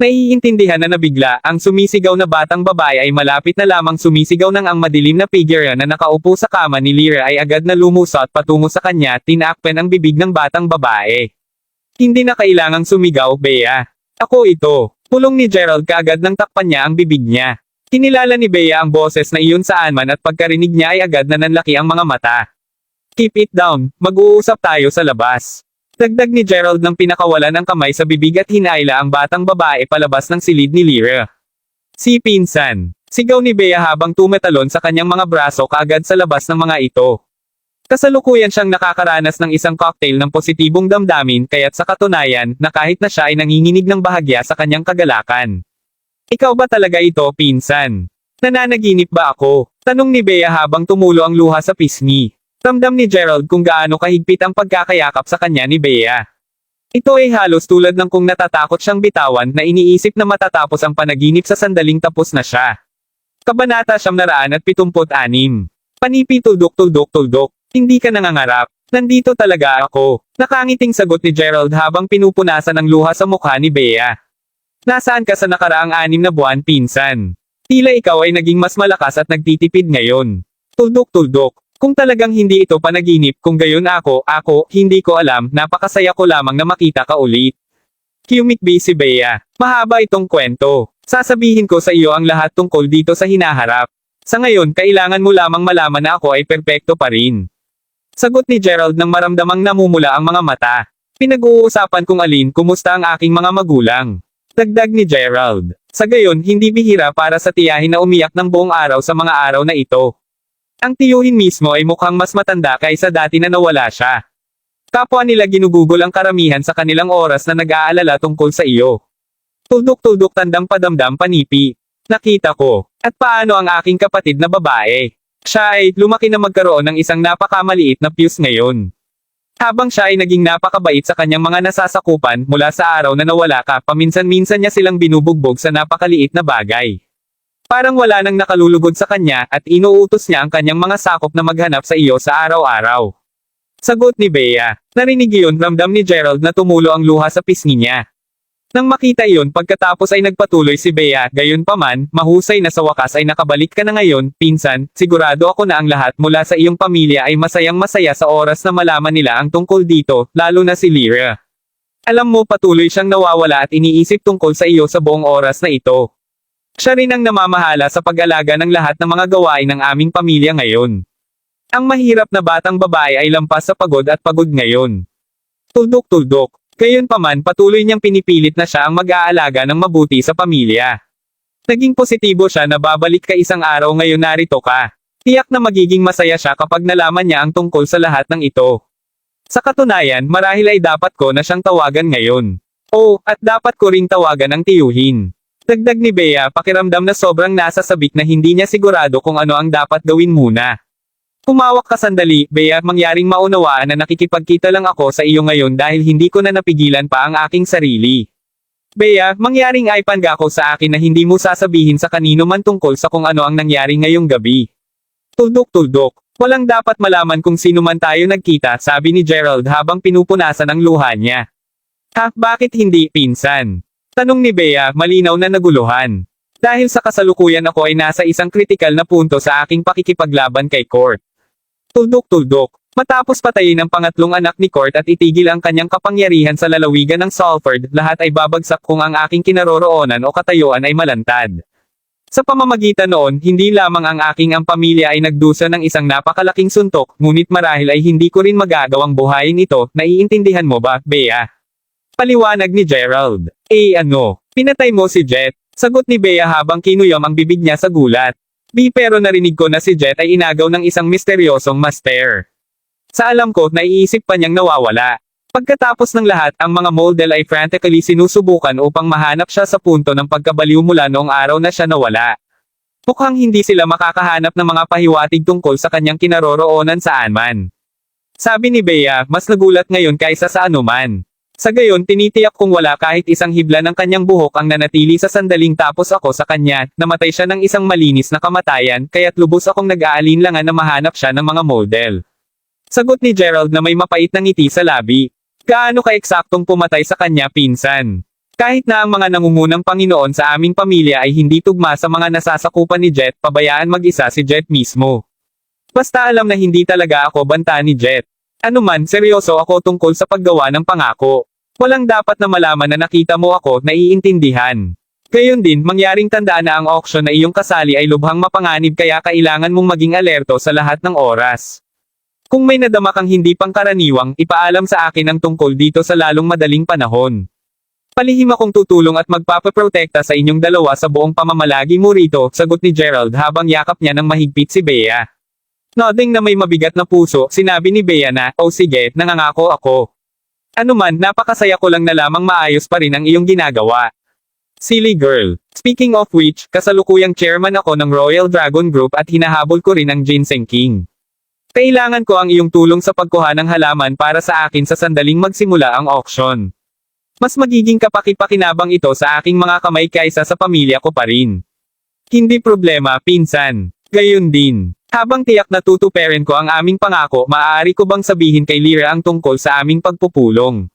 Naiintindihan na nabigla, ang sumisigaw na batang babae ay malapit na lamang sumisigaw nang ang madilim na figure na nakaupo sa kama ni Lyra ay agad na lumusot patungo sa kanya, tinakpen ang bibig ng batang babae. Hindi na kailangang sumigaw, Bea. Ako ito. Pulong ni Gerald kaagad nang takpan niya ang bibig niya. Kinilala ni Bea ang boses na iyon saan man at pagkarinig niya ay agad na nanlaki ang mga mata. Keep it down, mag-uusap tayo sa labas. Dagdag ni Gerald nang pinakawalan ang kamay sa bibig at hinaila ang batang babae palabas ng silid ni Lyra. Si pinsan. Sigaw ni Bea habang tumetalon sa kanyang mga braso kaagad sa labas ng mga ito. Kasalukuyan siyang nakakaranas ng isang cocktail ng positibong damdamin kaya't sa katunayan, na kahit na siya ay nanginginig ng bahagya sa kanyang kagalakan. Ikaw ba talaga ito, pinsan? Nananaginip ba ako? Tanong ni Bea habang tumulo ang luha sa pisngi. Ramdam ni Gerald kung gaano kahigpit ang pagkakayakap sa kanya ni Bea. Ito ay halos tulad ng kung natatakot siyang bitawan na iniisip na matatapos ang panaginip sa sandaling tapos na siya. Kabanata 976. Panipi tuldok-tuldok-tuldok. Hindi ka nangangarap. Nandito talaga ako. Nakangiting sagot ni Gerald habang pinupunasan ang luha sa mukha ni Bea. Nasaan ka sa nakaraang 6 na buwan, pinsan? Tila ikaw ay naging mas malakas at nagtitipid ngayon. Tuldok-tuldok. Kung talagang hindi ito panaginip, kung gayon ako, hindi ko alam, napakasaya ko lamang na makita ka ulit. Kumikbi si Bea. Mahaba itong kwento. Sasabihin ko sa iyo ang lahat tungkol dito sa hinaharap. Sa ngayon, kailangan mo lamang malaman na ako ay perpekto pa rin. Sagot ni Gerald nang maramdamang namumula ang mga mata. Pinag-uusapan kung alin, kumusta ang aking mga magulang. Dagdag ni Gerald. Sa gayon, hindi bihira para sa tiyahin na umiyak ng buong araw sa mga araw na ito. Ang tiyuhin mismo ay mukhang mas matanda kaysa dati na nawala siya. Kapwa nila ginugugol ang karamihan sa kanilang oras na nag-aalala tungkol sa iyo. Tuldok-tuldok tandang padamdam panipi. Nakita ko. At paano ang aking kapatid na babae? Siya ay lumaki na magkaroon ng isang napakamaliit na fuse ngayon. Habang siya ay naging napakabait sa kanyang mga nasasakupan mula sa araw na nawala ka, paminsan-minsan niya silang binubugbog sa napakaliit na bagay. Parang wala nang nakalulugod sa kanya at inuutos niya ang kanyang mga sakop na maghanap sa iyo sa araw-araw. Sagot ni Bea. Narinig iyon, ramdam ni Gerald na tumulo ang luha sa pisngi niya. Nang makita iyon pagkatapos ay nagpatuloy si Bea, gayunpaman, mahusay na sa wakas ay nakabalik ka na ngayon, pinsan, sigurado ako na ang lahat mula sa iyong pamilya ay masayang-masaya sa oras na malaman nila ang tungkol dito, lalo na si Lyra. Alam mo patuloy siyang nawawala at iniisip tungkol sa iyo sa buong oras na ito. Siya rin ang namamahala sa pag-alaga ng lahat ng mga gawain ng aming pamilya ngayon. Ang mahirap na batang babae ay lampas sa pagod at pagod ngayon. Tuldok-tuldok. Gayunpaman patuloy niyang pinipilit na siya ang mag-aalaga ng mabuti sa pamilya. Naging positibo siya na babalik ka isang araw ngayon narito ka. Tiyak na magiging masaya siya kapag nalaman niya ang tungkol sa lahat ng ito. Sa katunayan, marahil ay dapat ko na siyang tawagan ngayon. Oh, at dapat ko ring tawagan ang tiyuhin. Dagdag ni Bea, pakiramdam na sobrang nasa sabik na hindi niya sigurado kung ano ang dapat gawin muna. Humawak ka sandali, Bea, mangyaring maunawaan na nakikipagkita lang ako sa iyo ngayon dahil hindi ko na napigilan pa ang aking sarili. Bea, mangyaring ay pangako sa akin na hindi mo sasabihin sa kanino man tungkol sa kung ano ang nangyari ngayong gabi. Tuldok-tuldok. Walang dapat malaman kung sino man tayo nagkita, sabi ni Gerald habang pinupunasan ang luha niya. Ha, bakit hindi, pinsan? Tanong ni Bea, malinaw na naguluhan. Dahil sa kasalukuyan ako ay nasa isang kritikal na punto sa aking pakikipaglaban kay Court. Tuldok-tuldok. Matapos patayin ang pangatlong anak ni Court at itigil ang kanyang kapangyarihan sa lalawigan ng Salford, lahat ay babagsak kung ang aking kinaroroonan o katayuan ay malantad. Sa pamamagitan noon, hindi lamang ang pamilya ay nagdusa ng isang napakalaking suntok, ngunit marahil ay hindi ko rin magagawang buhayin ito, naiintindihan mo ba, Bea? Paliwanag ni Gerald. Ano? Pinatay mo si Jet? Sagot ni Bea habang kinuyom ang bibig niya sa gulat. Pero narinig ko na si Jet ay inagaw ng isang misteryosong master. Sa alam ko, naiisip pa niyang nawawala. Pagkatapos ng lahat, ang mga model ay frantically sinusubukan upang mahanap siya sa punto ng pagkabaliw mula noong araw na siya nawala. Mukhang hindi sila makakahanap ng mga pahiwatig tungkol sa kanyang kinaroroonan saan man. Sabi ni Bea, mas nagulat ngayon kaysa sa anuman. Sa gayon, tinitiyak kung wala kahit isang hibla ng kanyang buhok ang nanatili sa sandaling tapos ako sa kanya, namatay siya ng isang malinis na kamatayan, kaya't lubos akong nag-aalinlangan na mahanap siya ng mga model. Sagot ni Gerald na may mapait na ngiti sa labi. Gaano ka-eksaktong pumatay sa kanya, pinsan? Kahit na ang mga nangungunang Panginoon sa aming pamilya ay hindi tugma sa mga nasasakupan ni Jet, pabayaan mag-isa si Jet mismo. Basta alam na hindi talaga ako banta ni Jet. Anuman, seryoso ako tungkol sa paggawa ng pangako. Walang dapat na malaman na nakita mo ako, naiintindihan. Gayon din, mangyaring tandaan na ang auction na iyong kasali ay lubhang mapanganib kaya kailangan mong maging alerto sa lahat ng oras. Kung may nadama kang hindi pangkaraniwang, ipaalam sa akin ang tungkol dito sa lalong madaling panahon. Palihim akong tutulong at magpapaprotekta sa inyong dalawa sa buong pamamalagi mo rito, sagot ni Gerald habang yakap niya ng mahigpit si Bea. Nodding na may mabigat na puso, sinabi ni Bea na, "Oh sige, nangangako ako. Anuman, napakasaya ko lang na lamang maayos pa rin ang iyong ginagawa." Silly girl. Speaking of which, kasalukuyang chairman ako ng Royal Dragon Group at hinahabol ko rin ang Ginseng King. Kailangan ko ang iyong tulong sa pagkuha ng halaman para sa akin sa sandaling magsimula ang auction. Mas magiging kapaki-pakinabang ito sa aking mga kamay kaysa sa pamilya ko pa rin. Hindi problema, pinsan. Gayon din. Habang tiyak na tutuperin ko ang aming pangako, maaari ko bang sabihin kay Lyra ang tungkol sa aming pagpupulong?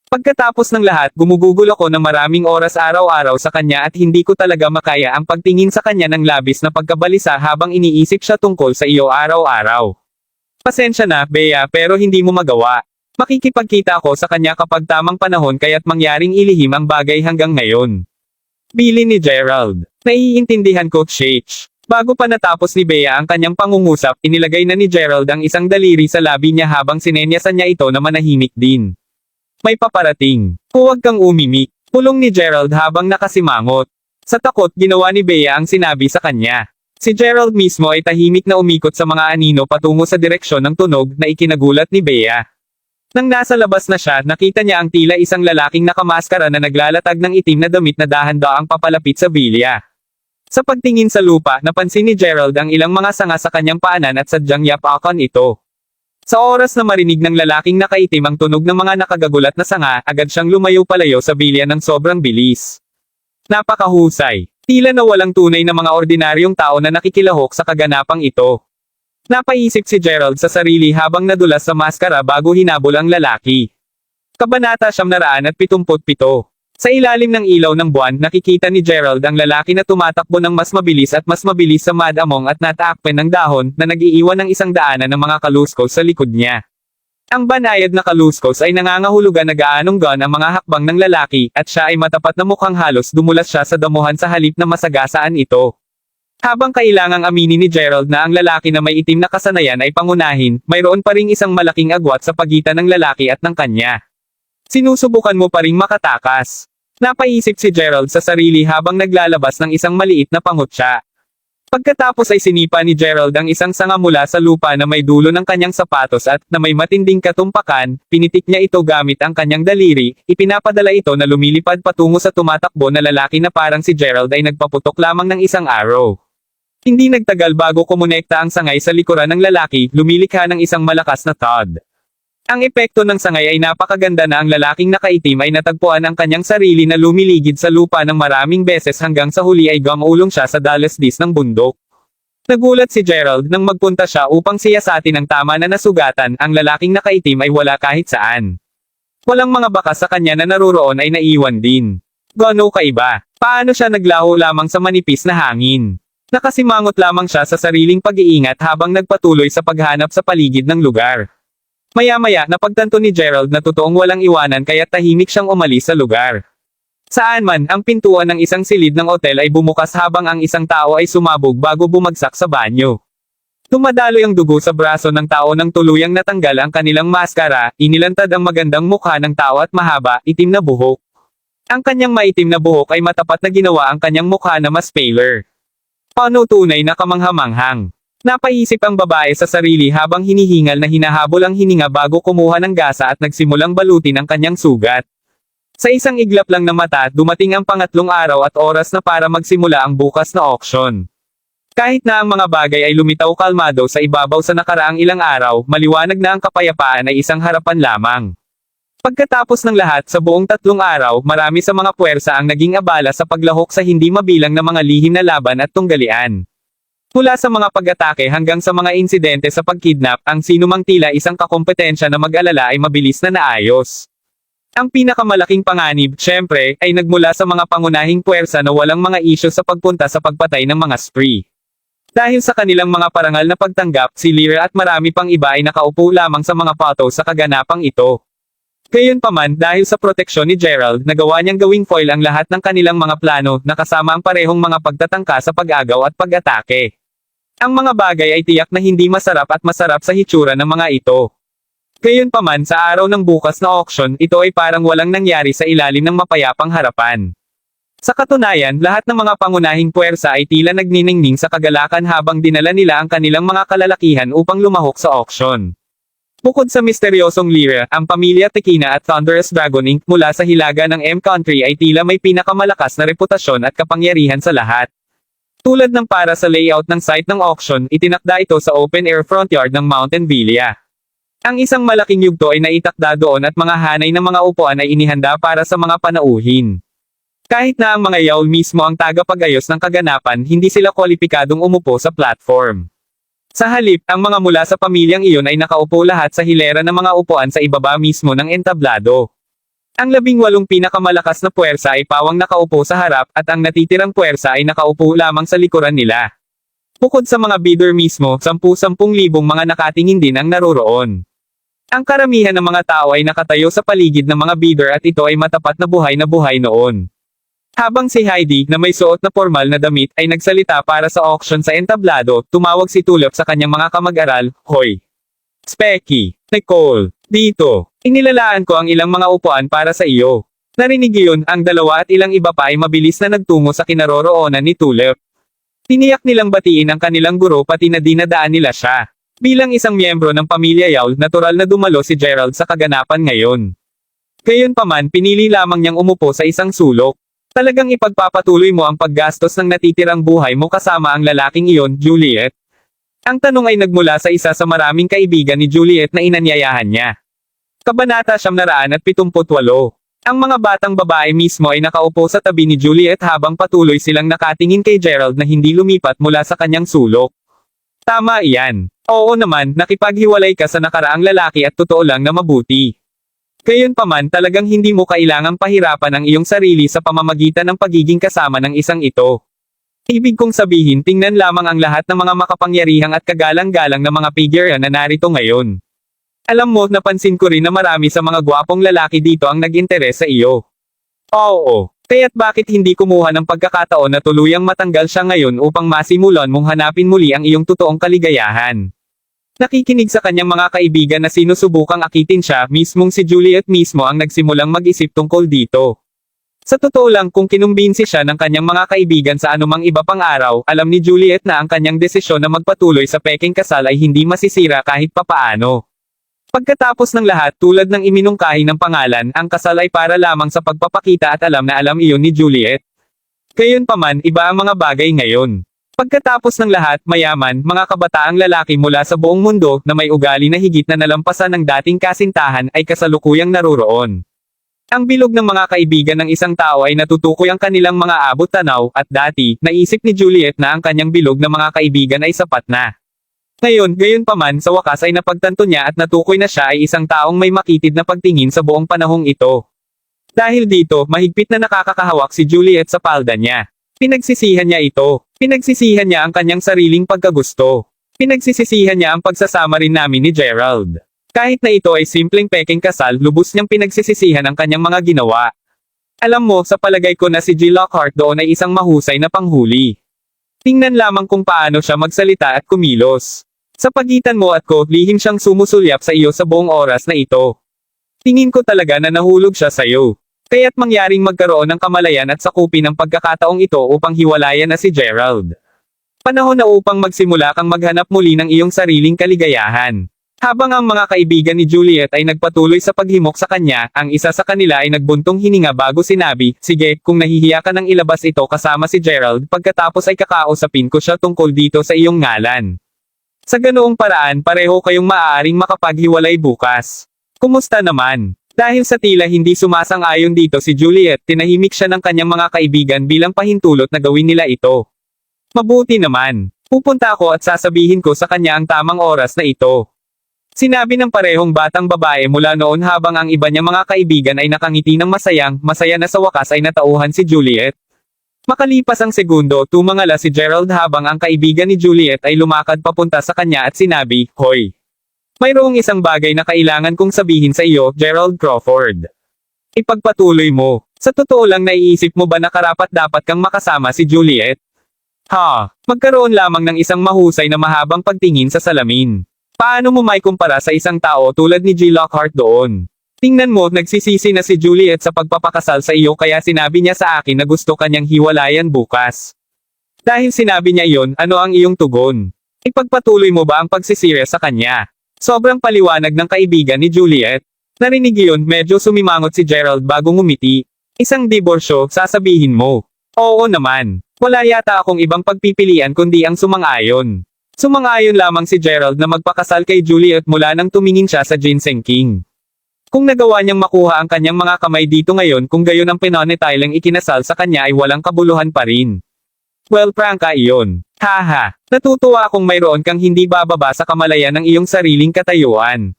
Pagkatapos ng lahat, gumugugol ako ng maraming oras araw-araw sa kanya at hindi ko talaga makaya ang pagtingin sa kanya ng labis na pagkabalisa habang iniisip siya tungkol sa iyo araw-araw. Pasensya na, Bea, pero hindi mo magawa. Makikipagkita ako sa kanya kapag tamang panahon kaya't mangyaring ilihim ang bagay hanggang ngayon. Bili ni Gerald. Naiintindihan ko, Sheich. Bago pa natapos ni Bea ang kanyang pangungusap, inilagay na ni Gerald ang isang daliri sa labi niya habang sinenyasan niya ito na manahimik din. May paparating. Huwag kang umimik. Pulong ni Gerald habang nakasimangot. Sa takot, ginawa ni Bea ang sinabi sa kanya. Si Gerald mismo ay tahimik na umikot sa mga anino patungo sa direksyon ng tunog na ikinagulat ni Bea. Nang nasa labas na siya, nakita niya ang tila isang lalaking nakamaskara na naglalatag ng itim na damit na dahan-daang papalapit sa bilya. Sa pagtingin sa lupa, napansin ni Gerald ang ilang mga sanga sa kanyang paanan at sadyang yapakan ito. Sa oras na marinig ng lalaking nakaitim ang tunog ng mga nakagagulat na sanga, agad siyang lumayo-palayo sa bilya ng sobrang bilis. Napakahusay. Tila na walang tunay na mga ordinaryong tao na nakikilahok sa kaganapang ito. Napaisip si Gerald sa sarili habang nadulas sa maskara bago hinabol ang lalaki. Kabanata 977. Sa ilalim ng ilaw ng buwan, nakikita ni Gerald ang lalaki na tumatakbo ng mas mabilis sa madamong at nataakpen ng dahon, na nag-iiwan ng isang daanan ng mga kaluskos sa likod niya. Ang banayad na kaluskos ay nangangahulugan na gaanong gun ang mga hakbang ng lalaki, at siya ay matapat na mukhang halos dumulas siya sa damuhan sa halip na masagasaan ito. Habang kailangang aminin ni Gerald na ang lalaki na may itim na kasanayan ay pangunahin, mayroon pa ring isang malaking agwat sa pagitan ng lalaki at ng kanya. Sinusubukan mo pa ring makatakas. Napaisip si Gerald sa sarili habang naglalabas ng isang maliit na pangutya. Pagkatapos ay sinipa ni Gerald ang isang sanga mula sa lupa na may dulo ng kanyang sapatos at, na may matinding katumpakan, pinitik niya ito gamit ang kanyang daliri, ipinapadala ito na lumilipad patungo sa tumatakbo na lalaki na parang si Gerald ay nagpaputok lamang ng isang arrow. Hindi nagtagal bago kumonekta ang sangay sa likuran ng lalaki, lumilikha ng isang malakas na thud. Ang epekto ng sangay ay napakaganda na ang lalaking nakaitim ay natagpuan ang kanyang sarili na lumiligid sa lupa ng maraming beses hanggang sa huli ay gumulong siya sa dalasdis ng bundok. Nagulat si Gerald nang magpunta siya upang siyasatin ang tama na nasugatan, ang lalaking nakaitim ay wala kahit saan. Walang mga bakas sa kanya na naruroon ay naiwan din. Gano kaiba? Paano siya naglaho lamang sa manipis na hangin? Nakasimangot lamang siya sa sariling pag-iingat habang nagpatuloy sa paghanap sa paligid ng lugar. Maya-maya napagtanto ni Gerald na totoong walang iwanan kaya tahimik siyang umalis sa lugar. Saan man, ang pintuan ng isang silid ng otel ay bumukas habang ang isang tao ay sumabog bago bumagsak sa banyo. Dumadaloy ang dugo sa braso ng tao nang tuluyang natanggal ang kanilang maskara, inilantad ang magandang mukha ng tao at mahaba, itim na buhok. Ang kanyang maitim na buhok ay matapat na ginawa ang kanyang mukha na mas paler. Paano tunay na kamanghamanghang? Napaisip ang babae sa sarili habang hinihingal na hinahabol ang hininga bago kumuha ng gasa at nagsimulang balutin ang kanyang sugat. Sa isang iglap lang na mata, dumating ang pangatlong araw at oras na para magsimula ang bukas na auction. Kahit na ang mga bagay ay lumitaw kalmado sa ibabaw sa nakaraang ilang araw, maliwanag na ang kapayapaan ay isang harapan lamang. Pagkatapos ng lahat sa buong 3 araw, marami sa mga puwersa ang naging abala sa paglahok sa hindi mabilang na mga lihim na laban at tunggalian. Mula sa mga pag-atake hanggang sa mga insidente sa pagkidnap, ang sinumang tila isang kakompetensya na mag-alala ay mabilis na naayos. Ang pinakamalaking panganib, syempre, ay nagmula sa mga pangunahing puwersa na walang mga isyu sa pagpunta sa pagpatay ng mga spree. Dahil sa kanilang mga parangal na pagtanggap, si Lyra at marami pang iba ay nakaupo lamang sa mga pato sa kaganapang ito. Gayunpaman, dahil sa proteksyon ni Gerald, nagawa niyang gawing foil ang lahat ng kanilang mga plano, na kasama ang parehong mga pagtatangka sa pag-agaw at pag-atake. Ang mga bagay ay tiyak na hindi masarap at masarap sa hitsura ng mga ito. Gayunpaman, sa araw ng bukas na auction, ito ay parang walang nangyari sa ilalim ng mapayapang harapan. Sa katunayan, lahat ng mga pangunahing puwersa ay tila nagniningning sa kagalakan habang dinala nila ang kanilang mga kalalakihan upang lumahok sa auction. Bukod sa misteryosong Lyra, ang pamilya Tekina at Thunderous Dragon Inc. mula sa hilaga ng M-Country ay tila may pinakamalakas na reputasyon at kapangyarihan sa lahat. Tulad ng para sa layout ng site ng auction, itinakda ito sa open-air front yard ng Mountain Villa. Ang isang malaking yugto ay naitakda doon at mga hanay ng mga upuan ay inihanda para sa mga panauhin. Kahit na ang mga yawl mismo ang tagapag-ayos ng kaganapan, hindi sila kwalipikadong umupo sa platform. Sa halip, ang mga mula sa pamilyang iyon ay nakaupo lahat sa hilera ng mga upuan sa ibaba mismo ng entablado. Ang 18 pinakamalakas na puwersa ay pawang nakaupo sa harap at ang natitirang puwersa ay nakaupo lamang sa likuran nila. Bukod sa mga bidder mismo, 10,000 mga nakatingin din ang naroroon. Ang karamihan ng mga tao ay nakatayo sa paligid ng mga bidder at ito ay matapat na buhay noon. Habang si Heidi, na may suot na formal na damit, ay nagsalita para sa auction sa entablado, tumawag si Tulip sa kanyang mga kamag-aral, "Hoy! Specky! Nicole! Dito! Inilalaan ko ang ilang mga upuan para sa iyo." Narinig iyon, ang dalawa at ilang iba pa ay mabilis na nagtungo sa kinaroroonan ni Tulip. Tiniyak nilang batiin ang kanilang guro pati na dinadaan nila siya. Bilang isang miyembro ng pamilya Yawl, natural na dumalo si Gerald sa kaganapan ngayon. Gayunpaman, pinili lamang niyang umupo sa isang sulok. Talagang ipagpapatuloy mo ang paggastos ng natitirang buhay mo kasama ang lalaking iyon, Juliet? Ang tanong ay nagmula sa isa sa maraming kaibigan ni Juliet na inanyayahan niya. Kabanata 978. Ang mga batang babae mismo ay nakaupo sa tabi ni Juliet habang patuloy silang nakatingin kay Gerald na hindi lumipat mula sa kanyang sulok. Tama iyan. Oo naman, nakipaghiwalay ka sa nakaraang lalaki at totoo lang na mabuti. Gayunpaman, talagang hindi mo kailangang pahirapan ang iyong sarili sa pamamagitan ng pagiging kasama ng isang ito. Ibig kong sabihin, tingnan lamang ang lahat ng mga makapangyarihang at kagalang-galang na mga figure na narito ngayon. Alam mo, napansin ko rin na marami sa mga gwapong lalaki dito ang nag-interes sa iyo. Oo, Kaya't bakit hindi kumuha ng pagkakataon na tuluyang matanggal siya ngayon upang masimulan mong hanapin muli ang iyong totoong kaligayahan? Nakikinig sa kanyang mga kaibigan na sinusubukang akitin siya, mismong si Juliet mismo ang nagsimulang mag-isip tungkol dito. Sa totoo lang, kung kinumbinsi siya ng kanyang mga kaibigan sa anumang iba pang araw, alam ni Juliet na ang kanyang desisyon na magpatuloy sa peking kasal ay hindi masisira kahit papaano. Pagkatapos ng lahat, tulad ng iminungkahi ng pangalan, ang kasal ay para lamang sa pagpapakita at alam na alam iyon ni Juliet. Gayunpaman, iba ang mga bagay ngayon. Pagkatapos ng lahat, mayaman, mga kabataang lalaki mula sa buong mundo na may ugali na higit na nalampasan ng dating kasintahan ay kasalukuyang naroroon. Ang bilog ng mga kaibigan ng isang tao ay natutukoy ang kanilang mga abot tanaw, at dati, naisip ni Juliet na ang kanyang bilog na mga kaibigan ay sapat na. Ngayon, gayunpaman, sa wakas ay napagtanto niya at natukoy na siya ay isang taong may makitid na pagtingin sa buong panahong ito. Dahil dito, mahigpit na nakakakahawak si Juliet sa palda niya. Pinagsisihan niya ito. Pinagsisihan niya ang kanyang sariling pagkagusto. Pinagsisisihan niya ang pagsasama rin namin ni Gerald. Kahit na ito ay simpleng peking kasal, lubos niyang pinagsisisihan ang kanyang mga ginawa. Alam mo, sa palagay ko na si G. Lockhart doon ay isang mahusay na panghuli. Tingnan lamang kung paano siya magsalita at kumilos. Sa pagitan mo at ko, lihim siyang sumusulyap sa iyo sa buong oras na ito. Tingin ko talaga na nahulog siya sa iyo. Kaya't mangyaring magkaroon ng kamalayan at sakupin ang pagkakataong ito upang hiwalayan na si Gerald. Panahon na upang magsimula kang maghanap muli ng iyong sariling kaligayahan. Habang ang mga kaibigan ni Juliet ay nagpatuloy sa paghimok sa kanya, ang isa sa kanila ay nagbuntong hininga bago sinabi, "Sige, kung nahihiya ka nang ilabas ito kasama si Gerald, pagkatapos ay kakausapin ko siya tungkol dito sa iyong ngalan. Sa ganoong paraan, pareho kayong maaaring makapaghiwalay bukas. Kumusta naman?" Dahil sa tila hindi sumasang-ayon dito si Juliet, tinahimik siya ng kanyang mga kaibigan bilang pahintulot na gawin nila ito. "Mabuti naman. Pupunta ako at sasabihin ko sa kanya ang tamang oras na ito." Sinabi ng parehong batang babae mula noon habang ang iba niyang mga kaibigan ay nakangiti ng masaya na sa wakas ay natauhan si Juliet. Makalipas ang segundo, tumangala si Gerald habang ang kaibigan ni Juliet ay lumakad papunta sa kanya at sinabi, "Hoy! Mayroong isang bagay na kailangan kong sabihin sa iyo, Gerald Crawford. Ipagpatuloy mo. Sa totoo lang naiisip mo ba na karapat-dapat kang makasama si Juliet? Magkaroon lamang ng isang mahusay na mahabang pagtingin sa salamin. Paano mo may kumpara sa isang tao tulad ni G. Lockhart doon? Tingnan mo, nagsisisi na si Juliet sa pagpapakasal sa iyo kaya sinabi niya sa akin na gusto kanyang hiwalayan bukas. Dahil sinabi niya iyon, ano ang iyong tugon? Ipagpatuloy mo ba ang pagsisire sa kanya?" Sobrang paliwanag ng kaibigan ni Juliet. Narinig iyon, medyo sumimangot si Gerald bago ngumiti. "Isang diborsyo, sasabihin mo?" "Oo naman. Wala yata akong ibang pagpipilian kundi ang sumang-ayon." Sumang-ayon lamang si Gerald na magpakasal kay Juliet mula nang tumingin siya sa Ginseng King. Kung nagawa niyang makuha ang kanyang mga kamay dito ngayon kung gayon ang pinonetilang ikinasal sa kanya ay walang kabuluhan pa rin. Well, prangka iyon. Haha. Natutuwa akong mayroon kang hindi bababa sa kamalayan ng iyong sariling katayuan.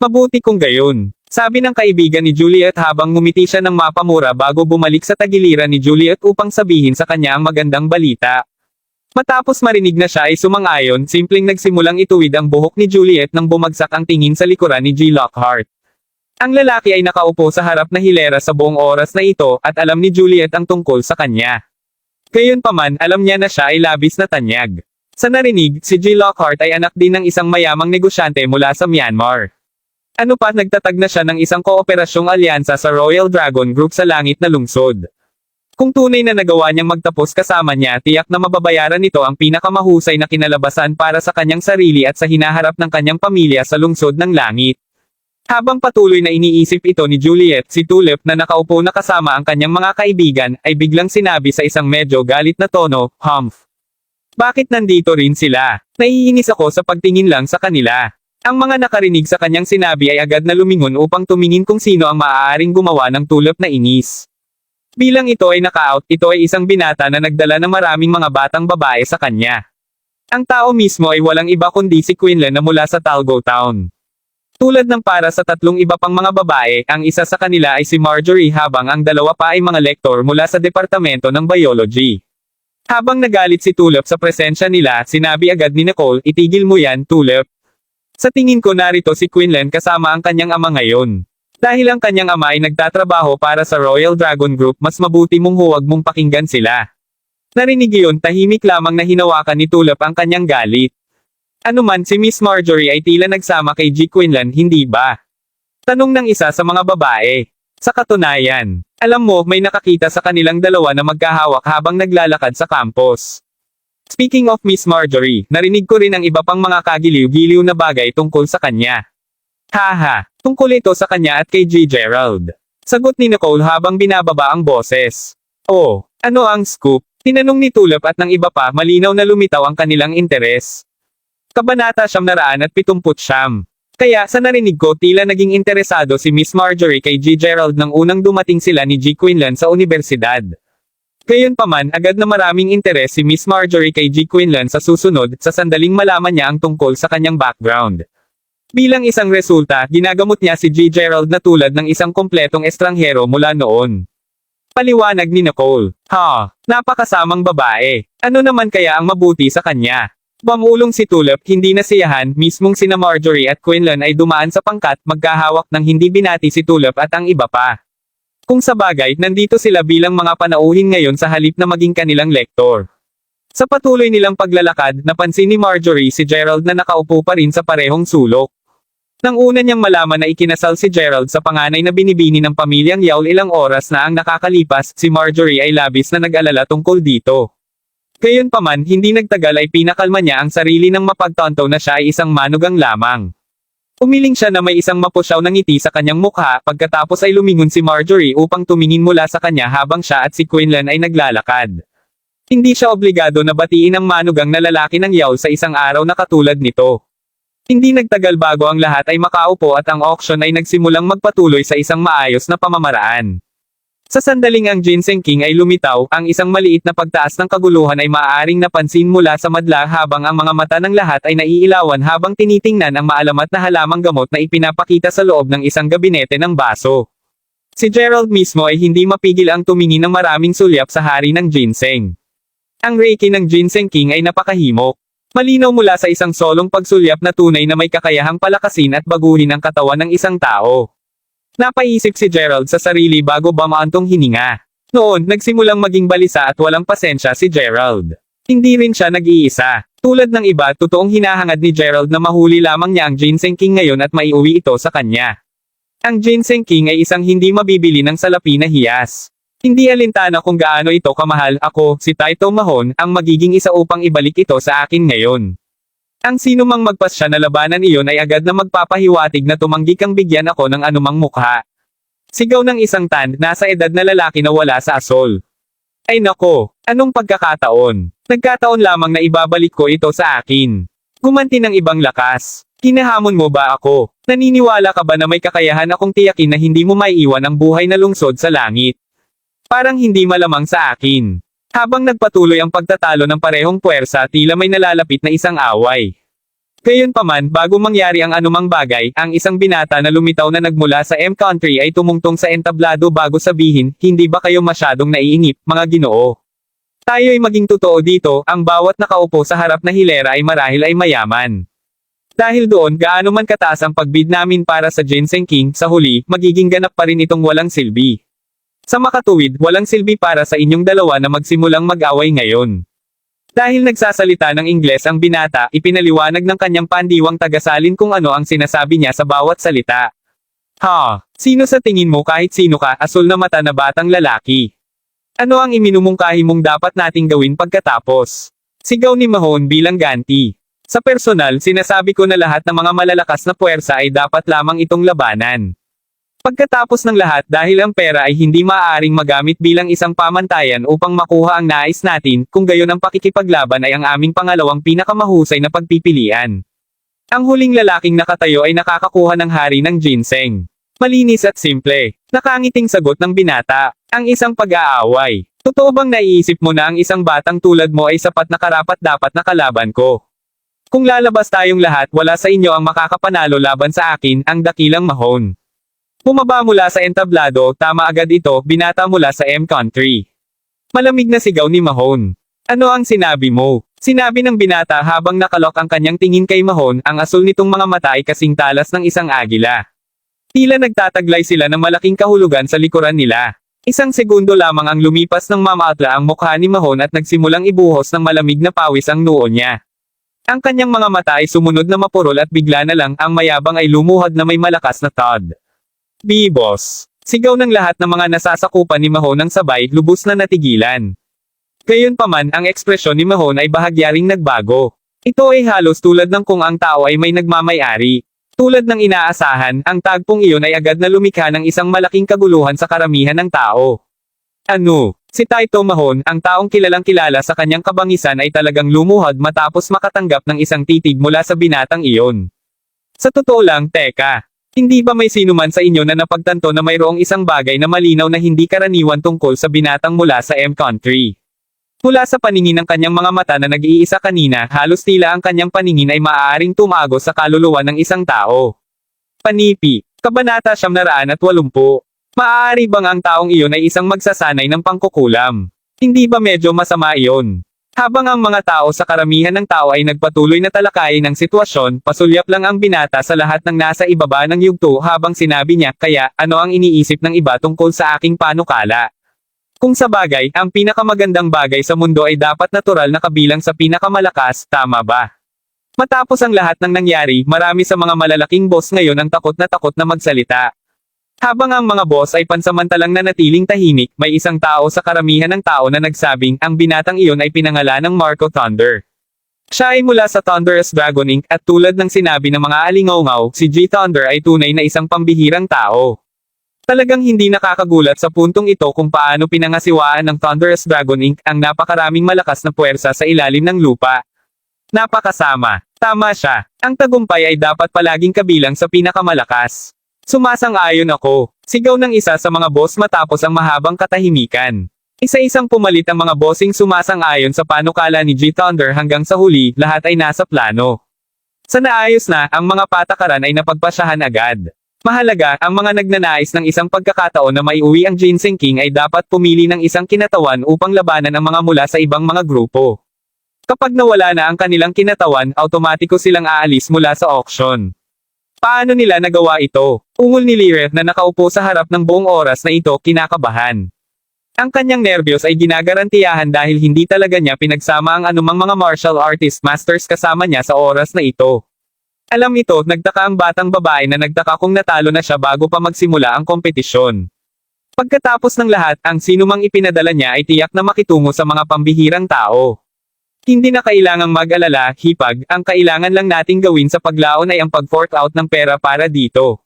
Mabuti kung gayon. Sabi ng kaibigan ni Juliet habang ngumiti siya ng mapamura bago bumalik sa tagiliran ni Juliet upang sabihin sa kanya ang magandang balita. Matapos marinig na siya ay sumang-ayon, simpleng nagsimulang ituwid ang buhok ni Juliet nang bumagsak ang tingin sa likuran ni G. Lockhart. Ang lalaki ay nakaupo sa harap na hilera sa buong oras na ito, at alam ni Juliet ang tungkol sa kanya. Gayunpaman, alam niya na siya ay labis na tanyag. Sa narinig, si G. Lockhart ay anak din ng isang mayamang negosyante mula sa Myanmar. Ano pa, nagtatag na siya ng isang kooperasyong alyansa sa Royal Dragon Group sa langit na lungsod. Kung tunay na nagawa niyang magtapos kasama niya, tiyak na mababayaran nito ang pinakamahusay na kinalabasan para sa kanyang sarili at sa hinaharap ng kanyang pamilya sa lungsod ng langit. Habang patuloy na iniisip ito ni Juliet, si Tulip na nakaupo na kasama ang kanyang mga kaibigan, ay biglang sinabi sa isang medyo galit na tono, "Humph. Bakit nandito rin sila? Naiinis ako sa pagtingin lang sa kanila." Ang mga nakarinig sa kanyang sinabi ay agad na lumingon upang tumingin kung sino ang maaaring gumawa ng Tulip na inis. Bilang ito ay naka-out, ito ay isang binata na nagdala ng maraming mga batang babae sa kanya. Ang tao mismo ay walang iba kundi si Quinlan na mula sa Talgo Town. Tulad ng para sa tatlong iba pang mga babae, ang isa sa kanila ay si Marjorie habang ang dalawa pa ay mga lektor mula sa Departamento ng Biology. Habang nagalit si Tulip sa presensya nila, sinabi agad ni Nicole, "Itigil mo yan, Tulip. Sa tingin ko narito si Quinlan kasama ang kanyang ama ngayon." Dahil ang kanyang ama ay nagtatrabaho para sa Royal Dragon Group, mas mabuti mong huwag mong pakinggan sila. Narinig iyon, tahimik lamang na hinawakan ni Tulip ang kanyang galit. Ano man, si Miss Marjorie ay tila nagsama kay G. Quinlan, hindi ba? Tanong ng isa sa mga babae. Sa katunayan, alam mo, may nakakita sa kanilang dalawa na magkahawak habang naglalakad sa campus. Speaking of Miss Marjorie, narinig ko rin ang iba pang mga kagiliw-giliw na bagay tungkol sa kanya. Haha, tungkol ito sa kanya at kay G. Gerald. Sagot ni Nicole habang binababa ang boses. Oh, ano ang scoop? Tinanong ni Tulip at ng iba pa, malinaw na lumitaw ang kanilang interes. Kabanata 979. Kaya sa narinig ko tila naging interesado si Miss Marjorie kay G. Gerald nang unang dumating sila ni G. Quinlan sa universidad. Gayunpaman, agad na maraming interes si Miss Marjorie kay G. Quinlan sa susunod, sa sandaling malaman niya ang tungkol sa kanyang background. Bilang isang resulta, ginagamot niya si G. Gerald na tulad ng isang kompletong estranghero mula noon. Paliwanag ni Nicole. Napakasamang babae. Ano naman kaya ang mabuti sa kanya? Bamulong si Tulip, hindi nasiyahan, mismong sina Marjorie at Quinlan ay dumaan sa pangkat, magkahawak ng hindi binati si Tulip at ang iba pa. Kung sa bagay, nandito sila bilang mga panauhin ngayon sa halip na maging kanilang lektor. Sa patuloy nilang paglalakad, napansin ni Marjorie si Gerald na nakaupo pa rin sa parehong sulok. Nang una niyang malaman na ikinasal si Gerald sa panganay na binibini ng pamilyang Yawl, ilang oras na ang nakakalipas, si Marjorie ay labis na nag-alala tungkol dito. Gayunpaman, hindi nagtagal ay pinakalma niya ang sarili nang mapagtanto na siya ay isang manugang lamang. Umiling siya na may isang mapusyaw na ngiti sa kanyang mukha, pagkatapos ay lumingon si Marjorie upang tumingin mula sa kanya habang siya at si Quinlan ay naglalakad. Hindi siya obligado na batiin ang manugang na lalaki ng Yawl sa isang araw na katulad nito. Hindi nagtagal bago ang lahat ay makaupo at ang auction ay nagsimulang magpatuloy sa isang maayos na pamamaraan. Sa sandaling ang Ginseng King ay lumitaw, ang isang maliit na pagtaas ng kaguluhan ay maaaring napansin mula sa madla habang ang mga mata ng lahat ay naiilawan habang tinitingnan ang maalamat na halamang gamot na ipinapakita sa loob ng isang gabinete ng baso. Si Gerald mismo ay hindi mapigil ang tumingin ng maraming sulyap sa hari ng ginseng. Ang reiki ng Ginseng King ay napakahimok. Malinaw mula sa isang solong pagsulyap na tunay na may kakayahang palakasin at baguhin ang katawan ng isang tao. Napaisip si Gerald sa sarili bago bamaantong hininga. Noon, nagsimulang maging balisa at walang pasensya si Gerald. Hindi rin siya nag-iisa. Tulad ng iba, totoong hinahangad ni Gerald na mahuli lamang niya ang Ginseng King ngayon at maiuwi ito sa kanya. Ang Ginseng King ay isang hindi mabibili ng salapi na hiyas. Hindi alintana kung gaano ito kamahal, ako, si Taito Mahon, ang magiging isa upang ibalik ito sa akin ngayon. Ang sinumang magpasya na labanan iyon ay agad na magpapahiwatig na tumanggi kang bigyan ako ng anumang mukha. Sigaw ng isang tand, nasa edad na lalaki na wala sa asol. Ay nako, anong pagkakataon? Nagkataon lamang na ibabalik ko ito sa akin. Gumanti ng ibang lakas. Hinahamon mo ba ako? Naniniwala ka ba na may kakayahan akong tiyakin na hindi mo maiiwan ang buhay na lungsod sa langit? Parang hindi malamang sa akin. Habang nagpatuloy ang pagtatalo ng parehong puwersa, tila may nalalapit na isang away. Gayunpaman, bago mangyari ang anumang bagay, ang isang binata na lumitaw na nagmula sa M-Country ay tumungtong sa entablado bago sabihin, hindi ba kayo masyadong naiinip, mga Ginoo? Tayo'y maging totoo dito, ang bawat nakaupo sa harap na hilera ay marahil ay mayaman. Dahil doon, gaano man kataas ang pagbid namin para sa Ginseng King, sa huli, magiging ganap pa rin itong walang silbi. Sa makatuwid, walang silbi para sa inyong dalawa na magsimulang mag-away ngayon. Dahil nagsasalita ng Ingles ang binata, ipinaliwanag ng kanyang pandiwang tagasalin kung ano ang sinasabi niya sa bawat salita. Sino sa tingin mo kahit sino ka, asul na mata na batang lalaki? Ano ang iminumungkahi mong dapat nating gawin pagkatapos? Sigaw ni Mahon bilang ganti. Sa personal, sinasabi ko na lahat ng mga malalakas na puwersa ay dapat lamang itong labanan. Pagkatapos ng lahat, dahil ang pera ay hindi maaaring magamit bilang isang pamantayan upang makuha ang nais natin, kung gayon ang pakikipaglaban ay ang aming pangalawang pinakamahusay na pagpipilian. Ang huling lalaking nakatayo ay nakakakuha ng hari ng ginseng. Malinis at simple. Nakangiting sagot ng binata. Ang isang pag-aaway. Totoo bang naiisip mo na ang isang batang tulad mo ay sapat na karapat-dapat na kalaban ko? Kung lalabas tayong lahat, wala sa inyo ang makakapanalo laban sa akin, ang dakilang Mahon. Bumaba mula sa entablado, tama agad ito, binata mula sa M-Country. Malamig na sigaw ni Mahon. Ano ang sinabi mo? Sinabi ng binata habang nakalok ang kanyang tingin kay Mahon, ang asul nitong mga mata ay kasing talas ng isang agila. Tila nagtataglay sila ng malaking kahulugan sa likuran nila. Isang segundo lamang ang lumipas ng mamaatla ang mukha ni Mahon at nagsimulang ibuhos ng malamig na pawis ang noo niya. Ang kanyang mga mata ay sumunod na mapurol at bigla na lang ang mayabang ay lumuhod na may malakas na thud. Bibos! Sigaw ng lahat ng mga nasasakupan ni Mahon ng sabay, lubos na natigilan. Gayunpaman, ang ekspresyon ni Mahon ay bahagyaring nagbago. Ito ay halos tulad ng kung ang tao ay may nagmamay-ari. Tulad ng inaasahan, ang tagpong iyon ay agad na lumikha ng isang malaking kaguluhan sa karamihan ng tao. Ano? Si Taito Mahon, ang taong kilalang-kilala sa kanyang kabangisan ay talagang lumuhod matapos makatanggap ng isang titig mula sa binatang iyon. Sa totoo lang, teka. Hindi ba may sinuman sa inyo na napagtanto na mayroong isang bagay na malinaw na hindi karaniwan tungkol sa binatang mula sa M-Country? Mula sa paningin ng kanyang mga mata na nag-iisa kanina, halos tila ang kanyang paningin ay maaaring tumagos sa kaluluwa ng isang tao. Panipi, Kabanata 980. Maaari bang ang taong iyon ay isang magsasanay ng pangkukulam? Hindi ba medyo masama iyon? Habang ang mga tao sa karamihan ng tao ay nagpatuloy na talakayin ang sitwasyon, pasulyap lang ang binata sa lahat ng nasa ibaba ng yugto habang sinabi niya, kaya, ano ang iniisip ng iba tungkol sa aking panukala? Kung sa bagay, ang pinakamagandang bagay sa mundo ay dapat natural na kabilang sa pinakamalakas, tama ba? Matapos ang lahat ng nangyari, marami sa mga malalaking boss ngayon ang takot na magsalita. Habang ang mga boss ay pansamantalang nanatiling tahimik, may isang tao sa karamihan ng tao na nagsabing, ang binatang iyon ay pinangalan ng Marco Thunder. Siya ay mula sa Thunderous Dragon Inc. at tulad ng sinabi ng mga alingaw-ngaw, si G Thunder ay tunay na isang pambihirang tao. Talagang hindi nakakagulat sa puntong ito kung paano pinangasiwaan ng Thunderous Dragon Inc. ang napakaraming malakas na puwersa sa ilalim ng lupa. Napakasama. Tama siya. Ang tagumpay ay dapat palaging kabilang sa pinakamalakas. Sumasang-ayon ako. Sigaw ng isa sa mga boss matapos ang mahabang katahimikan. Isa-isang pumalit ang mga bossing sumasang-ayon sa panukala ni G Thunder hanggang sa huli, lahat ay nasa plano. Sa naayos na, ang mga patakaran ay napagpasyahan agad. Mahalaga, ang mga nagnanais ng isang pagkakataon na maiuwi ang Ginseng King ay dapat pumili ng isang kinatawan upang labanan ang mga mula sa ibang mga grupo. Kapag nawala na ang kanilang kinatawan, automatiko silang aalis mula sa auction. Paano nila nagawa ito? Ungol ni Lyra na nakaupo sa harap ng buong oras na ito, kinakabahan. Ang kanyang nerbiyos ay ginagarantiyahan dahil hindi talaga niya pinagsama ang anumang mga martial artist masters kasama niya sa oras na ito. Alam ito, nagtaka ang batang babae na nagtaka kung natalo na siya bago pa magsimula ang kompetisyon. Pagkatapos ng lahat, ang sinumang ipinadala niya ay tiyak na makitungo sa mga pambihirang tao. Hindi na kailangang mag-alala, hipag, ang kailangan lang nating gawin sa paglaon ay ang pag-fork out ng pera para dito.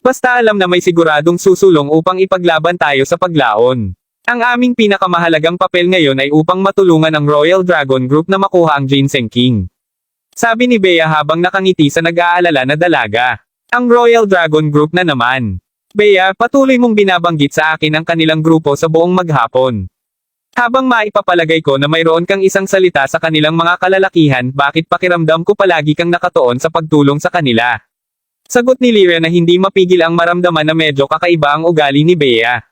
Basta alam na may siguradong susulong upang ipaglaban tayo sa paglaon. Ang aming pinakamahalagang papel ngayon ay upang matulungan ang Royal Dragon Group na makuha ang Ginseng King. Sabi ni Bea habang nakangiti sa nag-aalala na dalaga. Ang Royal Dragon Group na naman. Bea, patuloy mong binabanggit sa akin ang kanilang grupo sa buong maghapon. Habang maipapalagay ko na mayroon kang isang salita sa kanilang mga kalalakihan, bakit pakiramdam ko palagi kang nakatuon sa pagtulong sa kanila? Sagot ni Lyra na hindi mapigil ang maramdaman na medyo kakaiba ang ugali ni Bea.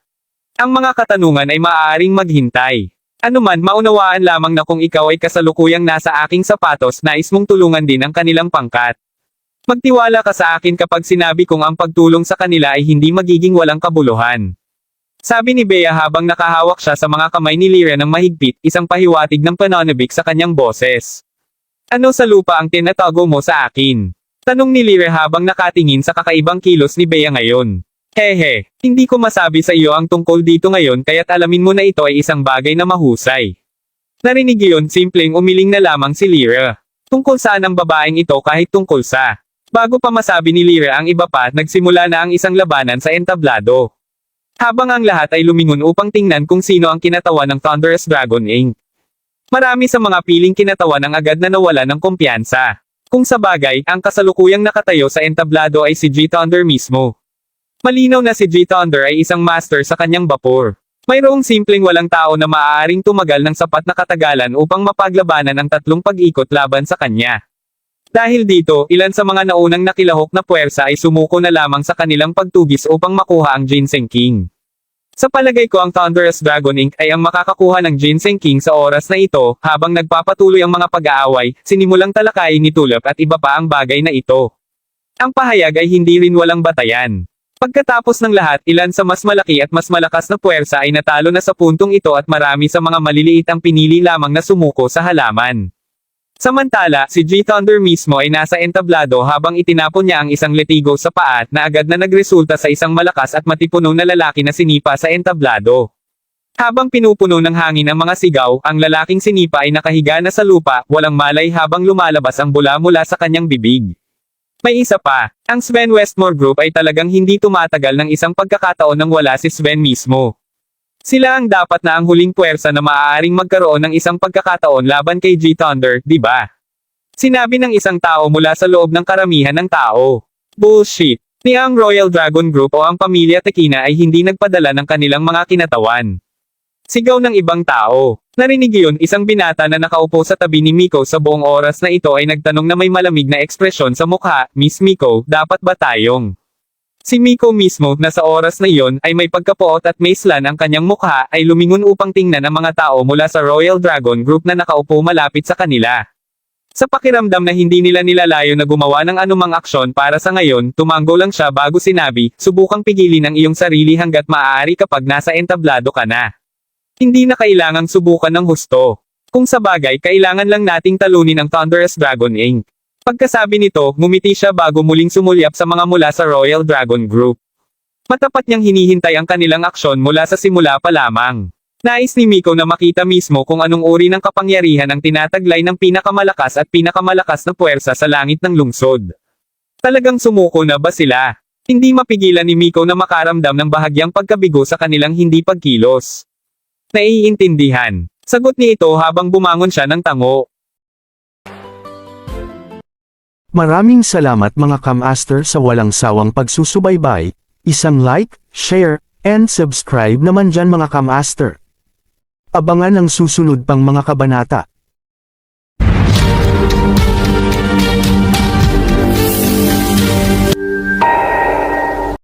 Ang mga katanungan ay maaaring maghintay. Anuman, maunawaan lamang na kung ikaw ay kasalukuyang nasa aking sapatos, nais mong tulungan din ang kanilang pangkat. Magtiwala ka sa akin kapag sinabi kong ang pagtulong sa kanila ay hindi magiging walang kabuluhan. Sabi ni Bea habang nakahawak siya sa mga kamay ni Lyra ng mahigpit, isang pahiwatig ng pananabik sa kanyang boses. Ano sa lupa ang tinatago mo sa akin? Tanong ni Lyra habang nakatingin sa kakaibang kilos ni Bea ngayon. Hehe, hindi ko masabi sa iyo ang tungkol dito ngayon kaya't alamin mo na ito ay isang bagay na mahusay. Narinig iyon, simpleng umiling na lamang si Lyra. Tungkol saan ang babaeng ito kahit tungkol sa? Bago pa masabi ni Lyra ang iba pa, nagsimula na ang isang labanan sa entablado. Habang ang lahat ay lumingon upang tingnan kung sino ang kinatawan ng Thunderous Dragon Inc. Marami sa mga piling kinatawan ang agad na nawala ng kumpiyansa. Kung sa bagay, ang kasalukuyang nakatayo sa entablado ay si G Thunder mismo. Malinaw na si G Thunder ay isang master sa kanyang bapor. Mayroong simpleng walang tao na maaaring tumagal ng sapat na katagalan upang mapaglabanan ang tatlong pag-ikot laban sa kanya. Dahil dito, ilan sa mga naunang nakilahok na puwersa ay sumuko na lamang sa kanilang pagtugis upang makuha ang Ginseng King. Sa palagay ko ang Thunderous Dragon Inc. ay ang makakakuha ng Ginseng King sa oras na ito, habang nagpapatuloy ang mga pag-aaway, sinimulang talakayin ni Tulip at iba pa ang bagay na ito. Ang pahayag ay hindi rin walang batayan. Pagkatapos ng lahat, ilan sa mas malaki at mas malakas na puwersa ay natalo na sa puntong ito at marami sa mga maliliit ang pinili lamang na sumuko sa halaman. Samantala, si G-Thunder mismo ay nasa entablado habang itinapon niya ang isang letigo sa paa na agad na nagresulta sa isang malakas at matipuno na lalaki na sinipa sa entablado. Habang pinupuno ng hangin ang mga sigaw, ang lalaking sinipa ay nakahiga na sa lupa, walang malay habang lumalabas ang bula mula sa kanyang bibig. May isa pa, ang Sven Westmore Group ay talagang hindi tumatagal ng isang pagkakataon nang wala si Sven mismo. Sila ang dapat na ang huling puwersa na maaaring magkaroon ng isang pagkakataon laban kay G-Thunder, di ba? Sinabi ng isang tao mula sa loob ng karamihan ng tao. Bullshit. Ni ang Royal Dragon Group o ang pamilya Tekina ay hindi nagpadala ng kanilang mga kinatawan. Sigaw ng ibang tao. Narinig yun, isang binata na nakaupo sa tabi ni Miko sa buong oras na ito ay nagtanong na may malamig na ekspresyon sa mukha, Miss Miko, dapat ba tayong? Si Miko mismo, na sa oras na iyon, ay may pagkapoot at maislan ang kanyang mukha, ay lumingon upang tingnan ang mga tao mula sa Royal Dragon Group na nakaupo malapit sa kanila. Sa pakiramdam na hindi nila nilalayo na gumawa ng anumang aksyon para sa ngayon, tumango lang siya bago sinabi, subukang pigilin ang iyong sarili hanggat maaari kapag nasa entablado ka na. Hindi na kailangang subukan ng husto. Kung sa bagay, kailangan lang nating talunin ang Thunderous Dragon Inc. Pagkasabi nito, ngumiti siya bago muling sumulyap sa mga mula sa Royal Dragon Group. Matapat niyang hinihintay ang kanilang aksyon mula sa simula pa lamang. Nais ni Miko na makita mismo kung anong uri ng kapangyarihan ang tinataglay ng pinakamalakas at pinakamalakas na puwersa sa langit ng lungsod. Talagang sumuko na ba sila? Hindi mapigilan ni Miko na makaramdam ng bahagyang pagkabigo sa kanilang hindi pagkilos. Naiintindihan. Sagot ni ito habang bumangon siya ng tango. Maraming salamat mga Kamaster sa walang sawang pagsusubaybay, isang like, share, and subscribe naman dyan mga Kamaster. Abangan ang susunod pang mga kabanata.